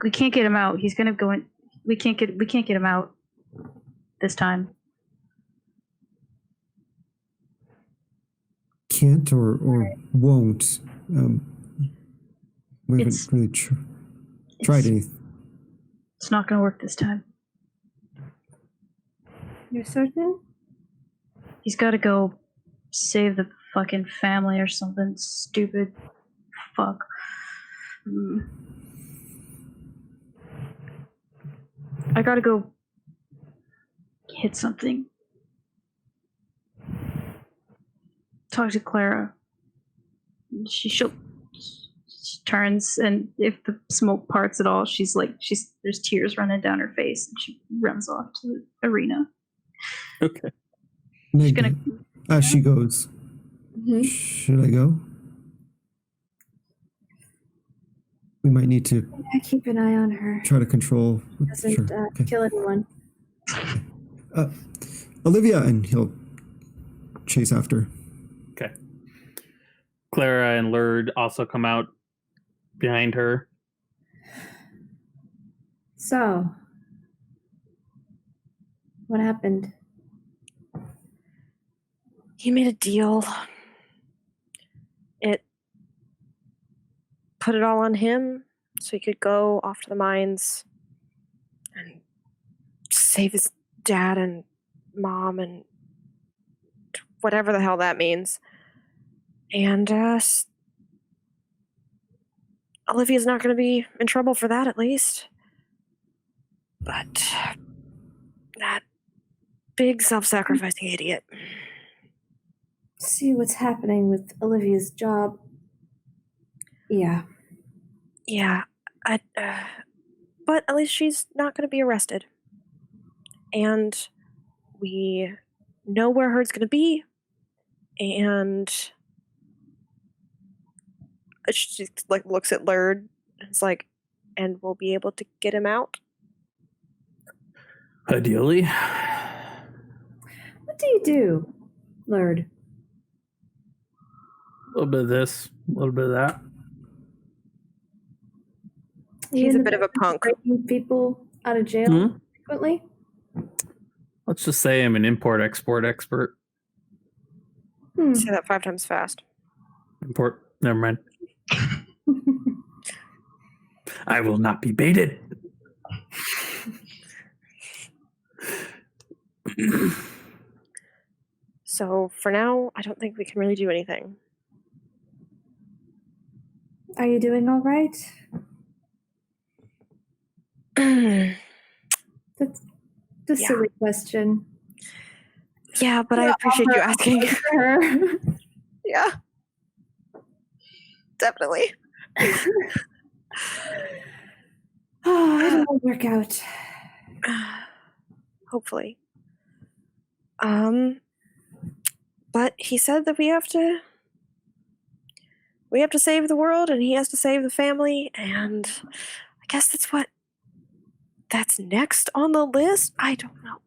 We can't get him out. He's gonna go in. We can't get him out this time. Can't or won't. We haven't It's- really tried anything. It's not gonna work this time. You're certain? He's got to go save the fucking family or something stupid. Fuck. I gotta go hit something. Talk to Clara. She turns, and if the smoke parts at all, there's tears running down her face, and she runs off to the arena. Okay. Meg, gonna- as she goes, Mm-hmm. should I go? We might need to I keep an eye on her. try to control. Doesn't Sure. Okay. kill anyone. Olivia, and he'll chase after. Okay. Clara and Lurd also come out behind her. So, what happened? He made a deal. It put it all on him so he could go off to the mines and save his dad and mom and whatever the hell that means. And Olivia's not going to be in trouble for that, at least. But that big self-sacrificing idiot. See what's happening with Olivia's job. Yeah. Yeah, but at least she's not going to be arrested. And we know where Herd's going to be. And she looks at Lurd and is like, and we'll be able to get him out. Ideally. What do you do, Lurd? A little bit of this, a little bit of that. He's a bit of a punk. Breaking people out of jail Hmm? frequently? Let's just say I'm an import-export expert. Say that 5 times fast. Import. Never mind. I will not be baited. So for now, I don't think we can really do anything. Are you doing all right? That's a Yeah. silly question. Yeah, but I appreciate you asking. Her. Yeah. Definitely. Oh, it'll work out. Hopefully. But he said that we have to save the world and he has to save the family, and I guess that's next on the list. I don't know.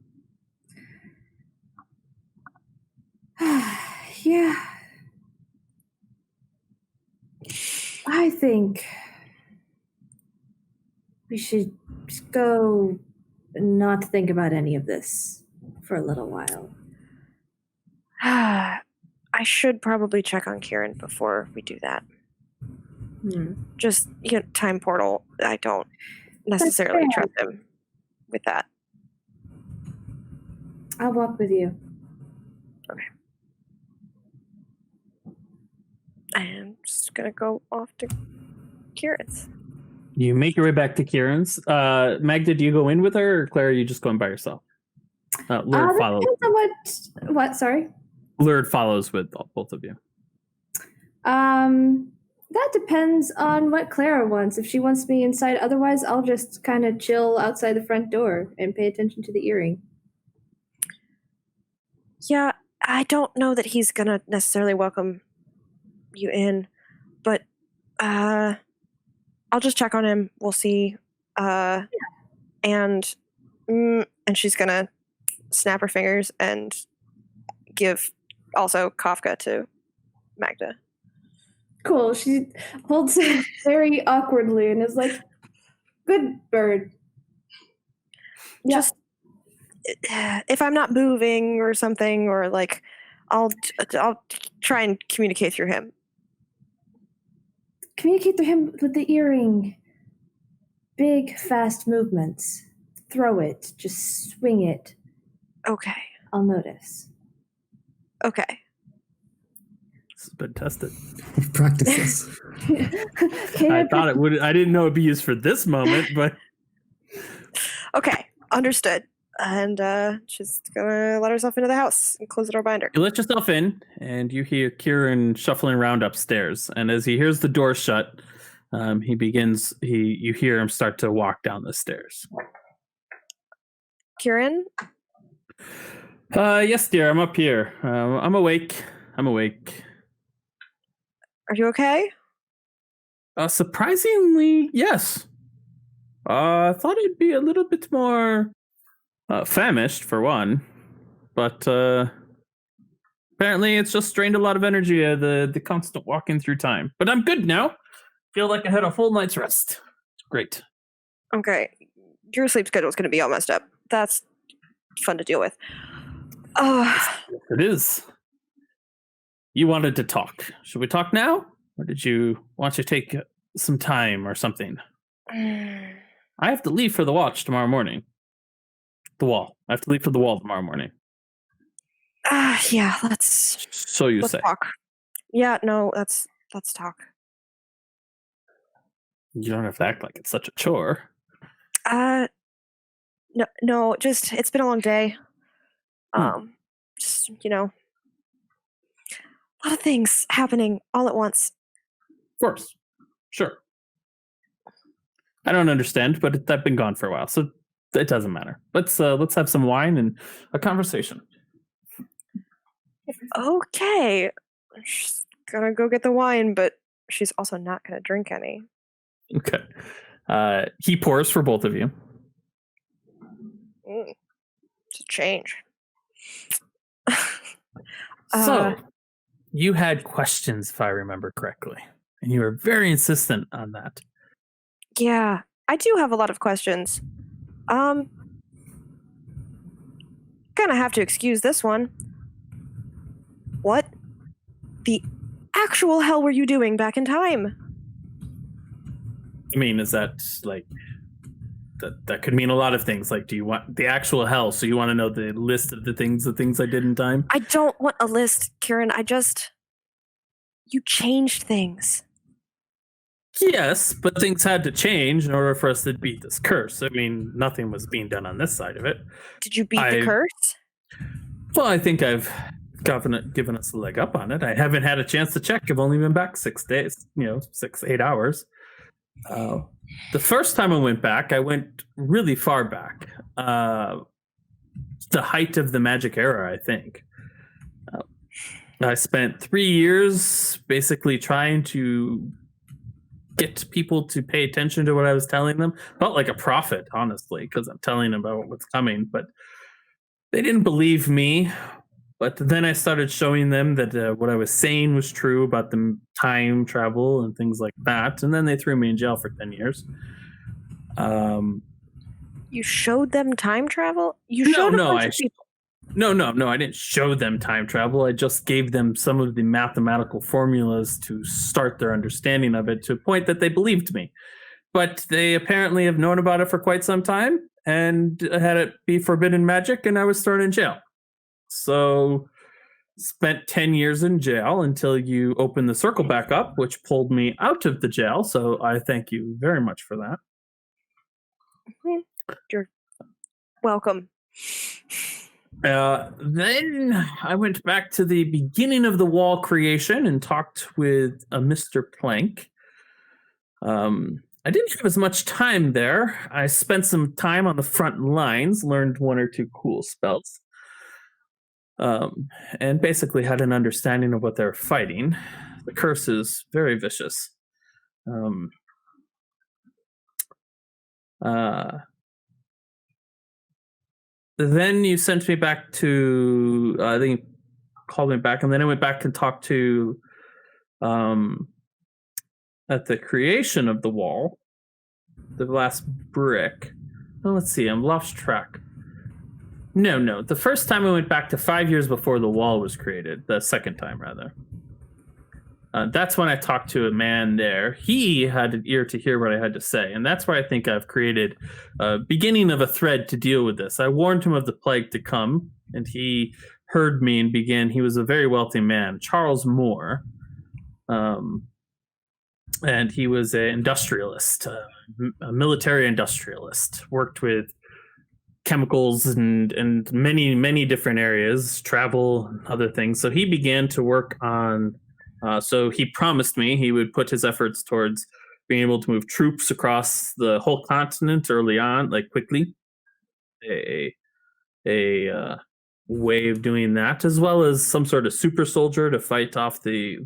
Yeah. I think we should just go and not think about any of this for a little while. I should probably check on Kieran before we do that. Just, time portal. I don't necessarily fair. trust him with that. I'll walk with you. I'm just gonna go off to Kieran's. You make your way back to Kieran's. Magda, do you go in with her, or Claire, are you just going by yourself? Lurd That follows. depends on what? Sorry. Lurd follows with both of you. That depends on what Clara wants. If she wants me inside, otherwise I'll just kind of chill outside the front door and pay attention to the earring. Yeah, I don't know that he's gonna necessarily welcome you in, but I'll just check on him. We'll see. And she's gonna snap her fingers and give also Kafka to Magda. Cool. She holds him very awkwardly and is like, "Good bird." Yeah. Just if I'm not moving or something, or like, I'll try and communicate through him. Communicate through him with the earring. Big, fast movements. Throw it. Just swing it. Okay. I'll notice. Okay. This has been tested. Practice this. I thought it would. I didn't know it'd be used for this moment, but Okay. Understood. And she's gonna let herself into the house and close the door behind her. you let yourself in, and you hear Kieran shuffling around upstairs. And as he hears the door shut, you hear him start to walk down the stairs. Kieran? Yes, dear, I'm up here. I'm awake. Are you okay? Surprisingly, yes. I thought it'd be a little bit more famished, for one. But apparently it's just drained a lot of energy, the constant walking through time. But I'm good now. Feel like I had a full night's rest. Great. Okay. Your sleep schedule is going to be all messed up. That's fun to deal with. It is. You wanted to talk. Should we talk now? Or did you want to take some time or something? I have to leave for the watch tomorrow morning. The wall. I have to leave for the wall tomorrow morning. Yeah, let's So you say. talk. Yeah, no, let's talk. You don't have to act like it's such a chore. No, just it's been a long day. Just, a lot of things happening all at once. Of course. Sure. I don't understand, but I've been gone for a while, so it doesn't matter. Let's have some wine and a conversation. Okay. She's gonna go get the wine, but she's also not gonna drink any. Okay. He pours for both of you. It's a change. So, you had questions, if I remember correctly, and you were very insistent on that. Yeah, I do have a lot of questions. Gonna have to excuse this one. What the actual hell were you doing back in time? I mean, is that like that could mean a lot of things? Like, do you want the actual hell? So you want to know the list of the things I did in time? I don't want a list, Kieran. You changed things. Yes, but things had to change in order for us to beat this curse. I mean, nothing was being done on this side of it. Did you beat the curse? Well, I think I've given us a leg up on it. I haven't had a chance to check. I've only been back 6 days, 6-8 hours. The first time I went back, I went really far back. The height of the magic era, I think. I spent 3 years basically trying to get people to pay attention to what I was telling them. Felt like a prophet, honestly, because I'm telling them about what's coming, but they didn't believe me. But then I started showing them that what I was saying was true about the time travel and things like that. And then they threw me in jail for 10 years. You showed them time travel? You No, showed a no, bunch of people. No, I didn't show them time travel. I just gave them some of the mathematical formulas to start their understanding of it to a point that they believed me. But they apparently have known about it for quite some time and had it be forbidden magic, and I was thrown in jail. So spent 10 years in jail until you opened the circle back up, which pulled me out of the jail. So I thank you very much for that. You're welcome. Then I went back to the beginning of the wall creation and talked with a Mr. Plank. I didn't have as much time there. I spent some time on the front lines, learned 1 or 2 cool spells, and basically had an understanding of what they're fighting. The curse is very vicious. Then you sent me back to, I think, called me back, and then I went back and talked to at the creation of the wall, the last brick. Oh, let's see, I'm lost track. No. The first time I went back to 5 years before the wall was created. The second time, rather. That's when I talked to a man there. He had an ear to hear what I had to say, and that's why I think I've created a beginning of a thread to deal with this. I warned him of the plague to come, and he heard me and began. He was a very wealthy man, Charles Moore, and he was an industrialist, a military industrialist, worked with chemicals and many different areas, travel, other things. So he began to work on. So he promised me he would put his efforts towards being able to move troops across the whole continent early on, like quickly. A way of doing that, as well as some sort of super soldier to fight off the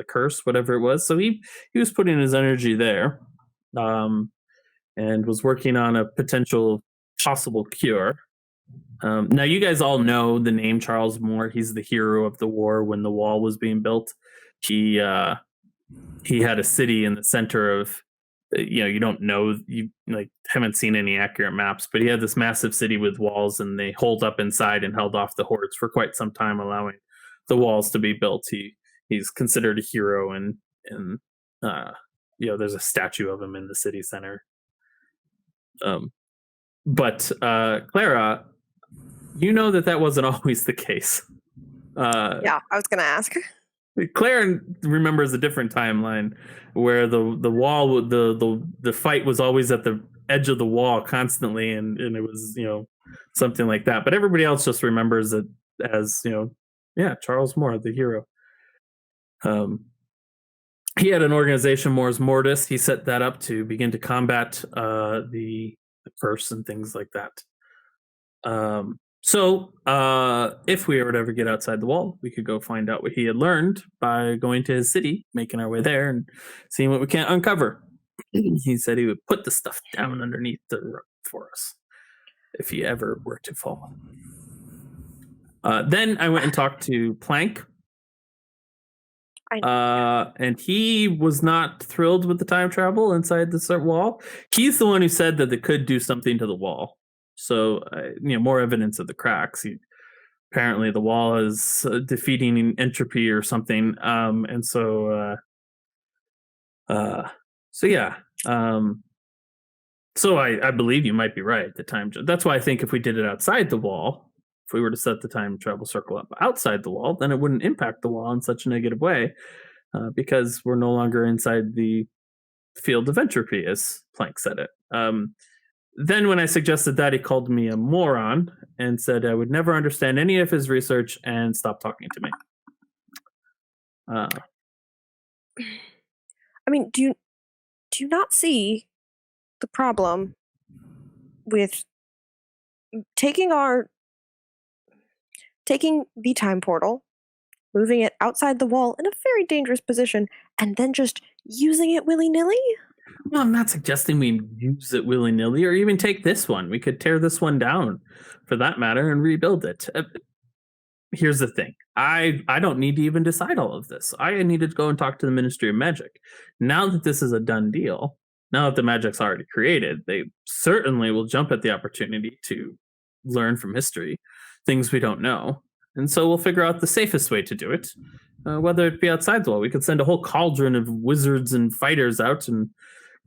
curse, whatever it was. So he was putting his energy there, and was working on a potential possible cure. Now, you guys all know the name Charles Moore. He's the hero of the war when the wall was being built. He had a city in the center of, you don't know, you haven't seen any accurate maps, but he had this massive city with walls, and they holed up inside and held off the hordes for quite some time, allowing the walls to be built. He's considered a hero, and there's a statue of him in the city center. But Clara, you know that wasn't always the case. Yeah, I was going to ask. Claire remembers a different timeline where the wall, the fight was always at the edge of the wall constantly, and it was something like that. But everybody else just remembers it as Charles Moore, the hero. He had an organization, Mors Mortis. He set that up to begin to combat the curse and things like that. So if we would ever get outside the wall, we could go find out what he had learned by going to his city, making our way there, and seeing what we can't uncover. He said he would put the stuff down underneath the rug for us if he ever were to fall. Then I went and talked to Plank. And he was not thrilled with the time travel inside the wall. He's the one who said that it could do something to the wall. So, more evidence of the cracks. Apparently, the wall is defeating entropy or something. So I believe you might be right. The time. That's why I think if we did it outside the wall, if we were to set the time travel circle up outside the wall, then it wouldn't impact the wall in such a negative way, because we're no longer inside the field of entropy, as Planck said it. Then when I suggested that, he called me a moron and said I would never understand any of his research and stop talking to me. I mean, do you not see the problem with taking the time portal, moving it outside the wall in a very dangerous position, and then just using it willy-nilly? Well, I'm not suggesting we use it willy-nilly or even take this one. We could tear this one down, for that matter, and rebuild it. Here's the thing. I don't need to even decide all of this. I need to go and talk to the Ministry of Magic. Now that this is a done deal, now that the magic's already created, they certainly will jump at the opportunity to learn from history things we don't know. And so we'll figure out the safest way to do it, whether it be outside the wall. We could send a whole cauldron of wizards and fighters out and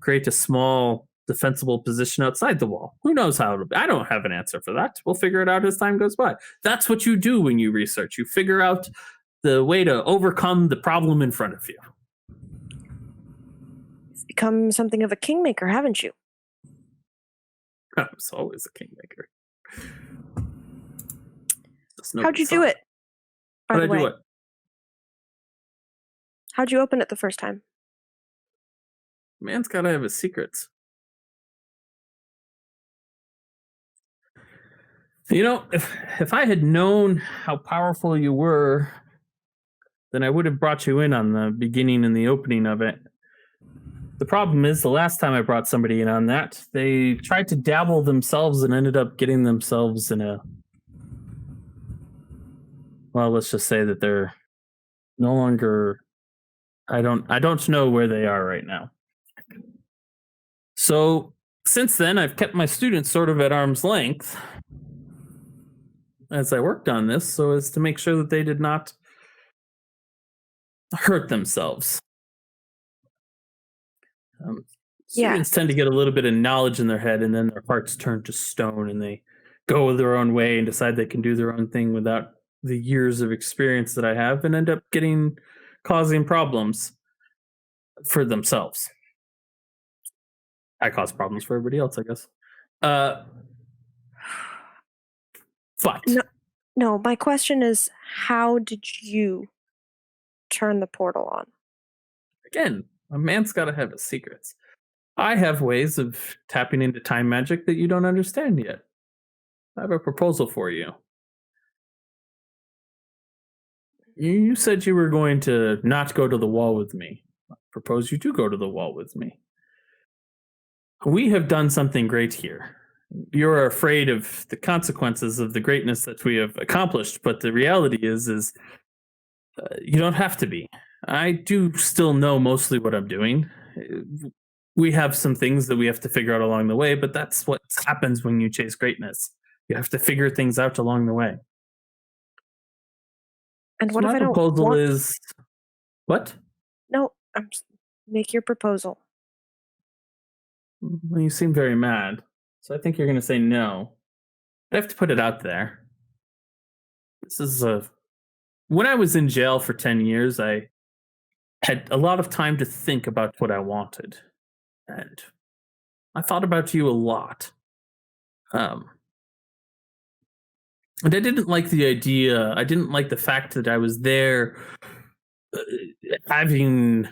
create a small defensible position outside the wall. Who knows how? I don't have an answer for that. We'll figure it out as time goes by. That's what you do when you research. You figure out the way to overcome the problem in front of you. You've become something of a kingmaker, haven't you? I was always a kingmaker. How'd you do it? How'd I do it? How'd you open it the first time? Man's gotta have his secrets. If I had known how powerful you were, then I would have brought you in on the beginning and the opening of it. The problem is, the last time I brought somebody in on that, they tried to dabble themselves and ended up getting themselves in well, let's just say that they're no longer. I don't know where they are right now. So since then, I've kept my students sort of at arm's length as I worked on this, so as to make sure that they did not hurt themselves. Yeah. Students tend to get a little bit of knowledge in their head, and then their hearts turn to stone, and they go their own way and decide they can do their own thing without the years of experience that I have, and end up causing problems for themselves. I cause problems for everybody else, I guess. But No, my question is, how did you turn the portal on? again, a man's got to have his secrets. I have ways of tapping into time magic that you don't understand yet. I have a proposal for you. You said you were going to not go to the wall with me. I propose you do go to the wall with me. We have done something great here. You're afraid of the consequences of the greatness that we have accomplished, but the reality is you don't have to be. I do still know mostly what I'm doing. We have some things that we have to figure out along the way, but that's what happens when you chase greatness. You have to figure things out along the way. And So what if my I don't proposal want... is what? No, make your proposal. Well, you seem very mad, so I think you're going to say no. I have to put it out there. This is when I was in jail for 10 years, I had a lot of time to think about what I wanted. And I thought about you a lot. And I didn't like the idea. I didn't like the fact that I was there having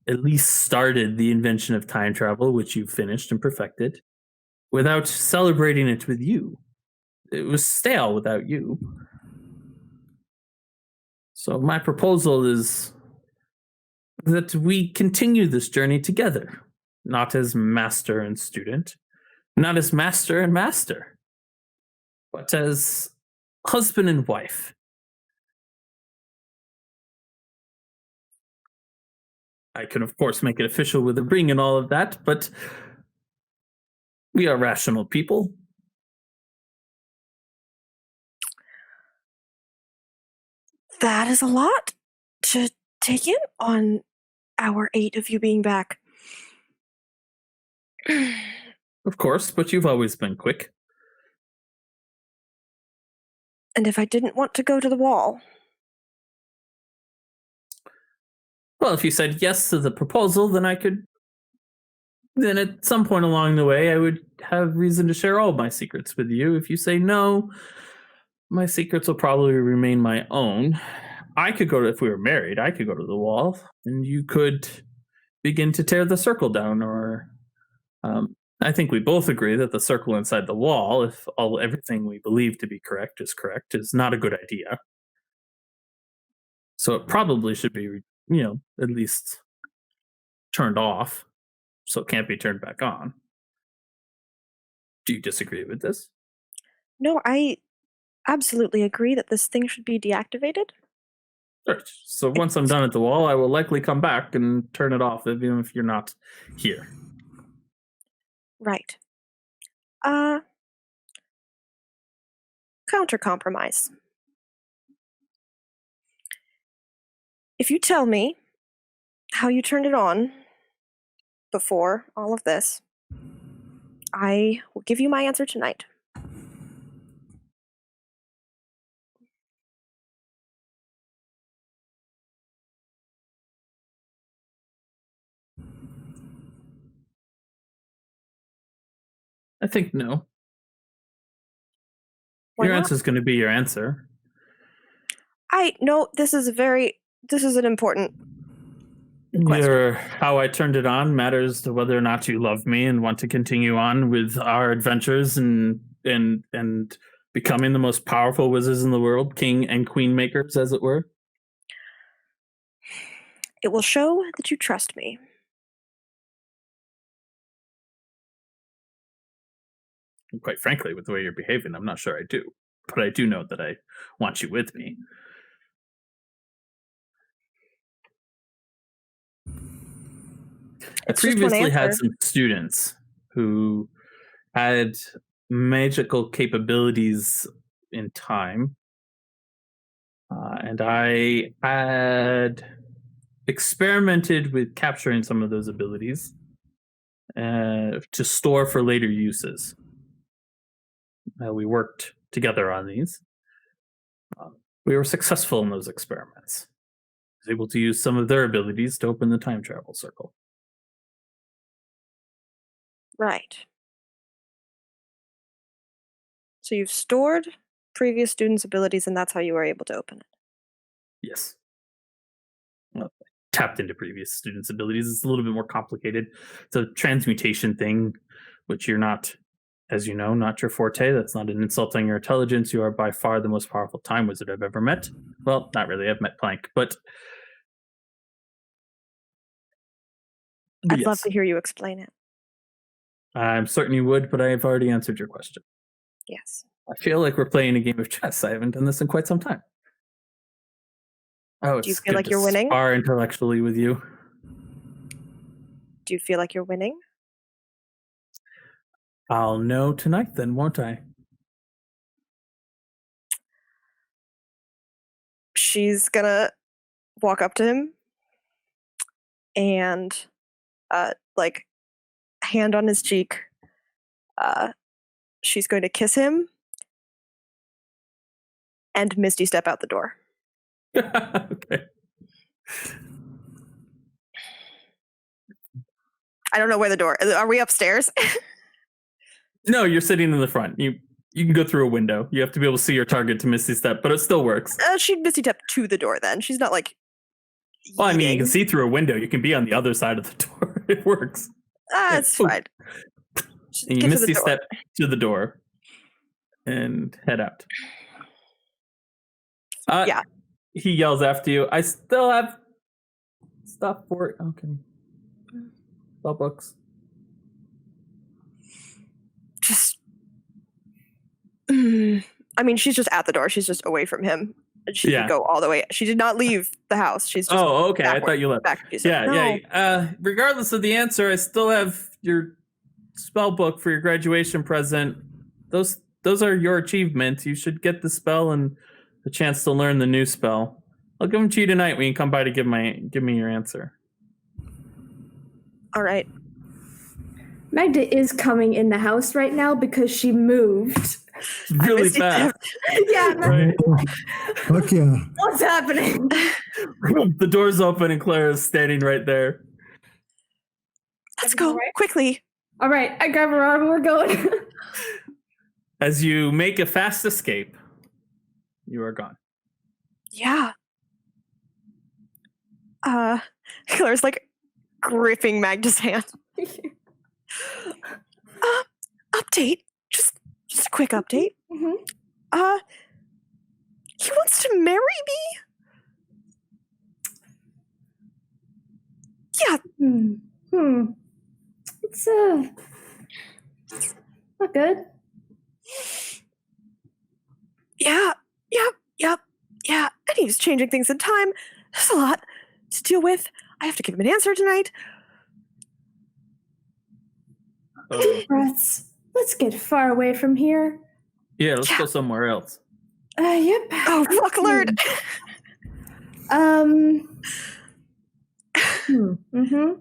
at least started the invention of time travel, which you finished and perfected, without celebrating it with you. It was stale without you. So my proposal is that we continue this journey together, not as master and student, not as master and master, but as husband and wife. I can, of course, make it official with a ring and all of that, but we are rational people. That is a lot to take in on hour 8 of you being back. Of course, but you've always been quick. And if I didn't want to go to the wall? Well, if you said yes to the proposal, then then at some point along the way, I would have reason to share all my secrets with you. If you say no, my secrets will probably remain my own. If we were married, I could go to the wall, and you could begin to tear the circle down, or I think we both agree that the circle inside the wall, if everything we believe to be correct, is not a good idea. So it probably should be, at least turned off, so it can't be turned back on. Do you disagree with this? No, I absolutely agree that this thing should be deactivated. Sure. So once I'm done at the wall, I will likely come back and turn it off, even if you're not here. Right. Counter compromise. If you tell me how you turned it on before all of this, I will give you my answer tonight. I think no. Why Your not? answer is going to be your answer. This is an important question. How I turned it on matters to whether or not you love me and want to continue on with our adventures and becoming the most powerful wizards in the world, king and queen makers, as it were. It will show that you trust me. And quite frankly, with the way you're behaving, I'm not sure I do. But I do know that I want you with me. I It's just one previously had answer. some students who had magical capabilities in time, and I had experimented with capturing some of those abilities to store for later uses. We worked together on these. We were successful in those experiments. I was able to use some of their abilities to open the time travel circle. Right. So you've stored previous students' abilities, and that's how you were able to open it. Yes. Well, tapped into previous students' abilities. It's a little bit more complicated. It's a transmutation thing, which you're not, as you know, not your forte. That's not an insult on your intelligence. You are by far the most powerful time wizard I've ever met. Well, not really. I've met Plank, but I'd love yes. to hear you explain it. I'm certain you would, but I have already answered your question. Yes. I feel like we're playing a game of chess. I haven't done this in quite some time. Oh, it's Do you feel good like to you're winning? spar intellectually with you. Do you feel like you're winning? I'll know tonight then, won't I? She's gonna walk up to him and like hand on his cheek. She's going to kiss him and Misty step out the door. Okay. I don't know where the door is. Are we upstairs? No, you're sitting in the front. You can go through a window. You have to be able to see your target to Misty Step, but it still works. She'd Misty step to the door then. She's not like. Well, I mean, you yeeting. can see through a window. You can be on the other side of the door. It works. It's Ooh. fine. And you Get to the Misty door. Step to the door and head out. Yeah. He yells after you. I still have stuff for it. Okay. Spell books. Just. I mean, she's just at the door. She's just away from him. She Yeah. could go all the way. She did not leave the house. She's just. Oh, okay. I backward- thought you left. back. She said, Yeah, "No." yeah. Regardless of the answer, I still have your spell book for your graduation present. Those are your achievements. You should get the spell and the chance to learn the new spell. I'll give them to you tonight when you come by to give me your answer. All right. Magda is coming in the house right now because she moved. Really Misty fast. Yeah, Right. Fuck yeah. what's happening? The door's open and Claire is standing right there. Let's Everything go all right? quickly. All right, I grab her arm and we're going. As you make a fast escape, you are gone. Yeah. Claire's like gripping Magda's hand. Update. Just a quick update. Mhm. He wants to marry me? Yeah, It's not good. yeah. And he's changing things in time. There's a lot to deal with. I have to give him an answer tonight. Oh, Breaths. Let's get far away from here. yeah, let's go somewhere else. Yep. Oh, fuck, Lord. Mm-hmm.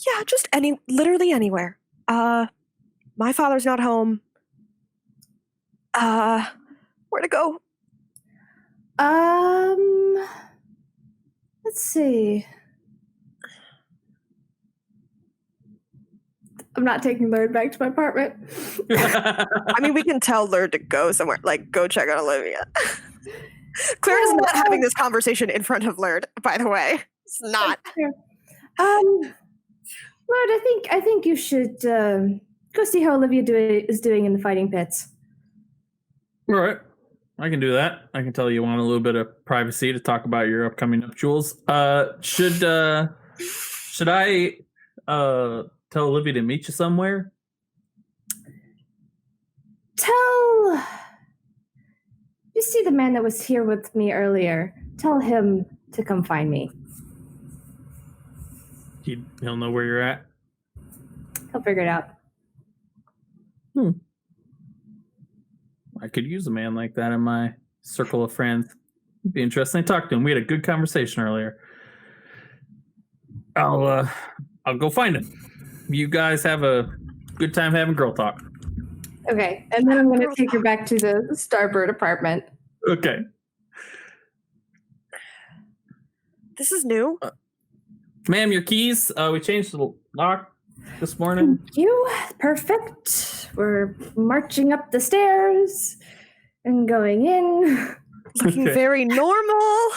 Yeah, just literally anywhere. My father's not home. Where to go? Let's see. I'm not taking Lord back to my apartment. I mean, we can tell Lurd to go somewhere. Like, go check on Olivia. Claire is not having this conversation in front of Lurd, by the way. It's not. Lord, I think you should go see how Olivia is doing in the fighting pits. All right. I can do that. I can tell you want a little bit of privacy to talk about your upcoming nuptials. Should I tell Olivia to meet you somewhere? You see the man that was here with me earlier. Tell him to come find me. He'll know where you're at. He'll figure it out. I could use a man like that in my circle of friends. It'd be interesting to talk to him. We had a good conversation earlier. I'll go find him. You guys have a good time having girl talk. Okay, and then I'm going to take her back to the starboard apartment. Okay. This is new. Ma'am, your keys. We changed the lock this morning. Thank you. Perfect. We're marching up the stairs and going in. Looking very normal.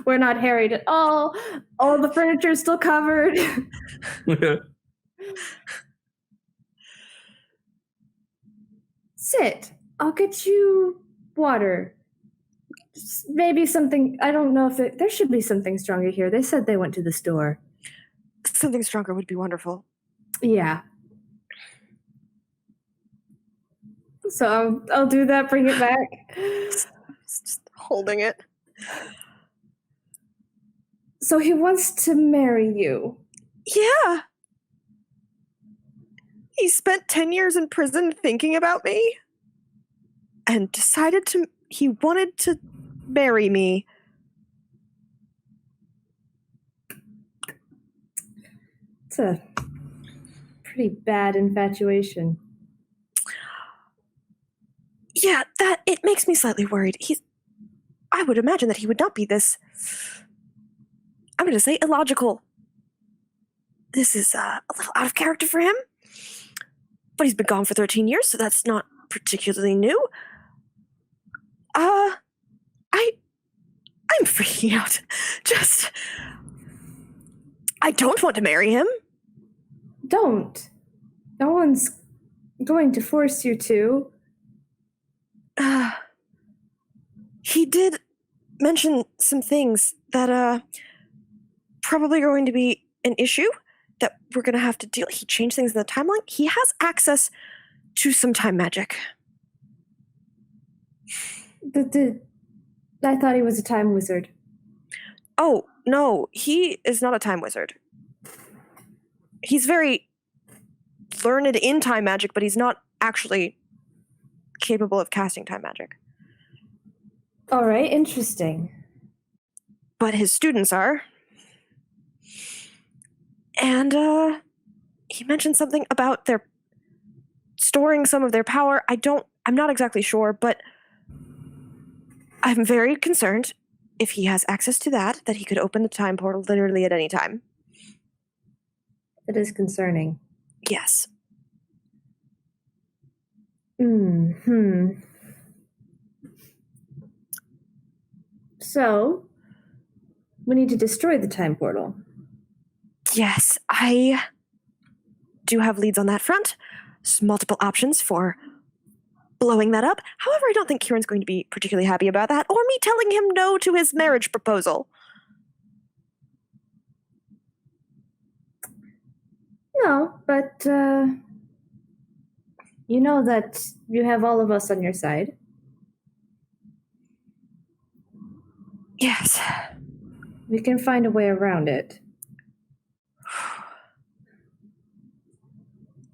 We're not harried at all. All the furniture is still covered. Sit. I'll get you water. Maybe something. I don't know if there should be something stronger here. They said they went to the store. Something stronger would be wonderful. Yeah. So I'll do that. Bring it back. Just holding it. So he wants to marry you. Yeah. He spent 10 years in prison thinking about me and decided he wanted to marry me. It's a pretty bad infatuation. Yeah, it makes me slightly worried. I would imagine that he would not be this, I'm going to say, illogical. This is a little out of character for him. But he's been gone for 13 years, so that's not particularly new. I'm freaking out. I don't want to marry him. Don't. No one's going to force you to. He did mention some things that probably are going to be an issue that we're going to have to deal. He changed things in the timeline. He has access to some time magic. I thought he was a time wizard. Oh, no, he is not a time wizard. He's very learned in time magic, but he's not actually capable of casting time magic. All right, interesting. But his students are. And he mentioned something about their storing some of their power. I'm not exactly sure, but I'm very concerned if he has access to that he could open the time portal literally at any time. It is concerning. Yes. So, we need to destroy the time portal. Yes, I do have leads on that front. There's multiple options for blowing that up. However, I don't think Kieran's going to be particularly happy about that, or me telling him no to his marriage proposal. No, but you know that you have all of us on your side. Yes. We can find a way around it.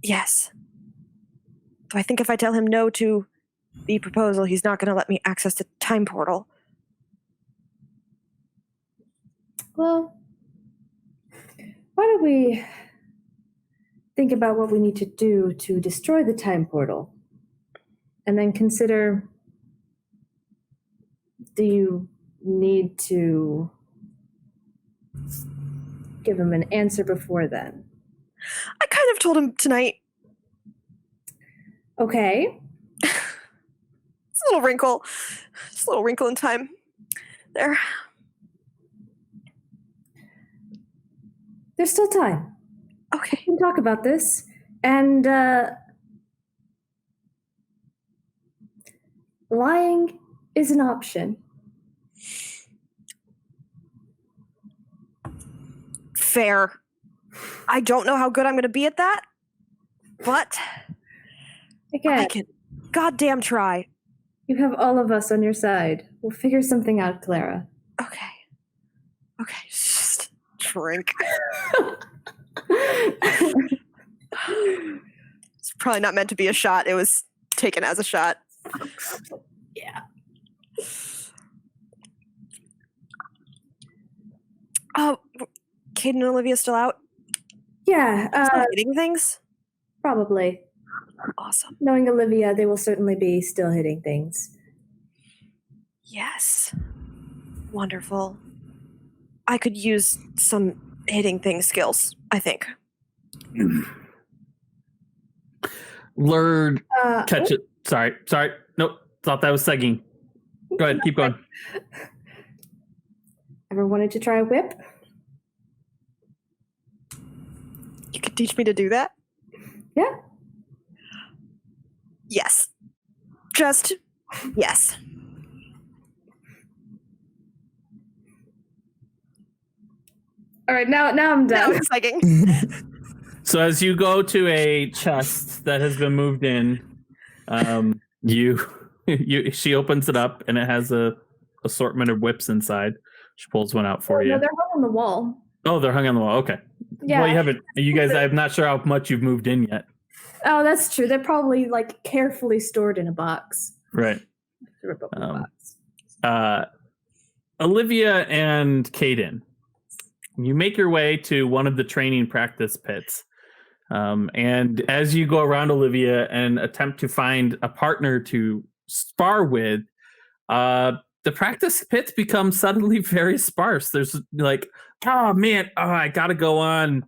Yes. So I think if I tell him no to the proposal, he's not going to let me access the time portal. Well, why don't we think about what we need to do to destroy the time portal? And then consider, do you need to give him an answer before then? I kind of told him tonight. Okay. It's a little wrinkle. Just a little wrinkle in time there. There's still time. Okay. We can talk about this. And lying is an option. Fair. I don't know how good I'm going to be at that, but Again, I can goddamn try. you have all of us on your side. We'll figure something out, Clara. Okay. drink. It's probably not meant to be a shot. It was taken as a shot. Yeah. Oh, Caden and Olivia still out? Yeah, Still hitting things? probably. Awesome. Knowing Olivia, they will certainly be still hitting things. Yes. Wonderful. I could use some hitting things skills, I think. Lurd, catch oh, it. Sorry. Nope. Thought that was segging. Go ahead. Keep going. Ever wanted to try a whip? You could teach me to do that? Yeah. Yes. Just yes. All right, now I'm Now done. it's psyching. So as you go to a chest that has been moved in, she opens it up and it has a assortment of whips inside. She pulls one out for you. No, they're hung on the wall. Oh, they're hung on the wall. Okay. Yeah. Well, you haven't. You guys, I'm not sure how much you've moved in yet. Oh, that's true. They're probably like carefully stored in a box. Right. Rip open the box. Olivia and Caden, you make your way to one of the training practice pits. And as you go around Olivia and attempt to find a partner to spar with, the practice pits become suddenly very sparse. There's like, oh man, I gotta go on.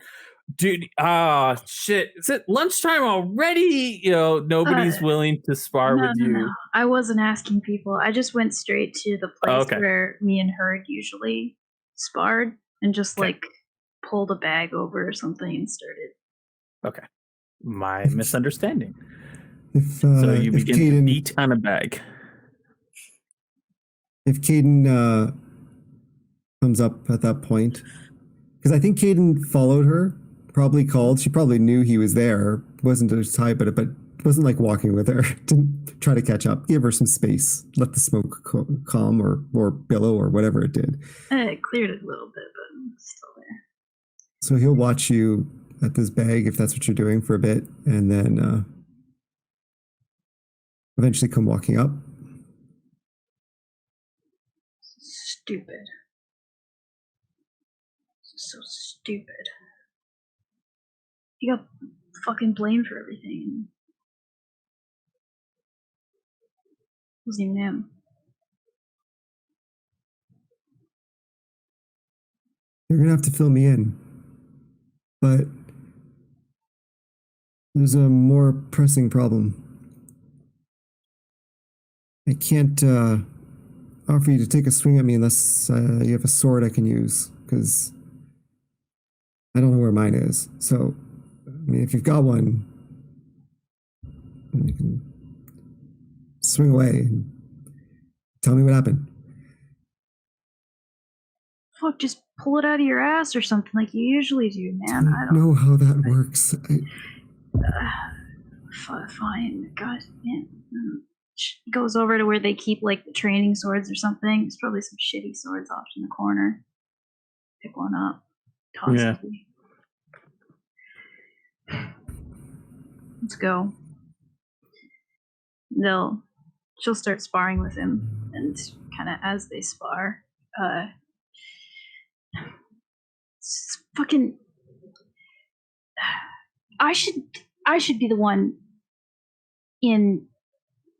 Dude, shit. Is it lunchtime already? Nobody's willing to spar with you. No. I wasn't asking people. I just went straight to the place where me and Herd usually sparred and just like pulled a bag over or something and started. Okay. My misunderstanding. So you begin to beat on a bag. If Caden comes up at that point, because I think Caden followed her, probably called. She probably knew he was there. Wasn't as high, but wasn't like walking with her. Didn't try to catch up. Give her some space. Let the smoke calm or billow or whatever it did. It cleared it a little bit, but it's still there. So he'll watch you at this bag if that's what you're doing for a bit, and then eventually come walking up. Stupid. So stupid. You got fucking blamed for everything. It wasn't even him. You're gonna have to fill me in, but there's a more pressing problem. I can't offer you to take a swing at me unless you have a sword I can use, because I don't know where mine is. So, I mean, if you've got one, you can swing away and tell me what happened. Fuck, just pull it out of your ass or something like you usually do, man. I don't know how that works. Fine. God, man. She goes over to where they keep like the training swords or something. There's probably some shitty swords off in the corner. Pick one up. Toss it to me. Let's go. She'll start sparring with him, and kind of as they spar, fucking. I should be the one in.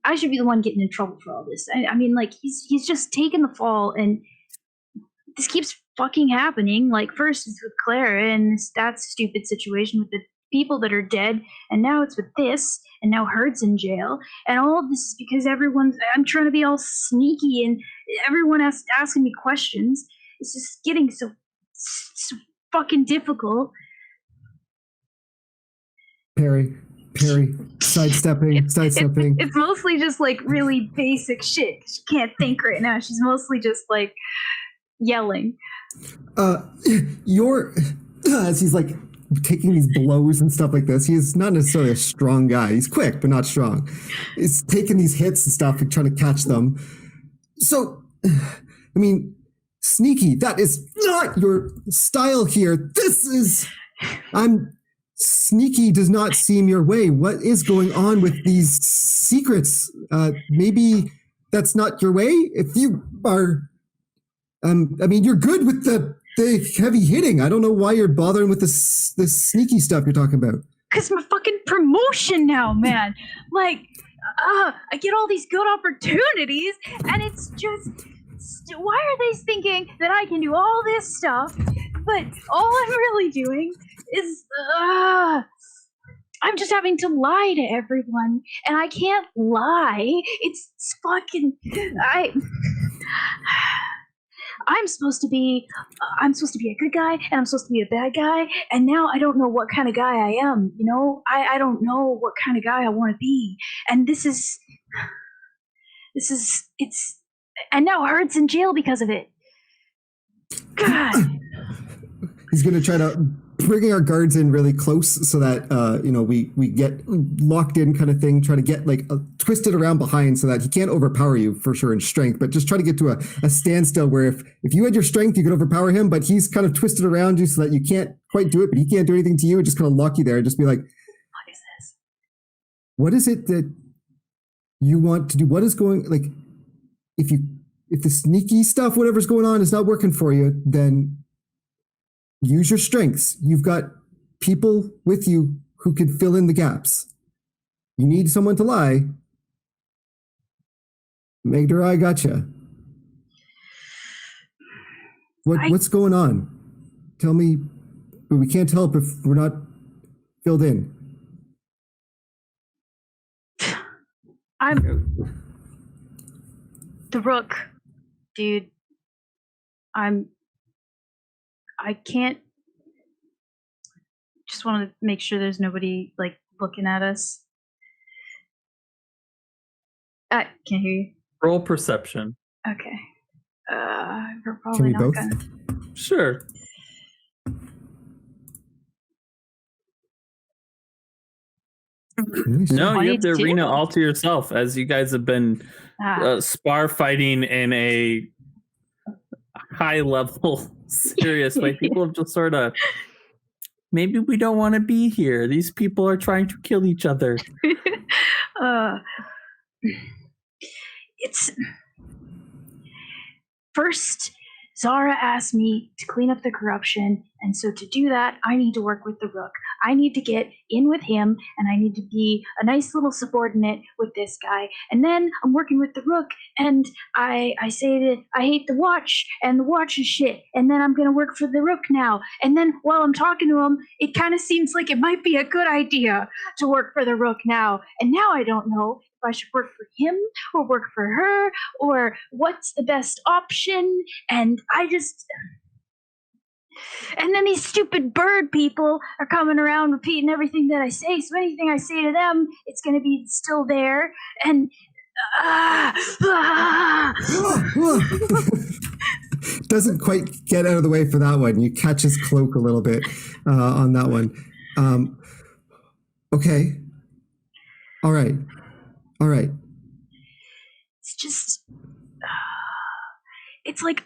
I should be the one getting in trouble for all this. I mean, like he's just taken the fall, and this keeps fucking happening. Like first it's with Clara, and that stupid situation with the people that are dead, and now it's with this, and now Herd's in jail, and all of this is because I'm trying to be all sneaky, and everyone asking me questions. It's just getting so fucking difficult. Perry, sidestepping. It's mostly just like really basic shit. She can't think right now. She's mostly just like yelling. As he's like taking these blows and stuff like this, he's not necessarily a strong guy. He's quick, but not strong. He's taking these hits and stuff and trying to catch them. So, I mean, sneaky. That is not your style here. Sneaky does not seem your way. What is going on with these secrets? Maybe that's not your way. If you are, you're good with the heavy hitting. I don't know why you're bothering with this sneaky stuff you're talking about. Cause my fucking promotion now, man. Like, I get all these good opportunities, and it's just, why are they thinking that I can do all this stuff, but all I'm really doing is, I'm just having to lie to everyone, and I can't lie. It's fucking, I'm supposed to be a good guy, and I'm supposed to be a bad guy, and now I don't know what kind of guy I am, you know? I don't know what kind of guy I want to be, and and now Herd's in jail because of it. God. He's going to try to bring our guards in really close so that, we get locked in kind of thing, try to get twisted around behind so that he can't overpower you for sure in strength, but just try to get to a standstill where if you had your strength, you could overpower him, but he's kind of twisted around you so that you can't quite do it, but he can't do anything to you, and just kind of lock you there and just be like, What is this? What is it that you want to do? What is going, if the sneaky stuff, whatever's going on is not working for you, then use your strengths. You've got people with you who can fill in the gaps. You need someone to lie. Megdor, I gotcha. What's going on? Tell me, but we can't help if we're not filled in. I'm the Rook, dude. I can't. Just want to make sure there's nobody looking at us. I can't hear you. Roll perception. Okay. We're probably Can we not both? gonna. Sure. No, you have the 22. arena all to yourself as you guys have been spar fighting in a high level, serious way. People have just sort of, maybe we don't want to be here. These people are trying to kill each other. It's first, Zara asked me to clean up the corruption, and so to do that, I need to work with the Rook. I need to get in with him, and I need to be a nice little subordinate with this guy. And then I'm working with the Rook, and I say that I hate the Watch, and the Watch is shit, and then I'm going to work for the Rook now. And then while I'm talking to him, it kind of seems like it might be a good idea to work for the Rook now. And now I don't know if I should work for him or work for her, or what's the best option. And and then these stupid bird people are coming around repeating everything that I say. So anything I say to them, it's going to be still there. And doesn't quite get out of the way for that one. You catch his cloak a little bit on that one. Okay. All right. it's just, it's like,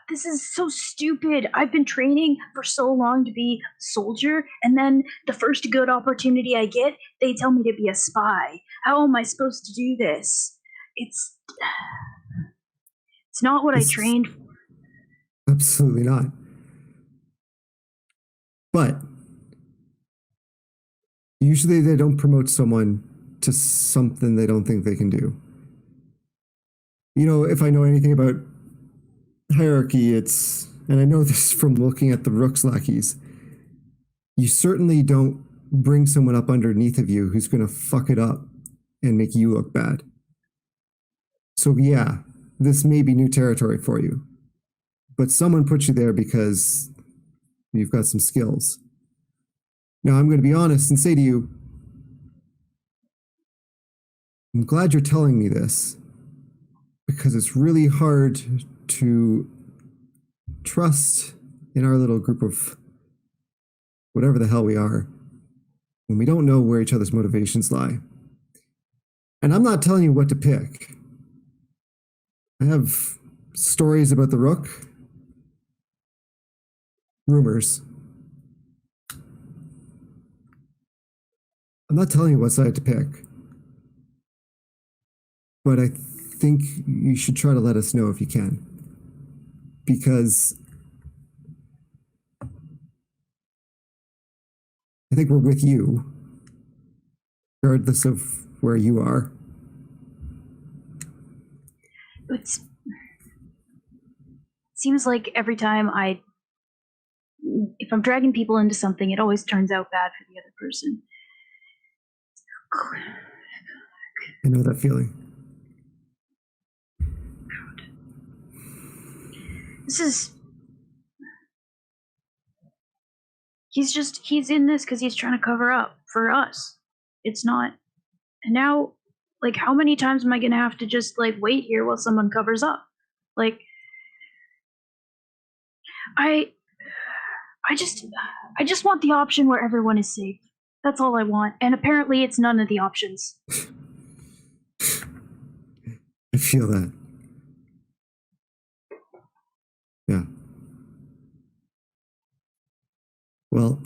this is so stupid. I've been training for so long to be a soldier, and then the first good opportunity I get, they tell me to be a spy. How am I supposed to do this? It's not what I trained for. Absolutely not. But usually they don't promote someone to something they don't think they can do. You know, if I know anything about hierarchy, and I know this from looking at the Rook's lackeys, you certainly don't bring someone up underneath of you who's going to fuck it up and make you look bad. So yeah, this may be new territory for you, but someone put you there because you've got some skills. Now I'm going to be honest and say to you, I'm glad you're telling me this, because it's really hard to trust in our little group of whatever the hell we are when we don't know where each other's motivations lie. And I'm not telling you what to pick. I have stories about the Rook rumors. I'm not telling you what side to pick, but I think you should try to let us know if you can, because I think we're with you, regardless of where you are. It seems like every time if I'm dragging people into something, it always turns out bad for the other person. I know that feeling. He's in this because he's trying to cover up for us. It's not, and now, like, how many times am I gonna have to just, like, wait here while someone covers up? Like, I just want the option where everyone is safe. That's all I want. And apparently it's none of the options. I feel that. Yeah. Well,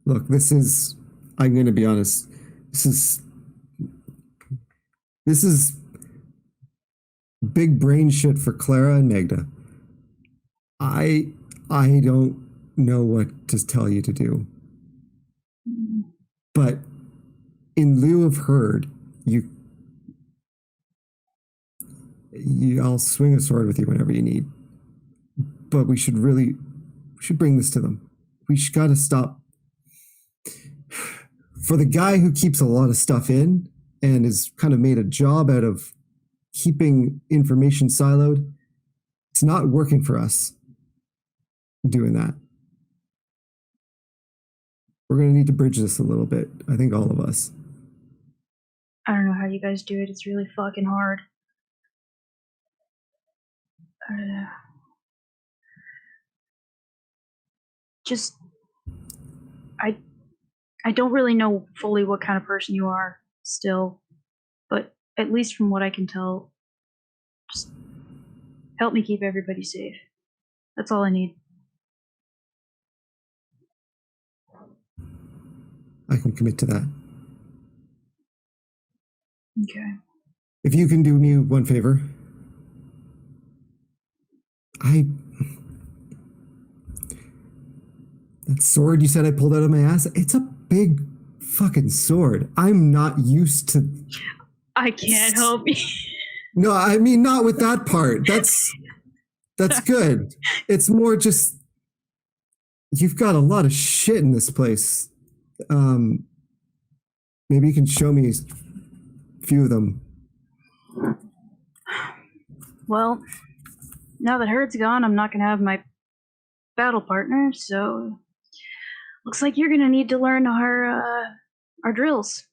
look, I'm going to be honest, this is big brain shit for Clara and Magda. I don't know what to tell you to do. But in lieu of Herd, I'll swing a sword with you whenever you need. But we should bring this to them. We got to stop. For the guy who keeps a lot of stuff in and has kind of made a job out of keeping information siloed, it's not working for us doing that. We're going to need to bridge this a little bit. I think all of us. I don't know how you guys do it. It's really fucking hard. I don't know. Just, I don't really know fully what kind of person you are still, but at least from what I can tell, just help me keep everybody safe. That's all I need. I can commit to that. Okay. If you can do me one favor, that sword you said I pulled out of my ass, it's a big fucking sword. I'm not used to. I can't help you. No, I mean, not with that part. That's good. It's more just, you've got a lot of shit in this place. Maybe you can show me a few of them. Well, now that Herd's gone, I'm not gonna have my battle partner, so looks like you're gonna need to learn our drills.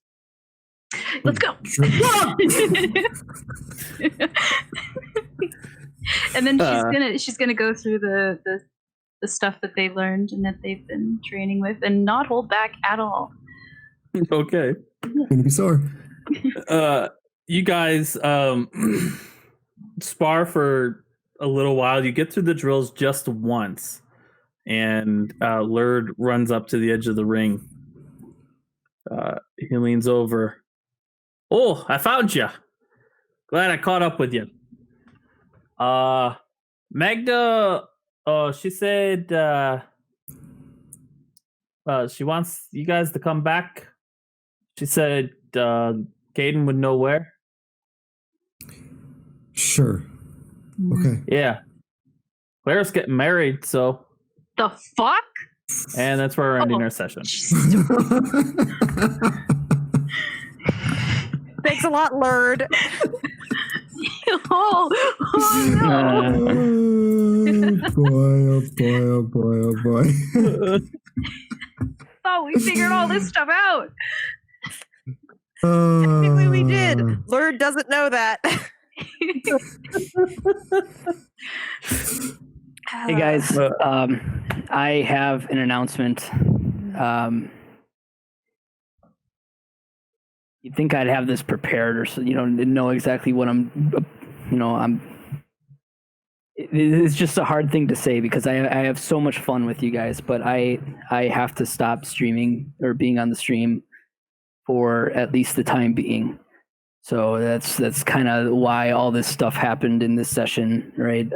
Let's go. Sure. And then she's gonna go through the stuff that they've learned and that they've been training with, and not hold back at all. Okay. Gonna be sore. You guys spar for a little while. You get through the drills just once, and Lurd runs up to the edge of the ring. He leans over. Oh, I found you. Glad I caught up with you. Magda, she said she wants you guys to come back. She said Caden would know where. Sure. Okay. Yeah. Claire's getting married, so. The fuck? And that's where we're ending our session. Thanks a lot, Lurd. Oh no. Oh boy, oh boy. Oh, we figured all this stuff out. Technically, we did. Lurd doesn't know that. Hey guys, I have an announcement. You'd think I'd have this prepared, or so, know exactly what I'm it's just a hard thing to say because I have so much fun with you guys, but I have to stop streaming or being on the stream for at least the time being. So that's kind of why all this stuff happened in this session, right?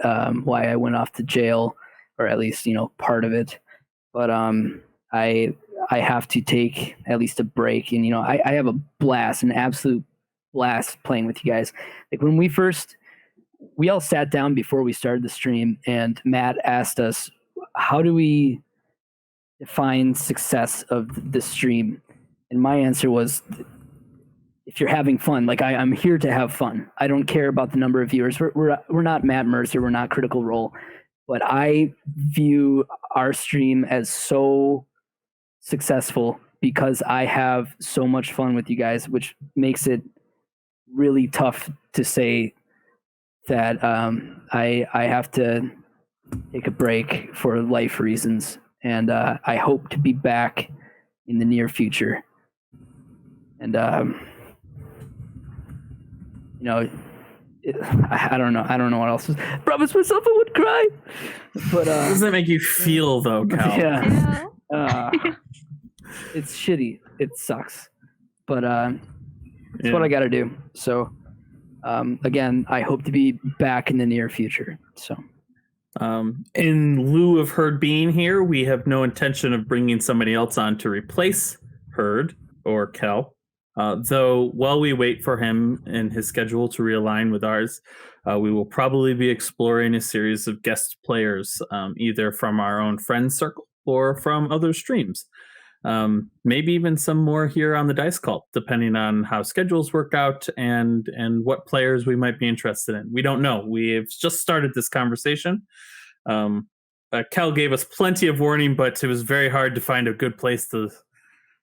Why I went off to jail, or at least part of it. But I have to take at least a break, and I have a blast, an absolute blast playing with you guys. Like when we all sat down before we started the stream, and Matt asked us, how do we define success of the stream? And my answer was, if you're having fun, like I'm here to have fun. I don't care about the number of viewers. We're not Matt Mercer. We're not Critical Role. But I view our stream as so successful because I have so much fun with you guys, which makes it really tough to say that I have to take a break for life reasons. And I hope to be back in the near future. And I don't know. I don't know what else. Promise myself I would cry. But How does that make you feel, though, Cal? Yeah. It's shitty. It sucks. But it's what I got to do. So again, I hope to be back in the near future. So. In lieu of Herd being here, we have no intention of bringing somebody else on to replace Herd or Kel. Though while we wait for him and his schedule to realign with ours, we will probably be exploring a series of guest players, either from our own friends circle or from other streams. Maybe even some more here on the Dice Cult, depending on how schedules work out and what players we might be interested in. We don't know. We've just started this conversation. Kel gave us plenty of warning, but it was very hard to find a good place to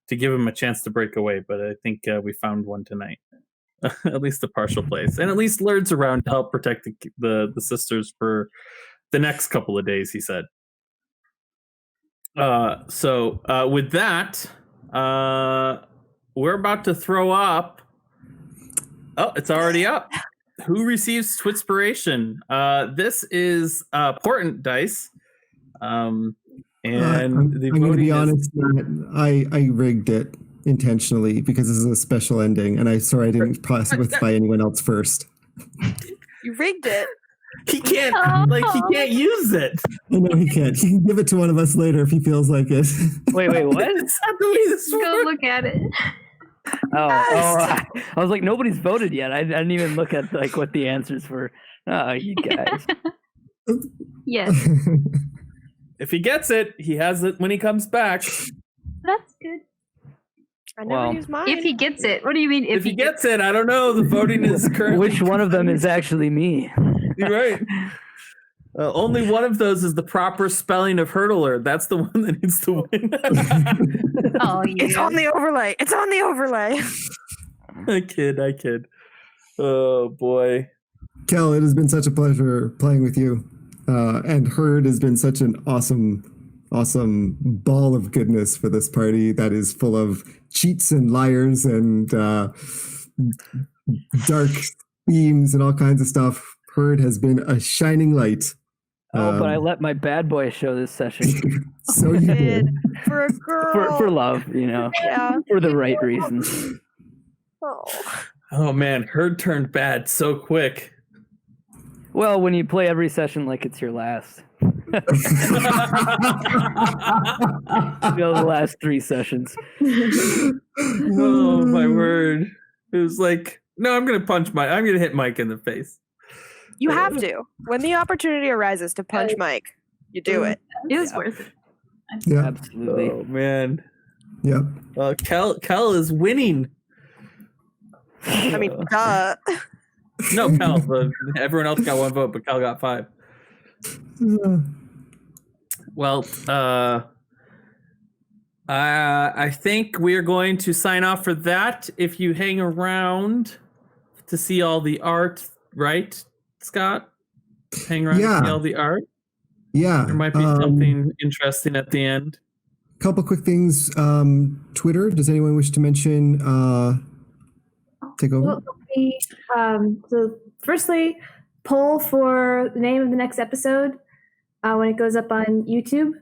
give him a chance to break away. But I think we found one tonight, at least a partial place, and at least Lurd's around to help protect the sisters for the next couple of days, he said. So with that, we're about to throw up. Oh, it's already up. Who receives Twitspiration? This is Portent Dice. And I'm going to be honest, I rigged it intentionally because this is a special ending, and I didn't specify anyone else first. You rigged it. He can't, he can't use it. I know he can't. He can give it to one of us later if he feels like it. Wait, what? It's not the way this Go works. look at it. I was like, nobody's voted yet. I didn't even look at what the answers were. Oh, you guys. Yes, If he gets it, he has it when he comes back. that's good. I never use mine. If he gets it, what do you mean? If he gets it, I don't know. The voting is currently. Which one of them is actually me? You're right. Only one of those is the proper spelling of hurdler. That's the one that needs to win. Oh, yeah. It's on the overlay. It's on the overlay. I kid. Oh boy. Kel, it has been such a pleasure playing with you. And Herd has been such an awesome ball of goodness for this party that is full of cheats and liars and dark themes and all kinds of stuff. Herd has been a shining light. But I let my bad boy show this session. So you did. For a girl. for love, Yeah. for the right reasons. Oh man, Herd turned bad so quick. Well, when you play every session like it's your last. The last 3 sessions. Oh my word. It was like, no, I'm gonna hit Mike in the face. You have to. When the opportunity arises to punch Mike, you do it. It was worth it. Yeah. Absolutely. Oh man. Yep. Kel is winning. I mean, duh. No, Kel. Everyone else got 1 vote, but Kel got 5. Well, I think we are going to sign off for that. If you hang around to see all the art, right, Scott? Hang around to see all the art. Yeah. There might be something interesting at the end. Couple quick things. Twitter. Does anyone wish to mention? Take over. Well, so firstly, poll for the name of the next episode when it goes up on YouTube.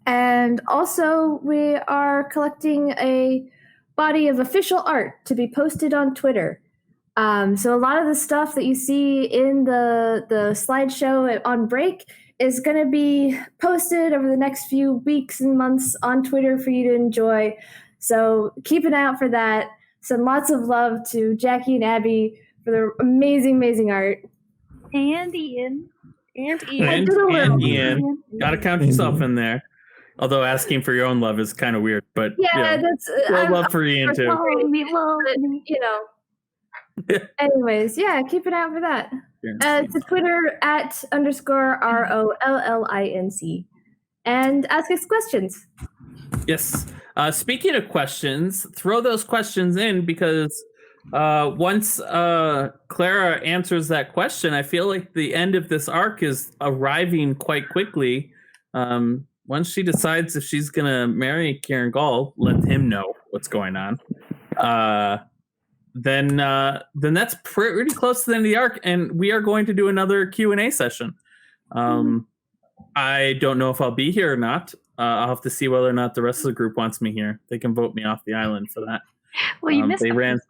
And also, we are collecting a body of official art to be posted on Twitter. So a lot of the stuff that you see in the slideshow on break is going to be posted over the next few weeks and months on Twitter for you to enjoy. So keep an eye out for that. Send lots of love to Jackie and Abby for their amazing art. And Ian. And Ian. And Ian. Gotta count yourself in there. Although asking for your own love is kind of weird, but yeah, that's love for Ian too. You know. Anyways, yeah, keep an eye out for that. To Twitter @_ROLLINC. And ask us questions. Yes. Speaking of questions, throw those questions in because once Clara answers that question, I feel like the end of this arc is arriving quite quickly. Once she decides if she's going to marry Kieran Gall, let him know what's going on. Then that's pretty close to the end of the arc, and we are going to do another Q&A session. I don't know if I'll be here or not. I'll have to see whether or not the rest of the group wants me here. They can vote me off the island for that. Well, you missed them.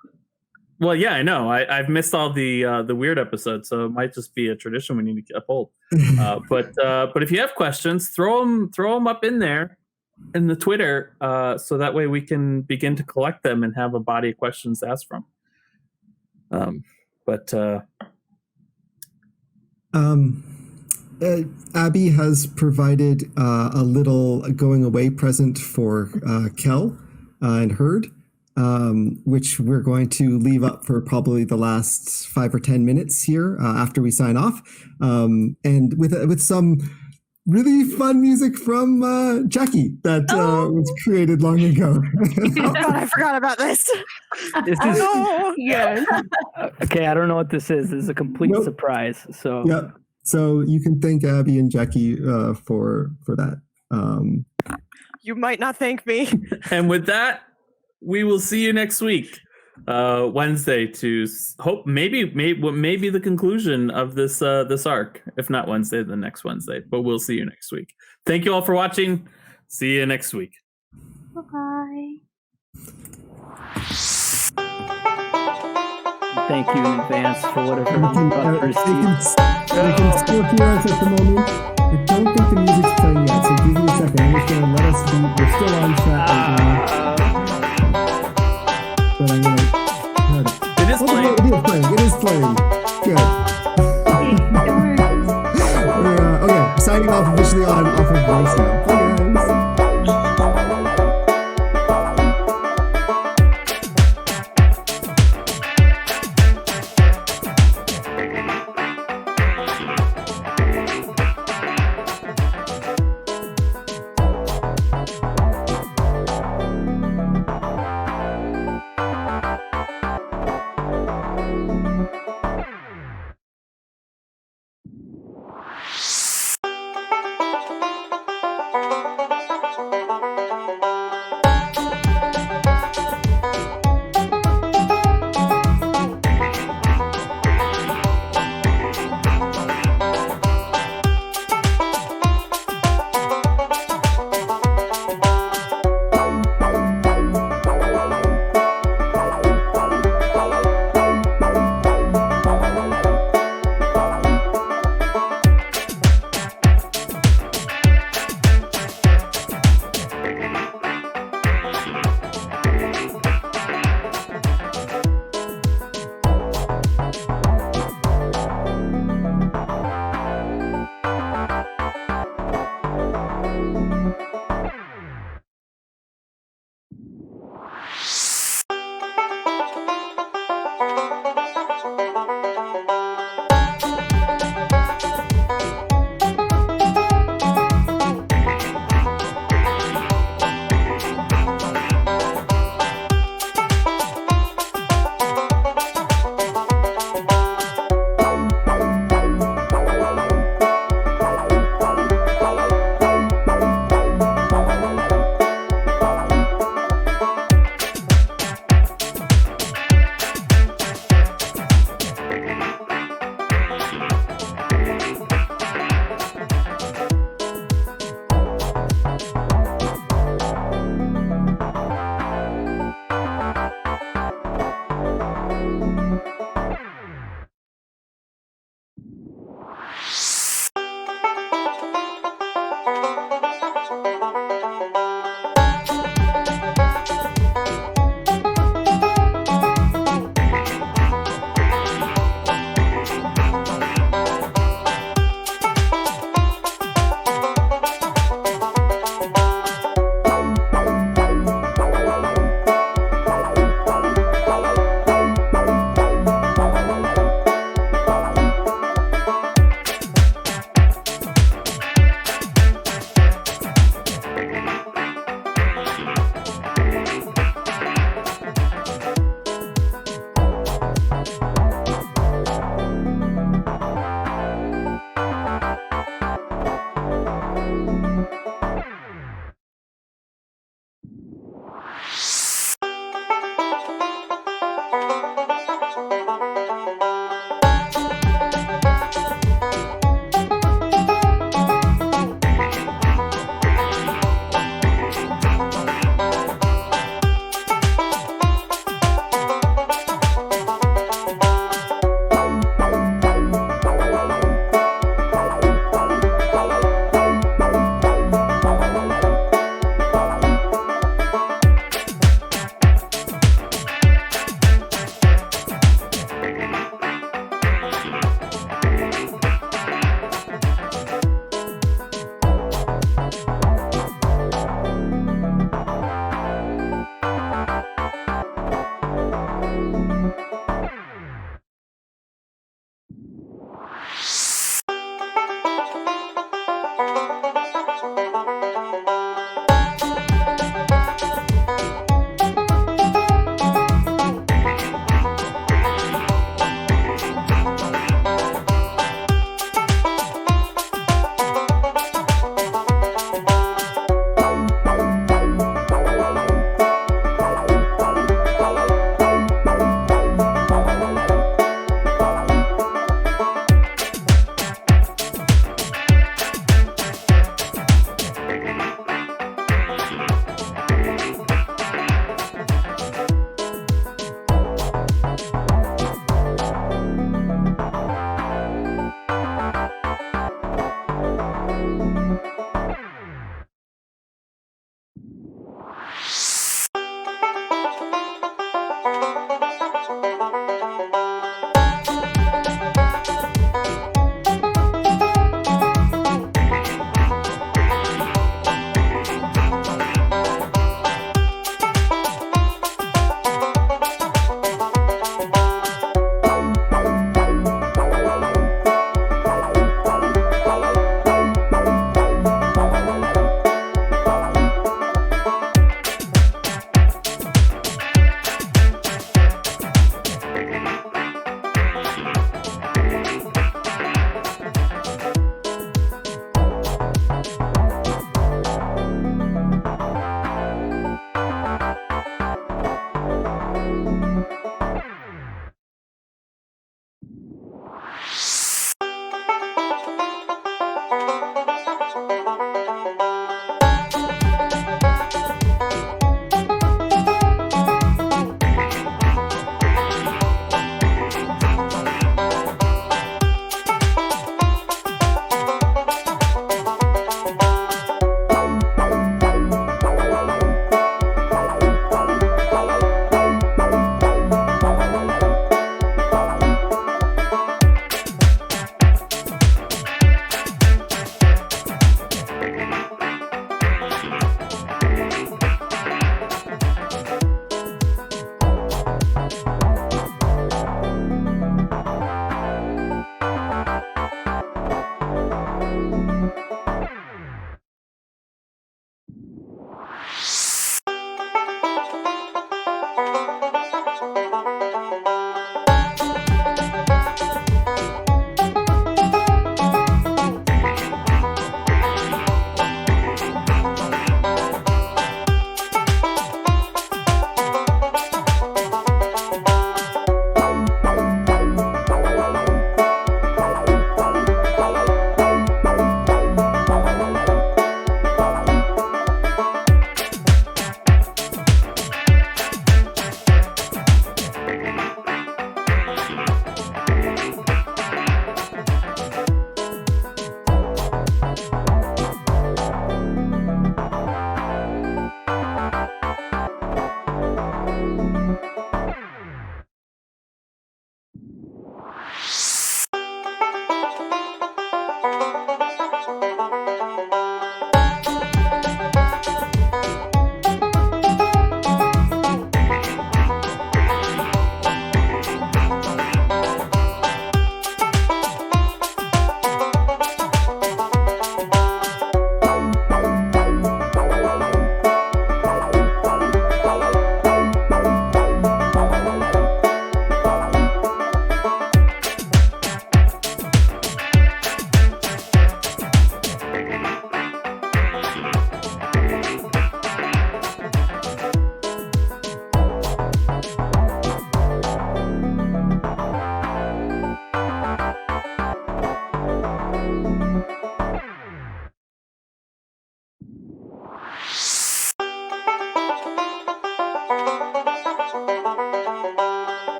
Well, yeah, I know. I've missed all the weird episodes, so it might just be a tradition we need to uphold. But if you have questions, throw them up in there in the Twitter, so that way we can begin to collect them and have a body of questions to ask from. Abby has provided a little going away present for Kel and Herd. Which we're going to leave up for probably the last 5 or 10 minutes here after we sign off, and with some really fun music from Jackie that was created long ago. Oh God, I forgot about this. This is Yeah. okay. I don't know what this is. This is a complete surprise. So yeah, so you can thank Abby and Jackie for that. You might not thank me. And with that, we will see you next week, Wednesday, to hope maybe the conclusion of this arc. If not Wednesday, then next Wednesday. But we'll see you next week. Thank you all for watching. See you next week. Bye. thank you in advance for whatever We can still hear us at the moment. I don't think the music's playing yet, so give me a second. I'm just gonna let us be. We're still on chat right now. But I'm gonna. It is playing. It is playing. Good. Okay, signing off officially off of voice now.